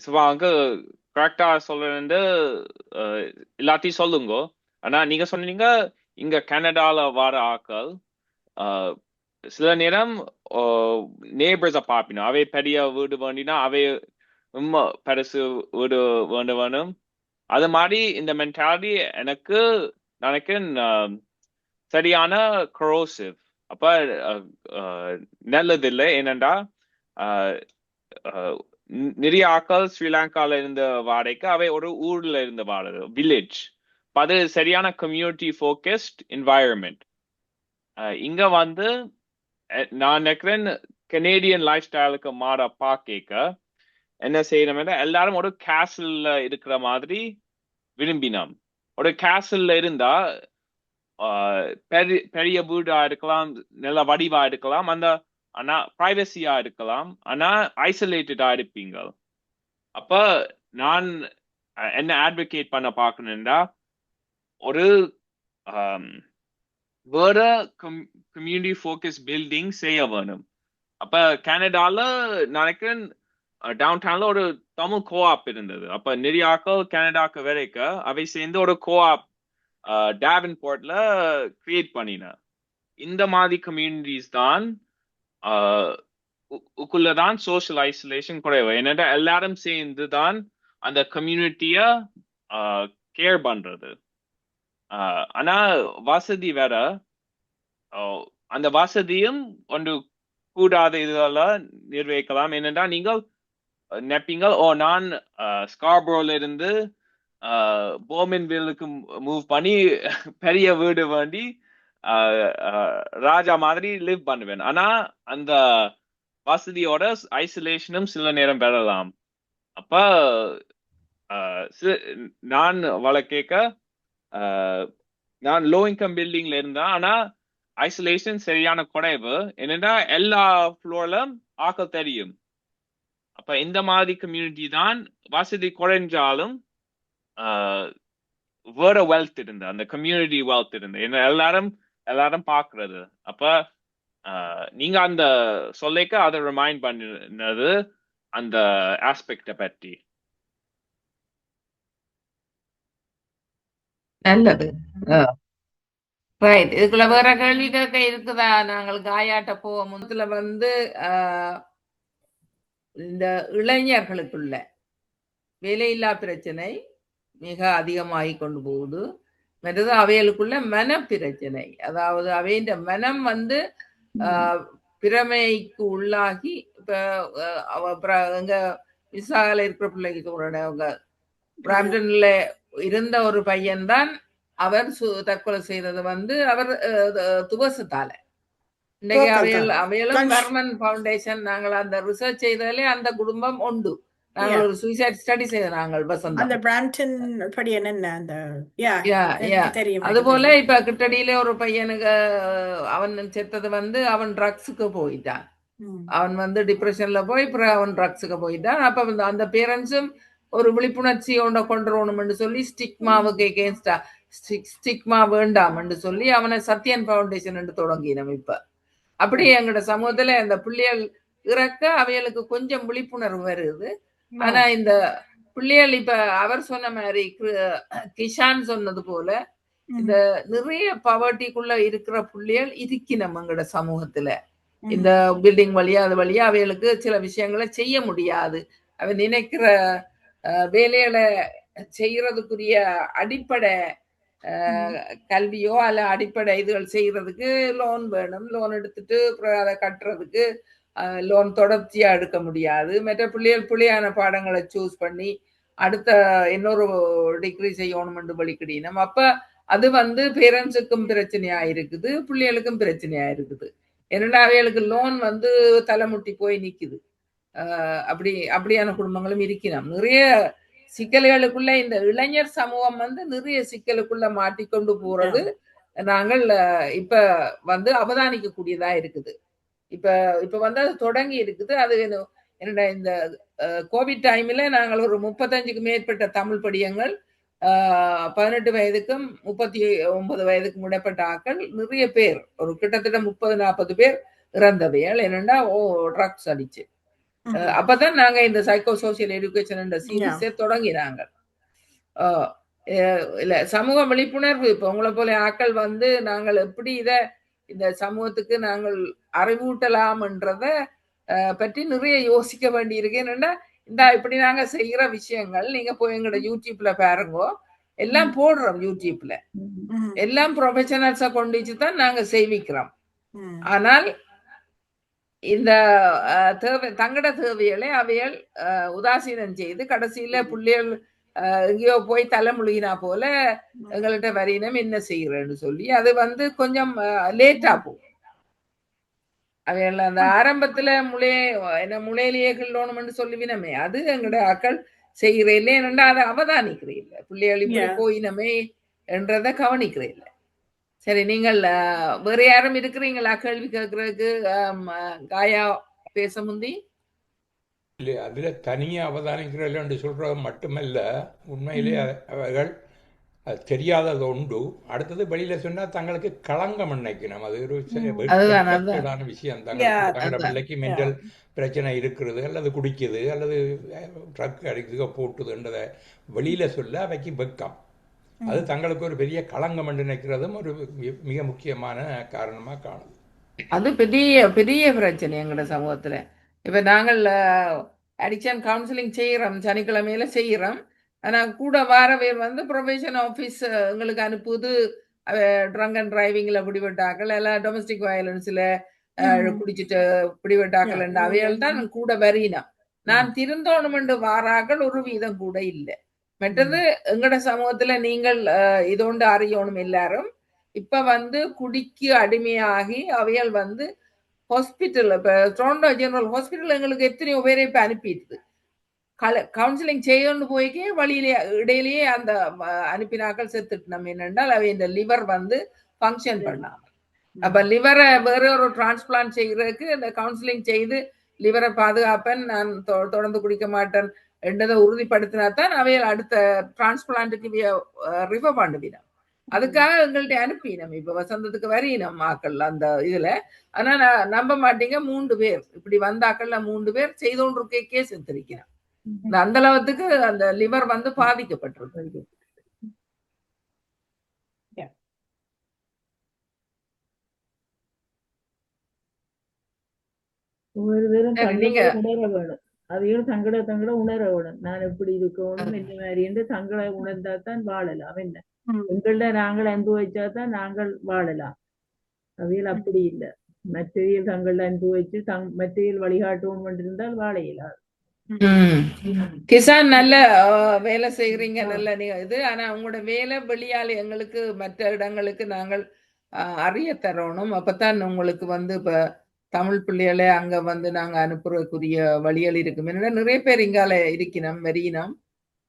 சிவா அங்கிள் கரெக்டா சொல்றது எல்லாத்தையும் சொல்லுங்க. ஆனா நீங்க சொன்னீங்க இங்க கனடால வர ஆக்கள் சில நேரம் நேபர்ஸ பாப்பினோம். அவை பெரிய வீடு வேண்டினா அவை ரொம்ப பெருசு வீடு வேணும். அது மாதிரி இந்த மென்டாலிட்டி எனக்கு நினைக்கிறேன் சரியான கரோசிவ். அப்ப நல்லதில்லை. ஏனென்றா நிறைய ஆக்கள் ஸ்ரீலங்கால இருந்த வாடகைக்கு அவை ஒரு ஊர்ல இருந்த வாடகை வில்லேஜ். அது சரியான கம்யூனிட்டி ஃபோக்கஸ்ட் என்வாயர்மெண்ட். இங்க வந்து நான் நினைக்கிறேன் கனேடியன் லைஃப் ஸ்டைலுக்கு மாற பாக்க என்ன செய்யணும், எல்லாரும் ஒரு கேசல்ல இருக்கிற மாதிரி விரும்பினோம். ஒரு கேசல்ல இருந்தா பெரிய வீடா இருக்கலாம், நல்ல வடிவா இருக்கலாம், அந்த ஆனா பிரைவசியா இருக்கலாம், ஆனா ஐசோலேட்டடா இருப்பீங்க. அப்ப நான் என்ன அட்வொகேட் பண்ண பாக்கணும்டா ஒரு வேற கம்யூனிட்டி ஃபோக்கஸ் பில்டிங் செய்ய வேணும். அப்ப கனடால நினைக்கிறேன் டவுன் டவுன்ல ஒரு தமிழ் கோஆப் இருந்தது. அப்ப நிறைய ஆக்கள் கனடாக்கு வரைக்க அவை சேர்ந்து ஒரு கோஆப் டேவன்போர்ட்ல கிரியேட் பண்ணின. இந்த மாதிரி கம்யூனிட்டிஸ் தான் உக்குள்ளதான் சோஷியல் ஐசோலேஷன் குறைவு. என்னடா எல்லாரும் சேர்ந்து தான் அந்த கம்யூனிட்டிய கேர் பண்றது. ஆனா வசதி வேற, அந்த வசதியும் ஒன்று கூடாத இதெல்லாம் நிர்வகிக்கலாம். என்னடா நீங்கள் நெப்பீங்க, நான் ஸ்கார்பரோல இருந்து போமின்வில்லுக்கு மூவ் பண்ணி பெரிய வீடு வேண்டி ராஜா மாதிரி லிவ் பண்ணுவேன். ஆனா அந்த வசதியோட ஐசோலேஷனும் சில நேரம் பெறலாம். அப்ப நான் வழக்கேக்க நான் லோ இன்கம் பில்டிங்ல இருந்தேன். ஆனா ஐசோலேஷன் சரியான குறைவு. என்னன்னா எல்லா ஃப்ளோர்லும் ஆக்கள் தெரியும். அப்ப இந்த மாதிரி கம்யூனிட்டி தான் வசதி குறைஞ்சாலும் வேற வெல்த் இருந்து, அந்த கம்யூனிட்டி வெல்த் இருந்து என்ன எல்லாரும் பாக்குறது. அப்ப நீங்க அந்த சொல்லிக்க அதை ரிமைண்ட் பண்ணினது அந்த ஆஸ்பெக்ட பற்றி. நல்லது. ரைட், இதுக்குள்ள வேற கேள்வி கேட்க இருக்குதா? நாங்கள் காயாட்ட போவோம். முதல்ல வந்து இந்த இளைஞர்களுக்குள்ள வேலையில்லா பிரச்சனை மிக அதிகமாகி கொண்டு போகுது. மற்றது அவைகளுக்குள்ள மன பிரச்சனை, அதாவது அவையின் மனம் வந்து பிரமைக்கு உள்ளாகி இப்ப எங்க விசாகல இருக்கிற பிள்ளைக்கு சொல்றேன், அவங்க பிராம்டன்ல இருந்த ஒரு பையன்தான் அவர் தற்கொலை செய்தது வந்து அவர் துவசத்தால. இன்னைக்கு அவையலும் வர்மன் ஃபவுண்டேஷன் நாங்கள் அந்த ரிசர்ச் செய்ததிலே அந்த குடும்பம் உண்டு. நாங்கள் ஒரு சூசைட் ஸ்டடி செய்த நாங்கள் வசந்தம் அந்த பிராம்டன் படி என்ன அந்த அதுபோல இப்ப கிட்டடியில ஒரு பையனுக்கு அவன் செத்தது வந்து அவன் ட்ரக்ஸுக்கு போயிட்டான். அவன் வந்து டிப்ரெஷன்ல போய் அவன் ட்ரக்ஸுக்கு போயிட்டான். அப்ப அந்த பேரண்ட்ஸும் ஒரு விழிப்புணர்ச்சி கொண்டுறணும்னு சொல்லி ஸ்டிக்மாவுக்கு எகேன்ஸ்டா ஸ்டிக்மா வேண்டாம்னு சொல்லி அவனை சத்யன் ஃபவுண்டேஷன் தொடங்கினோம். இப்ப அப்படி எங்களோட சமூகத்துல அந்த பிள்ளைகள் இறக்க அவைகளுக்கு கொஞ்சம் விழிப்புணர்வு வருது. ஆனா இந்த பிள்ளைகள் இப்ப அவர் சொன்ன மாதிரி கிஷான் சொன்னது போல இந்த நிறைய பவர்ட்டிக்குள்ள இருக்கிற பிள்ளைகள் இருக்கணும் எங்களோட சமூகத்துல. இந்த பில்டிங் வழியா அது வழியா அவைகளுக்கு சில விஷயங்களை செய்ய முடியாது. அவ நினைக்கிற வேலைகளை செய்யறதுக்குரிய அடிப்படை கல்வியோ அல்ல அடிப்படை இதுகள் செய்யறதுக்கு லோன் வேணும். லோன் எடுத்துட்டு அப்புறம் அதை கட்டுறதுக்கு லோன் தொடர்ச்சியா எடுக்க முடியாது. மற்ற பிள்ளையான பாடங்களை சூஸ் பண்ணி அடுத்த இன்னொரு டிகிரி செய்யணும் வழிக்கிடணும். அப்ப அது வந்து பேரண்ட்ஸுக்கும் பிரச்சனையா இருக்குது, பிள்ளைகளுக்கும் பிரச்சனையா இருக்குது. என்னடா அவைகளுக்கு லோன் வந்து தலைமுட்டி போய் நிக்குது. அப்படியான குடும்பங்களும் இருக்கிறோம். நிறைய சிக்கல்களுக்குள்ள இந்த இளைஞர் சமூகம் வந்து நிறைய சிக்கலுக்குள்ள மாட்டிக்கொண்டு போறது நாங்கள் இப்ப வந்து அவதானிக்க கூடியதா இருக்குது. இப்ப வந்து அது தொடங்கி இருக்குது. அது என்னோட இந்த கோவிட் டைம்ல நாங்கள் ஒரு 35க்கு மேற்பட்ட தமிழ் படியங்கள் 18 வயதுக்கும் 39 வயதுக்கும் இடைப்பட்ட ஆக்கள் நிறைய பேர், ஒரு கிட்டத்தட்ட 30-40 பேர் இறந்தவையால். என்னன்னா ட்ரக்ஸ் அடிச்சு. அப்பதான் நாங்க இந்த சைக்கோ சோசியல் எஜுகேஷன் சீரீஸே தொடங்கினாங்க. இல்ல சமூக விழிப்புணர்வு இப்ப உங்களை போல ஆக்கள் வந்து நாங்கள் எப்படி இந்த சமூகத்துக்கு நாங்கள் அறிவூட்டலாம்ன்றத பற்றி நிறைய யோசிக்க வேண்டி இருக்கு. என்னன்னா இப்படி நாங்க செய்யற விஷயங்கள் நீங்க போய் எங்களோட யூடியூப்ல பாருங்க, எல்லாம் போடுறோம். யூடியூப்ல எல்லாம் ப்ரொஃபஷனல்ஸா கொண்டு தான் நாங்க செய்விக்கிறோம். ஆனால் இந்த தங்கட தேவைகளை அவைகள் உதாசீனம் செய்து கடைசியில பிள்ளைகள் எங்கேயோ போய் தலைமுழுகினா போல எங்கள்கிட்ட வரையினம் என்ன செய்யறேன்னு சொல்லி அது வந்து கொஞ்சம் லேட்டா போகும். அவைகள் அந்த ஆரம்பத்துல முளையிலேயே கிள்ளோணும்னு சொல்லுவினமே அது எங்கட ஆக்கள் செய்யறே இல்லை. என்னண்டா அதை அவதானிக்கிறே இல்லை. பிள்ளைகள் இப்படி போயினமே என்றதை கவனிக்கிறே இல்லை. சரி, நீங்கள் வேற யாரும் இருக்கிறீங்களா கேள்வி கேட்கறதுக்கு? காயா பேச முந்தி இல்லை, அதுல தனியா அவதானிக்கிறேன் என்று சொல்றது மட்டுமல்ல, உண்மையிலே அவர்கள் அது தெரியாதது உண்டு. அடுத்தது வெளியில சொன்னா தங்களுக்கு களங்கம் நினைக்கணும். அது ஒரு விஷயம். தங்களோட பிள்ளைக்கு மென்டல் பிரச்சனை இருக்கிறது, அல்லது குடிக்குது, அல்லது ட்ரக் அடிக்க போட்டுதுன்றதை வெளியில சொல்ல அவைக்கு வெக்கம். அது தங்களுக்கு ஒரு பெரிய களங்கம் என்று நினைக்கிறதும் ஒரு மிக முக்கியமான காரணமா காணுது. அது பெரிய பெரிய பிரச்சனை எங்களோட சமூகத்துல. இப்ப நாங்கள் அடிக்ஷன் கவுன்சிலிங் செய்யறோம், சனிக்கிழமையில செய்யறோம். ஆனா கூட வார பேர் வந்து ப்ரொபேஷன் ஆஃபீஸ் எங்களுக்கு அனுப்புது. ட்ரங்க் அண்ட் டிரைவிங்ல பிடிபட்டாக்கள், எல்லாம் டொமஸ்டிக் வயலன்ஸ்ல குடிச்சிட்டு பிடிபட்டாக்கள் என்ற அவைகள் தான் கூட வரினம். நான் திருந்தோணுமென்று வாராக்கள் ஒரு வீதம் கூட இல்லை. மற்றது எங்கட சமூகத்துல நீங்கள் இதோண்டு அறியணும் எல்லாரும். இப்ப வந்து குடிக்கு அடிமையாகி அவைகள் வந்து ஹாஸ்பிட்டல், இப்ப டொரண்டோ ஜெனரல் ஹாஸ்பிட்டல் எங்களுக்கு எத்தனையோ பேரை இப்ப அனுப்பிடுது. கவுன்சிலிங் செய்யணும்னு போய்க்கே வழியிலே இடையிலேயே அந்த அனுப்பினாக்கள் செத்துட்டு நம்ம என்னென்றால் அவை இந்த லிவர் வந்து ஃபங்க்ஷன் பண்ணாம. அப்ப லிவரை வேற ஒரு டிரான்ஸ்பிளான்ட் செய்யறதுக்கு இந்த கவுன்சிலிங் செய்து லிவரை பாதுகாப்பேன், நான் தொடர்ந்து குடிக்க மாட்டேன் என்றதை உறுதிப்படுத்தினா தான் அவைகள் அடுத்த டிரான்ஸ்பிளான்ட்டுக்கு ரிஃபர் பண்ணுவினோம். அதுக்காக எங்கள்கிட்ட அனுப்பினோம். இப்ப வசந்தத்துக்கு வரையினோம் ஆக்கள் அந்த இதுல. ஆனா நான் நம்ப மாட்டீங்க, 3 பேர் இப்படி வந்தாக்கள்ல 3 பேர் செய்தோன்றிருக்கே செத்துருக்கிறோம். அந்த அளவுக்கு அந்த லிவர் வந்து பாதிக்கப்பட்டிருக்கு. ஒவ்வொருவரும் உணர வேணும். அதையும் தங்கட உணர வேணும். நான் எப்படி இருக்கணும் என்ன மாதிரி என்று தங்களை உணர்ந்தாதான் வாழலாம். என்ன எங்கள்ட நாங்கள் அனுபவிச்சாதான் நாங்கள் வாழலாம். அவையில் அப்படி இல்லை. மற்றையில் தங்கள்ட அனுபவிச்சு மற்றையில் வழிகாட்டணும் என்றிருந்தால் வாழ இயலாது. கிசான் நல்ல வேலை செய்யறீங்க, நல்ல இது. ஆனா உங்களோட வேலை வெளியால எங்களுக்கு மற்ற இடங்களுக்கு நாங்கள் அறிய தரணும். அப்பதான் உங்களுக்கு வந்து இப்ப தமிழ் பிள்ளைகளை அங்க வந்து நாங்க அனுப்புறதுக்குரிய வழிகள் இருக்கும். என்னன்னா நிறைய பேர் இங்கால இருக்கணும் வெறியினம்.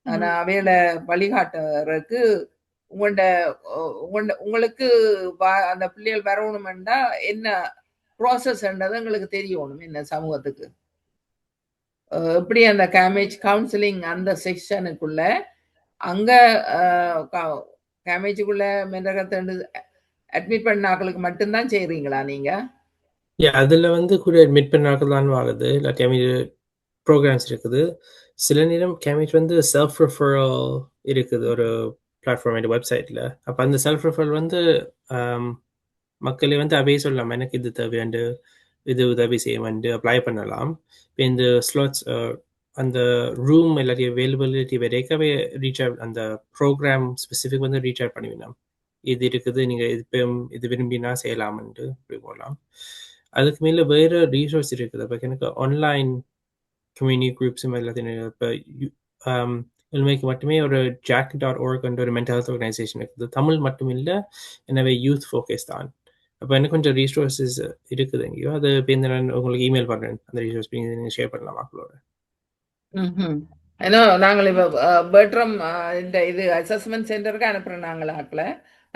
ஆனா அவையில வழிகாட்டுறதுக்கு உங்களுக்கு அந்த பிள்ளைகள் வரணும்னா என்ன ப்ராசஸ்ன்றது எங்களுக்கு தெரியணும். என்ன சமூகத்துக்கு எப்படி அந்த கவுன்சிலிங் அந்த செக்ஷனுக்குள்ள அங்க கேமேஜுக்குள்ள மென்றகத்தை அட்மிட் பண்ணாக்களுக்கு மட்டும்தான் செய்றீங்களா நீங்க? அதுல வந்து கூட அட்மிட் பண்ணாக்கள் தான் வாங்குது. இல்லை கேமேஜ் ப்ரோக்ராம்ஸ் இருக்குது. சில நேரம் கேமேஜ் வந்து செல்ஃப் ரெஃபரல் இருக்குது ஒரு பிளாட்ஃபார்ம் வெப்சைட்ல. அப்போ அந்த செல்ஃப் ரெஃபரல் வந்து மக்களை வந்து அவையே சொல்லலாம், எனக்கு இது தேவையாண்டு இது உதவி செய்ய வந்து அப்ளை பண்ணலாம். இப்போ இந்த ஸ்லாட்ஸ் அந்த ரூம் எல்லாத்தையும் அவைலபிலிட்டி வரைக்கவே ரீச் அவுட் அந்த ப்ரோக்ராம் ஸ்பெசிஃபிக் வந்து ரீச் அவுட் பண்ணுவீங்க. இது இருக்குது, நீங்கள் இது விரும்பினா செய்யலாம்ன்ட்டு இப்படி போகலாம். அதுக்கு மேலே வேறு ரீசோர்ஸ் இருக்குது. இப்போ எனக்கு ஆன்லைன் கம்யூனிட்டி குரூப்ஸும் எல்லாத்தையும் இப்போ இளமைக்கு மட்டுமே ஒரு jack.org ஒரு மென்டல் ஹெல்த் ஆர்கனைசேஷன் இருக்குது. தமிழ் மட்டும் இல்லை, எனவே யூத் ஃபோக்கஸ் தான். அப்போ எனக்கு கொஞ்சம் ரீசோர்ஸஸ் இருக்குது எங்கேயோ. அது இப்போ நான் உங்களுக்கு இமெயில் பண்ணுறேன், அந்த ரீசோர்ஸ் நீங்கள் ஷேர் பண்ணலாம் மக்களோட. ஏன்னா நாங்கள் இப்போ பெட்ரம் இந்த இது அசஸ்மெண்ட் சென்டருக்கு அனுப்புகிறோம் நாங்கள் ஆக்கல.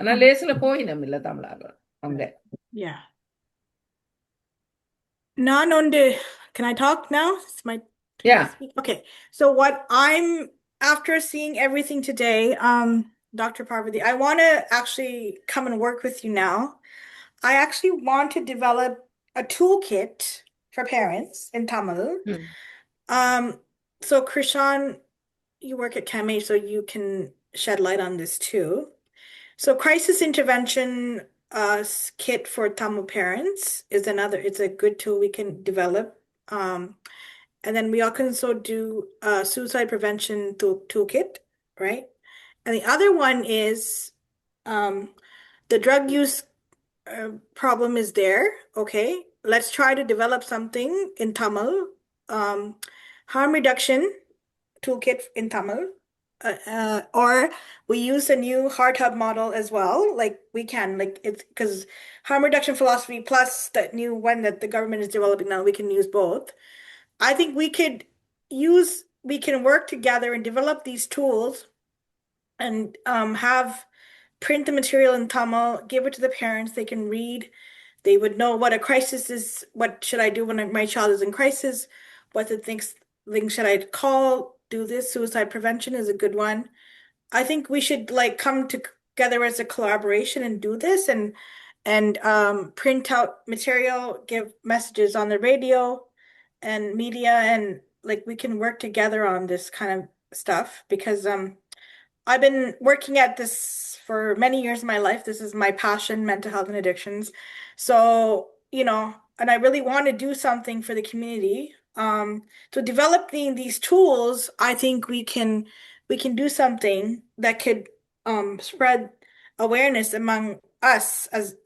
ஆனால் லேசில் போயினோம் இல்லை தமிழாக அங்கே. Yeah. Can I talk now? It's my turn Yeah. to speak? Okay. So what after seeing everything today, Dr. Parvati, I want to actually come and work with you now. I actually want to develop a toolkit for parents in Tamil. So Krishan, you work at CAMH, so you can shed light on this too. So crisis intervention kit for Tamil parents is it's a good tool we can develop. And then we also do suicide prevention toolkit, right? And the other one is the drug use problem is there. Okay, let's try to develop something in Tamil. Harm reduction toolkit in Tamil. Or we use a new Heart Hub model as well. Like we can, like it's because harm reduction philosophy plus that new one that the government is developing now, we can use both. I think we can work together and develop these tools and print the material in Tamil, give it to the parents, they can read. They would know what a crisis is, what should I do when my child is in crisis, what the things should I call, do this. Suicide prevention is a good one. I think we should like come together as a collaboration and do this and print out material, give messages on the radio and media, and like we can work together on this kind of stuff because I've been working at this for many years in my life. This is my passion, mental health and addictions. So, and I really want to do something for the community. So developing these tools, I think we can do something that could spread awareness among us as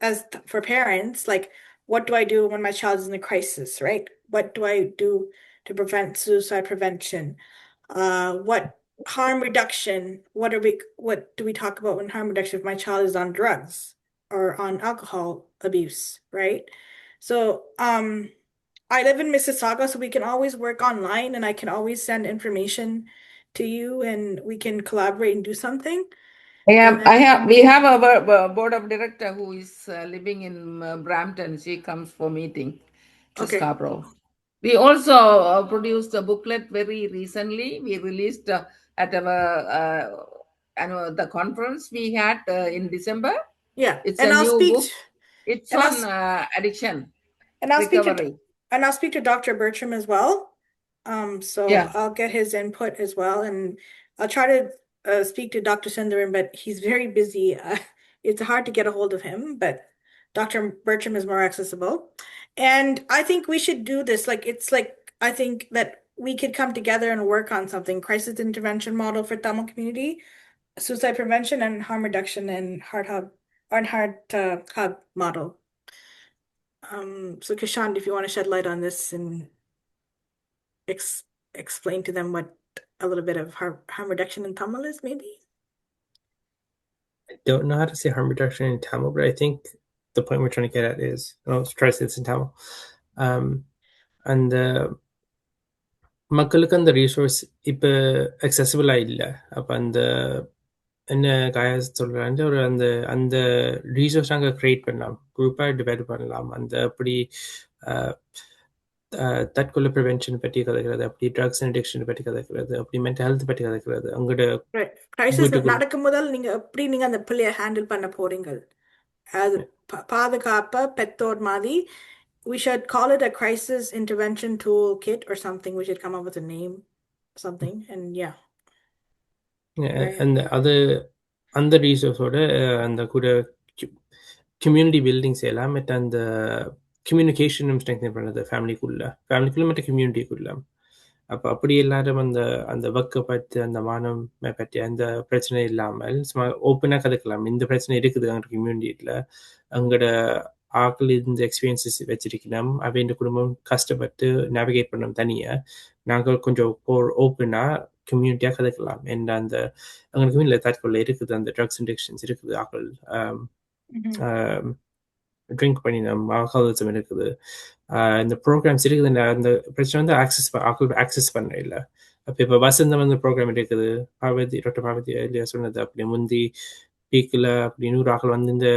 for parents. Like, what do I do when my child is in a crisis, right? What do I do to prevent suicide prevention? What harm reduction? What do we talk about when harm reduction if my child is on drugs or on alcohol abuse, right? So I live in Mississauga, so we can always work online and I can always send information to you and we can collaborate and do something. We have a board of director who is living in Brampton. She comes for meeting to Scarborough. We also produced a booklet very recently. We released at the conference we had in December. Yeah, it's a new book. It's on addiction recovery. And I'll speak to Dr. Bertram as well. So yeah. I'll get his input as well, and I'll try to speak to Dr. Sundaram, but he's very busy. It's hard to get a hold of him, but Dr. Bertram is more accessible. And I think we should do this. I think that we could come together and work on something. Crisis intervention model for Tamil community, suicide prevention and harm reduction, and Heart Hub model. So Kishant, if you want to shed light on this and explain to them what a little bit of harm reduction in Tamil is, maybe? I don't know how to say harm reduction in Tamil, but I think the point we're trying to get at is, I'll try to say this in Tamil. And மக்களுக்கு அந்த ரிசோர்ஸ் இப்போ அக்சசிபிளாக இல்லை. அப்போ அந்த என்ன காயா சொல்கிறாங்க, ஒரு அந்த ரிசோர்ஸ் நாங்கள் க்ரியேட் பண்ணலாம், குரூப்பாக டிவைட் பண்ணலாம். அந்த அப்படி தற்கொலை ப்ரிவென்ஷன் பற்றி கதைக்கிறது, அப்படி ட்ரக்ஸ் அண்ட் அடிக்ஷன் பற்றி கதைக்கிறது, அப்படி மென்டல் ஹெல்த் பற்றி கதைக்கிறது. உங்களோட கிரைசிஸ் நடக்கும் முதல் நீங்க அந்த பிள்ளைய ஹேண்டில் பண்ண போறீங்க, அது பாதுகாப்பா பெத்தோர் மாதிரி. We should call it a crisis intervention toolkit or something. We should come up with a name, something, and yeah. And அந்த ரிசோர்ஸோட அந்த கூட கம்யூனிட்டி பில்டிங் செய்யலாம். அந்த கம்யூனிகேஷனும் ஸ்ட்ரெங்தன் பண்ணுறது ஃபேமிலிக்குள்ள மற்ற கம்யூனிட்டிக்குள்ள. அப்போ அப்படி எல்லாரும் அந்த அந்த வெக்கப்பட்டு அந்த மானம் பற்றி அந்த பிரச்சனை இல்லாமல் சும்மா ஓப்பனாக கதைக்கலாம். இந்த பிரச்சனை இருக்குது எங்களோட கம்யூனிட்டியில், எங்களோட ஆக்கள் இந்த எக்ஸ்பீரியன்ஸஸ் வச்சிருக்கணும், அவை இந்த குடும்பம் கஷ்டப்பட்டு நேவிகேட் பண்ணோம் தனியாக. நாங்கள் கொஞ்சம் ஓப்பனாக கம்யூனிட்டியாக கதைக்கலாம். என்ற அந்த எங்களுக்கு இல்லை தற்கொலை இருக்குது, அந்த ட்ரக்ஸ் அடிக்ஷன்ஸ் இருக்குது, ஆக்கள் ட்ரிங்க் பண்ணினோம், ஆல்கஹாலிசம் இருக்குது, இந்த ப்ரோக்ராம்ஸ் இருக்குது. அந்த பிரச்சனை வந்து ஆக்கள் ஆக்சஸ் பண்ண இல்லை. அப்போ இப்போ வசந்தம் வந்து ப்ரோக்ராம் இருக்குது, டாக்டர் பார்வதி இல்லையா சொன்னது, அப்படி முந்தி பீக்கில் அப்படி 100 ஆக்கள் வந்து இந்த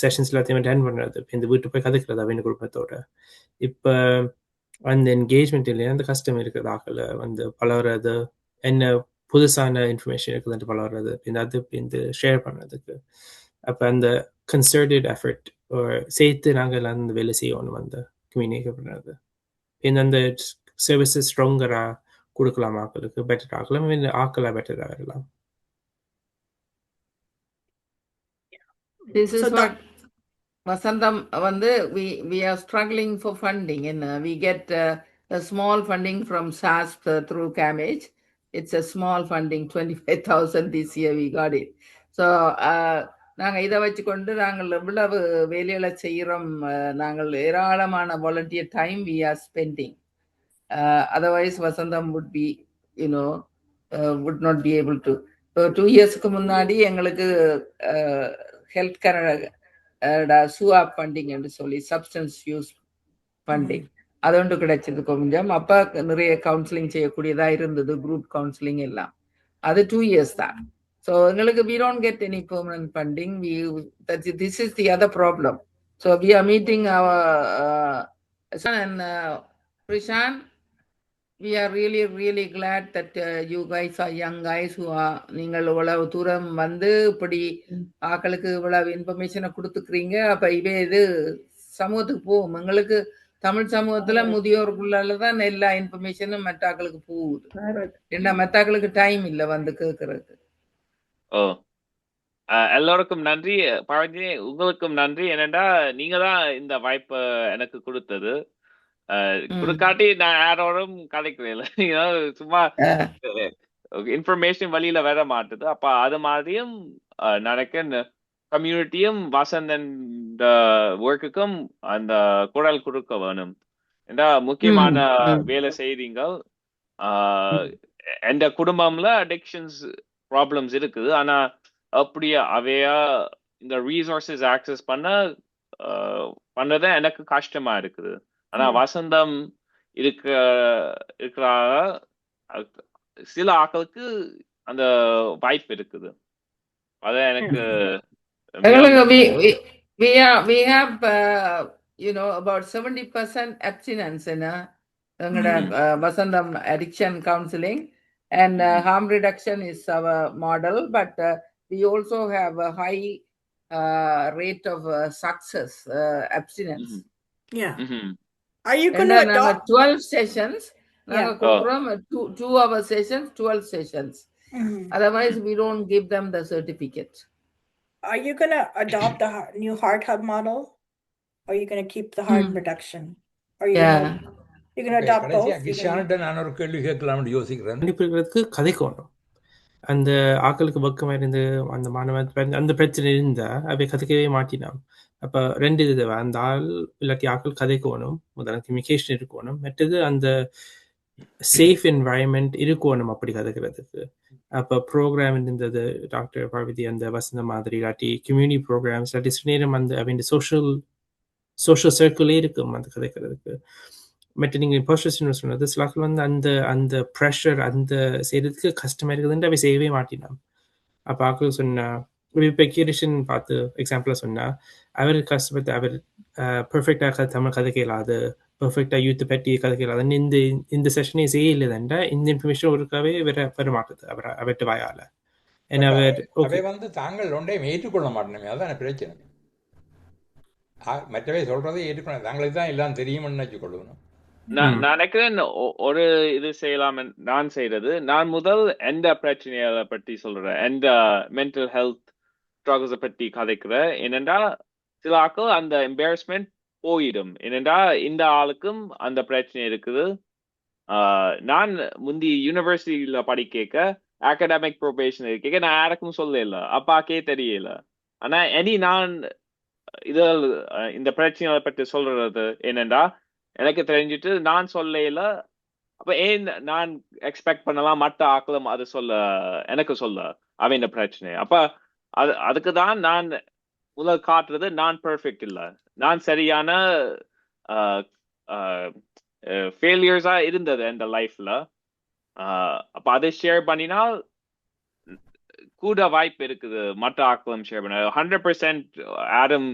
செஷன்ஸ் எல்லாத்தையும் அட்டெண்ட் பண்ணுறது, இந்த வீட்டு போய் கதைக்கிறது அவங்க குடும்பத்தோட. இப்போ அந்த என்கேஜ்மெண்ட் இல்லையா, அந்த கஷ்டம் இருக்குது, ஆக்களை வந்து பழகிறது, என்ன புதுசான இன்ஃபர்மேஷன் இருக்குதுன்ட்டு பழகிறது, இந்த ஷேர் பண்ணுறதுக்கு. அப்போ அந்த கன்சர்டட் எஃபர்ட் சேர்த்து நாங்கள் எல்லாம் அந்த வேலை செய்யணும், அந்த கம்யூனிகேட் பண்ணுறது. அந்த சர்வீசஸ் ஸ்ட்ராங்கராக கொடுக்கலாம், ஆக்களுக்கு பெட்டர் ஆக்கலாம், ஆக்களாக பெட்டராக வரலாம். This is what Vasandam வந்து we are struggling for funding, and we get a small funding from SASP through CAMH. It's a small funding, 25,000 this year we got it. So நாங்கள் இதை வச்சுக்கொண்டு நாங்கள் எவ்வளவு வேலைகளை செய்கிறோம், நாங்கள் ஏராளமான volunteer time we are spending. Otherwise Vasandam would be, would not be able to. 2 yearsக்கு முன்னாடி எங்களுக்கு ஹெல்த் கனடா சுஆப் ஃபண்டிங் என்று சொல்லி சப்ஸ்டன்ஸ் யூஸ் ஃபண்டிங் அது ஒன்று கிடைச்சது கொஞ்சம். அப்போ நிறைய கவுன்சிலிங் செய்யக்கூடியதாக இருந்தது, குரூப் கவுன்சிலிங் எல்லாம். அது 2 years தான். ஸோ எங்களுக்கு we don't get any permanent funding. This is the other problem. So we are meeting our son and Prishan. We are really, really glad that you guys are young guys who are, நீங்கள் இவ்வளவு தூரம் வந்து இப்படி ஆக்களுக்கு இவ்வளவு இன்ஃபர்மேஷனை கொடுத்துக்கிறீங்க. அப்போ இவே இது சமூகத்துக்கு போகும். எங்களுக்கு தமிழ் சமூகத்துல முதியோருக்குள்ளால தான் எல்லா இன்ஃபர்மேஷனும் மெட்டாக்களுக்கு போகுது. ஏன்னா மெட்டாக்களுக்கு டைம் இல்லை வந்து கேட்கறதுக்கு. எல்லோருக்கும் நன்றி. பழனி உங்களுக்கும் நன்றி. என்னடா நீங்க தான் இந்த வாய்ப்பை எனக்கு கொடுத்தது. கொடுக்காட்டி நான் யாரோடும் கதைக்கிறேன், சும்மா இன்ஃபர்மேஷன் வழியில வர மாட்டுது. அப்ப அது மாதிரியும் நினைக்க கம்யூனிட்டியும் வசந்தன் ஒர்க்குக்கும் அந்த குரல் கொடுக்க வேணும். ஏன்னா முக்கியமான வேலை செய்றீங்க. எந்த குடும்பம்ல அடிக்ஷன்ஸ் ப்ராப்ளம்ஸ் இருக்குது, ஆனா அப்படியே அவையா இந்த ரீசோர்சஸ் ஆக்சஸ் பண்ணத எனக்கு கஷ்டமா இருக்குது. ஆனா வசந்தம் இருக்கிற சில ஆக்களுக்கு அந்த வாய்ப்பு இருக்குது. அதான் எனக்கு we have about 70% abstinence in Vasandam addiction counseling, and harm reduction is our model, but we also have a high rate of success abstinence. Yeah. Mm-hmm. Are you going to adopt 12 sessions? Yeah. 2-hour sessions, 12 sessions. Otherwise, we don't give them the certificate. Are you going to adopt the new Heart Hub model? Or are you going to keep the harm reduction? Are you you're going to adopt both? நான் ஒரு கேள்வி கேட்கலாம்னு யோசிக்கிறேன். கதைக்கணும். அந்த ஆக்களுக்கு பக்கமாக இருந்து அந்த மாணவன் அந்த பிரச்சனை இருந்தால் அவை கதைக்கவே மாட்டினான். அப்போ 2 இது, அந்த ஆள் இல்லாட்டி ஆக்கள் கதைக்கணும், முதல்ல கம்யூனிகேஷன் இருக்கணும், மற்றது அந்த சேஃப் என்வாயன்மெண்ட் இருக்கணும் அப்படி கதைக்கிறதுக்கு. அப்போ ப்ரோக்ராம் இருந்தது டாக்டர் பார்வதி அந்த வசந்த மாதிரி, இல்லாட்டி கம்யூனிட்டி ப்ரோக்ராம்ஸ், இல்லாட்டி சில நேரம் அந்த அவன் சோஷியல் சர்க்கிளே இருக்கும் அந்த கதைக்கிறதுக்கு. மற்ற நீங்கள் பர்சன் சொன்னது சில ஆக்கள் வந்து அந்த அந்த ப்ரெஷர் அந்த செய்யறதுக்கு கஷ்டமாக இருக்குதுன்ட்டு அவை செய்யவே மாட்டினான். அப்போ ஆக்கள் சொன்னா, இப்போ கிரிஷன் பார்த்து எக்ஸாம்பிளாக சொன்னால், அவர் கஷ்டப்பட்டு அவர் பர்ஃபெக்டாக தமிழ் கதைக்க இல்லாது, பர்ஃபெக்டாக யூத்தை பற்றி கதைக்க இல்லாதுன்னு இந்த செஷனே செய்ய இல்லைதாண்டா இந்த இன்ஃபர்மேஷன் ஒருக்காவே வர மாட்டுது அவர்கிட்ட வாயால். ஏன்னா அவர் வந்து தாங்கள் ஒன்றையும் ஏற்றுக்கொள்ள மாட்டேனுமே, அதான் பிரச்சனை. மற்றவை சொல்றதை ஏற்றுக்கணும், தாங்களுக்கு தான் எல்லாம் தெரியும்னு வச்சுக்கொள்ளணும். நான் நினைக்கிறேன் ஒரு இது செய்யலாம். நான் செய்யறது, நான் முதல் எந்த பிரச்சனைகளை பற்றி சொல்றேன், எந்த மென்டல் ஹெல்த் ஸ்ட்ரகிள்ஸை பற்றி கதைக்கிறேன். என்னென்றா சில ஆக்கள் அந்த எம்பாரஸ்மெண்ட் போயிடும். ஏனென்றா இந்த ஆளுக்கும் அந்த பிரச்சனை இருக்குது. நான் முந்தி யூனிவர்சிட்டியில படிக்க அகாடமிக் ப்ரொபேஷன் இருக்க நான் யாருக்கும் சொல்லல, அப்பாக்கே தெரியல. ஆனா நான் இதில் இந்த பிரச்சனைகளை பற்றி சொல்றது என்னென்றா எனக்கு தெரிஞ்சிட்டு நான் சொல்லல. அப்ப ஏன் நான் எக்ஸ்பெக்ட் பண்ணலாம் மற்ற ஆக்களும் அது எனக்கு சொல்ல அவன் பிரச்சனை. அப்ப அதுக்கு தான் நான் முதல் காட்டுறது நான் பெர்ஃபெக்ட் இல்ல, நான் சரியான ஃபெயிலியர்ஸா இருந்தது இந்த லைஃப்ல. அப்ப அதை ஷேர் பண்ணினால் கூட வாய்ப்பு இருக்குது மற்ற ஆக்களும் ஷேர் பண்ண. 100% ஆடம்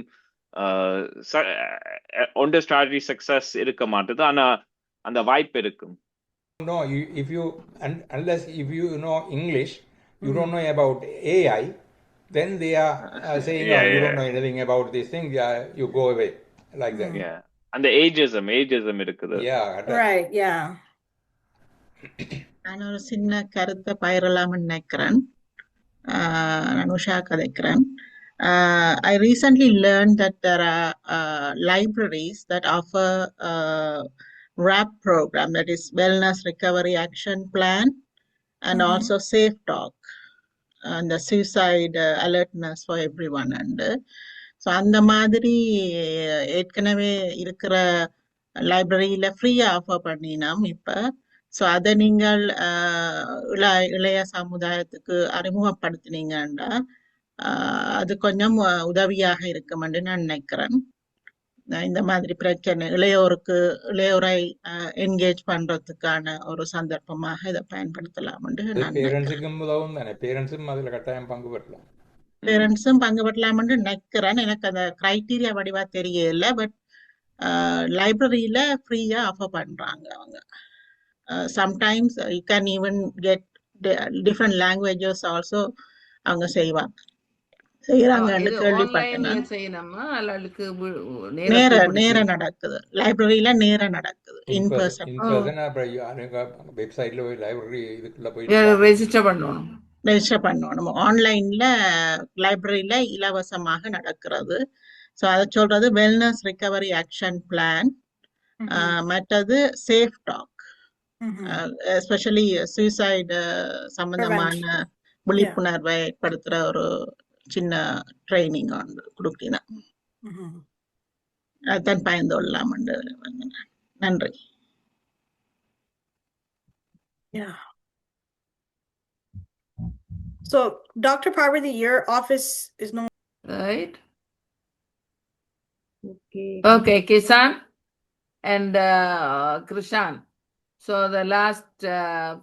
ஒன்று ஸ்ட்ராட்டஜி சக்சஸ் இருக்க மாட்டேது, ஆனா அந்த வாய்ப்பு இருக்கும். No, unless if you know English, you don't know about AI, then they are saying, you don't know anything about this thing, you go away like that. Yeah, and the ageism இருக்குது. Yeah, right, yeah. நான் ஒரு சின்ன கருத்தை பயிரலாம்னு நினைக்கிறேன். நான் உஷா கதைக்கிறேன். I recently learned that there are libraries that offer WRAP program, that is Wellness Recovery Action Plan, and also Safe Talk, and the suicide alertness for everyone. And so அந்த மாதிரி ஏற்கனவே இருக்கிற லைப்ரரியில ஃப்ரீயா ஆஃபர் பண்ணினோம் இப்ப. ஸோ அதை நீங்கள் இளைய சமுதாயத்துக்கு அறிமுகப்படுத்தினீங்கன்னா அது கொஞ்சம் உதவியாக இருக்கும் என்று நான் நினைக்கிறேன். இந்த மாதிரி பிரச்சனை இளையோரை என்கேஜ் பண்றதுக்கான ஒரு சந்தர்ப்பமாக இதை பயன்படுத்தலாம் என்று நான் பேரண்ட்ஸும் பங்கு பெறலாம் என்று நினைக்கிறேன். எனக்கு அந்த கிரைட்டீரியா வடிவா தெரியல, பட் லைப்ரரியில ஃப்ரீயா ஆஃபர் பண்றாங்க அவங்க. Sometimes you can even get different languages also அவங்க செய்வாங்க. நேர நடக்குது, லைப்ரரியில நேர நடக்குது, இன் பர்சன். ரெஜிஸ்டர் பண்ணணும். ஆன்லைன்ல லைப்ரரியில இலவசமாக நடக்கிறது. ஸோ அதை சொல்றது வெல்னஸ் ரிகவரி ஆக்ஷன் பிளான். மற்றது சேஃப் டாக், எஸ்பெஷலி சூசைடு சம்பந்தமான விழிப்புணர்வை ஏற்படுத்துற ஒரு சின்ன ட்ரைனிங் கொடுக்கினா அதுதான் பயந்து கொள்ளலாம். நன்றி. Yeah. So, Dr. Parvati, your office is no right. Okay, Kisan and Krishan. So the last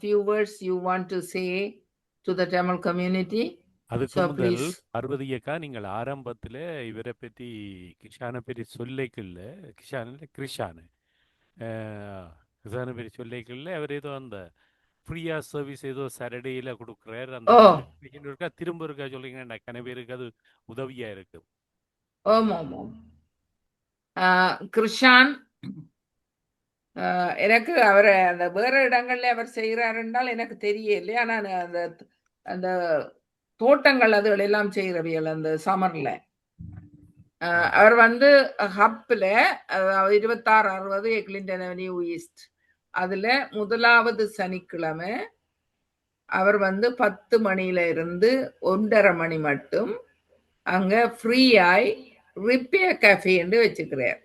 few words you want to say to the Tamil community. அதுக்கு முதல் பார்வதியக்கா, நீங்கள் ஆரம்பத்தில் இவரை பற்றி கிஷானை பற்றி சொல்லிக்கல, கிருஷானை பற்றி சொல்லிக்கல. அவர் ஏதோ அந்த ஃப்ரீயா சர்வீஸ் ஏதோ சாட்டர்டேயில் கொடுக்குறாரு, அந்த திரும்ப இருக்கா சொல்லிங்கன்னா கன பேருக்கு அது உதவியா இருக்கு. ஆமாம். கிருஷான் எனக்கு அவரை அந்த வேற இடங்கள்ல அவர் செய்கிறார் என்றால் எனக்கு தெரியல. ஆனா அந்த தோட்டங்கள் அதுகள் எல்லாம் செய்கிறவியல் அந்த சமர்ல அவர் ஹப்ல 2660 எக்லிண்டன் அவென்யூ ஈஸ்ட், அதுல முதலாவது சனிக்கிழமை அவர் 10 மணியில இருந்து 1:30 மணி மட்டும் அங்க ஃப்ரீயாய் ரிப்பேர் கஃபே என்று வச்சுக்கிறார்.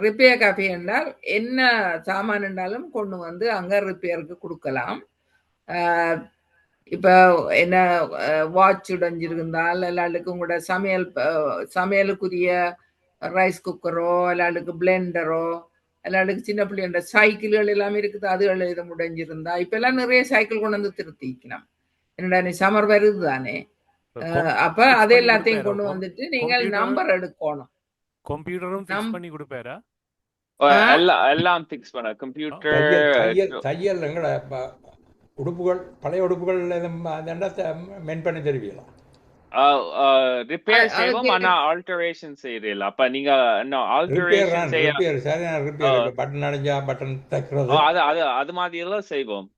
ரிப்பேர் கஃபே என்றால் என்ன சாமான் என்றாலும் கொண்டு அங்க ரிப்பேருக்கு கொடுக்கலாம். இப்போ என்ன வாட்ச் உடைஞ்சிருந்தால் எல்லாருக்கும் கூட சமையலுக்குரிய ரைஸ் குக்கரோ, எல்லாருக்கும் பிளெண்டரோ, எல்லாருக்கும் சின்ன பிள்ளைங்க சைக்கிள்கள் எல்லாமே இருக்குது, அதுகள் இது உடைஞ்சிருந்தா இப்ப எல்லாம் நிறைய சைக்கிள் கொண்டு திருத்திக்கலாம். என்னடா நீ சமர் வருது தானே, அப்ப அது எல்லாத்தையும் கொண்டு வந்துட்டு நீங்கள் நம்பர் எடுக்கணும். கம்ப்யூட்டரும் ஃபிக்ஸ் பண்ணி கொடுப்பாரா? எல்லாம் ஃபிக்ஸ் பண்ண கம்ப்யூட்டர் தையல் உடுப்புகள் பழைய உடுப்புகள் மென் பண்ணி தருவீங்களா? ரிப்பேர் செய்வோம், ஆனா ஆல்டரேஷன் செய்யறீங்க. அப்ப நீங்க ஆல்டரேஷன் செய்ய பட்டன் அடைஞ்சா பட்டன் தைக்கிறது அது மாதிரி எல்லாம் செய்வோம்.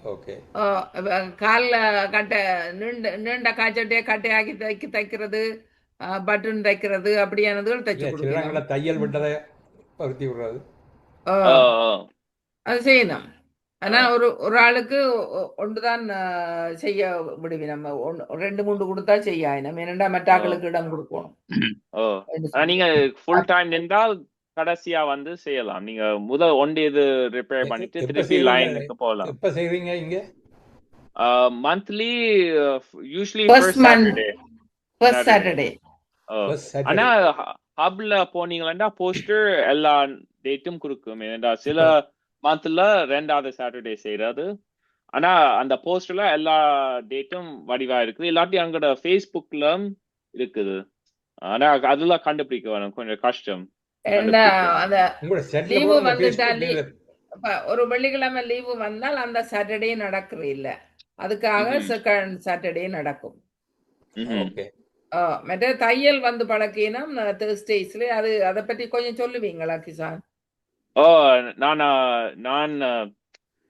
ஓகே. கால்ல கட்டை நீண்ட காய்ச்சட்டே கட்டையாக்கி தைக்கிறது, பட்டன் தைக்கிறது அப்படியானதுகள் தைச்சு சில கொடுக்கணும். இடங்களில் தையல் விட்டதை பருத்தி விடுறது அது செய்யணும். ஆனா ஒரு ஆளுக்கு ஒன்றுதான் செய்ய விடுவி. நம்ம 2-3 கொடுத்தா செய்ய ஆயினம். ஏனெண்டா மற்ற ஆக்களுக்கு இடம் கொடுக்கணும். நீங்க ஃபுல் டைம் நின்றால் கடைசியா வந்து செய்யலாம். நீங்க முதல் இது ரிப்பேர் பண்ணிட்டு திருப்பி லைனுக்கு போகலாம். எப்ப செய்வீங்க இங்க? Monthly usually first Saturday. ஆனா ஹப்ல போனீங்கன்னா போஸ்டர் எல்லா டேட்டும் கொடுக்கும். ஏன்னா சில மந்த்ல 2வது சாட்டர்டே செய்யறது. ஆனா அந்த போஸ்டர்ல எல்லா டேட்டும் வடிவா இருக்குது. இல்லாட்டி அங்கட ஃபேஸ்புக்ல இருக்குது. ஆனா அதெல்லாம் கண்டுபிடிக்க வேணும், கொஞ்சம் கஷ்டம். லீவு வந்துட்டாலே ஒரு வெள்ளிக்கிழமை லீவு வந்தால் அந்த சாட்டர்டே நடக்கிறது இல்ல. அதுக்காக செகண்ட் சாட்டர்டே நடக்கும். மற்ற தையல் வந்து பழக்கினம் தேர்ஸ்டேஸ்ல. அது அதை பத்தி கொஞ்சம் சொல்லுவீங்களா கிசான்? நான்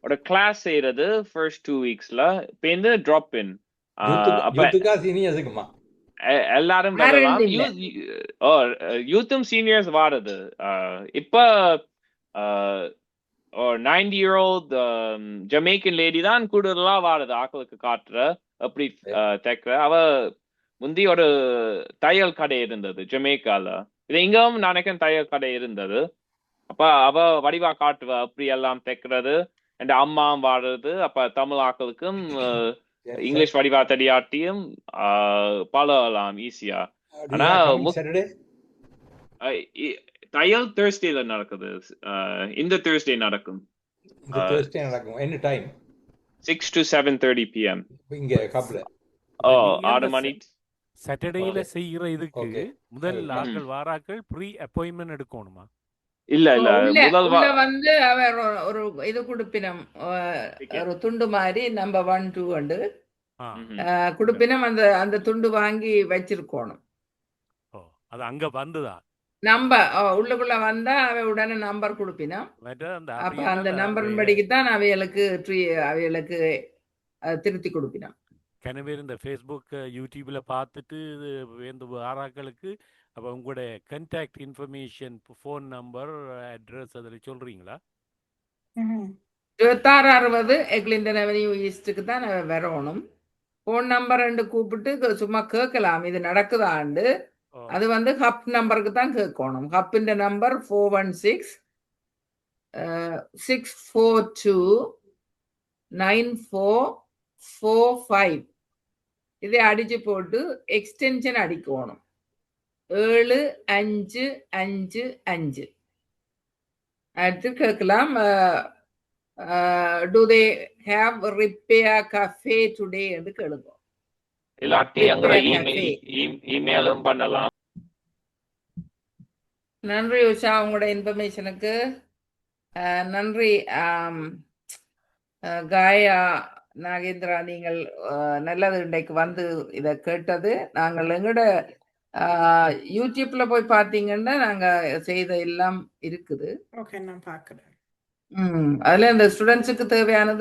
ஒரு கிளாஸ் செய்யறது ஃபர்ஸ்ட் 2 வீக்ஸ்ல. இப்ப இந்த டிராப் இன் எல்லாரும் வரலாம். யூத்தும் சீனியர்ஸ் வாரது. இப்ப 90-year-old ஜமேக்கன் லேடி தான் கூடுதலா வாரது. ஆக்களுக்கு காட்டுற அப்படி தைக்கிற. அவ முந்தி ஒரு தையல் கடை இருந்தது ஜமேக்கால. இது இங்கும் நினைக்கிறேன் தையல் கடை இருந்தது. அப்ப அவ வடிவா காட்டுவ அப்படி எல்லாம் தைக்கிறது. என் அம்மாவும் வாடுறது. அப்ப தமிழ் ஆக்களுக்கும் இங்கிலீஷ் வடிவா தெரியாட்டியும் பழகலாம் ஈஸியா. ஆனா தையல் தேர்ஸ்டேல நடக்குது. இந்த தேர்ஸ்டே நடக்கும். 6 to 7:30 PM. 6 மணி. சாட்டர்டேல செய்யற இதுக்கு முதல் ஆட்கள் வாராக்கள் ப்ரீ அப்பாயின்மெண்ட் எடுக்கணுமா? இல்ல முதல் வந்து அவர் ஒரு இது குடுப்பினம், ஒரு துண்டு மாதிரி நம்பர் 1 2 வந்து குடுப்பினம். அந்த துண்டு வாங்கி வச்சிருக்கணும். அது அங்க வந்துதான் நம்பர் உள்ளுக்குள்ள வந்தா அவை உடனே நம்பர் குடுப்பினம். அப்ப அந்த நம்பரின் படிக்குத்தான் அவைகளுக்கு திருத்தி கொடுப்பினம். கனவே இந்த ஃபேஸ்புக் யூடியூப்ல பார்த்துட்டு ஆறாக்களுக்கு அப்போ உங்களுடைய contact information, phone number, address அதில் சொல்றீங்களா? 2660 எக்லிண்டன் அவென்யூ ஈஸ்ட்டுக்கு தான் வரணும். ஃபோன் நம்பர் 2 கூப்பிட்டு சும்மா கேட்கலாம் இது நடக்குதாண்டு. அது வந்து ஹப் நம்பருக்கு தான் கேட்கணும். ஹப்பின் நம்பர் 416-642-9445. இதை அடிச்சு போட்டு எக்ஸ்டென்ஷன் அடிக்கணும் 7555. அடுத்து கேட்கலாம், do they have repair cafe today என்று கேளுங்க. இமெயிலும் பண்ணலாம். நன்றி உஷா உங்களோட இன்ஃபர்மேஷனுக்கு. நன்றி காயா நாகேந்திரா, நீங்கள் நல்லது இன்றைக்கு வந்து இதை கேட்டது. நாங்கள் எங்களோட யூடியூப்ல போய் பார்த்தீங்கன்னா நாங்க செய்த எல்லாம் இருக்குது. நான் பார்க்கிறேன். அதுல இந்த ஸ்டூடெண்ட்ஸுக்கு தேவையானது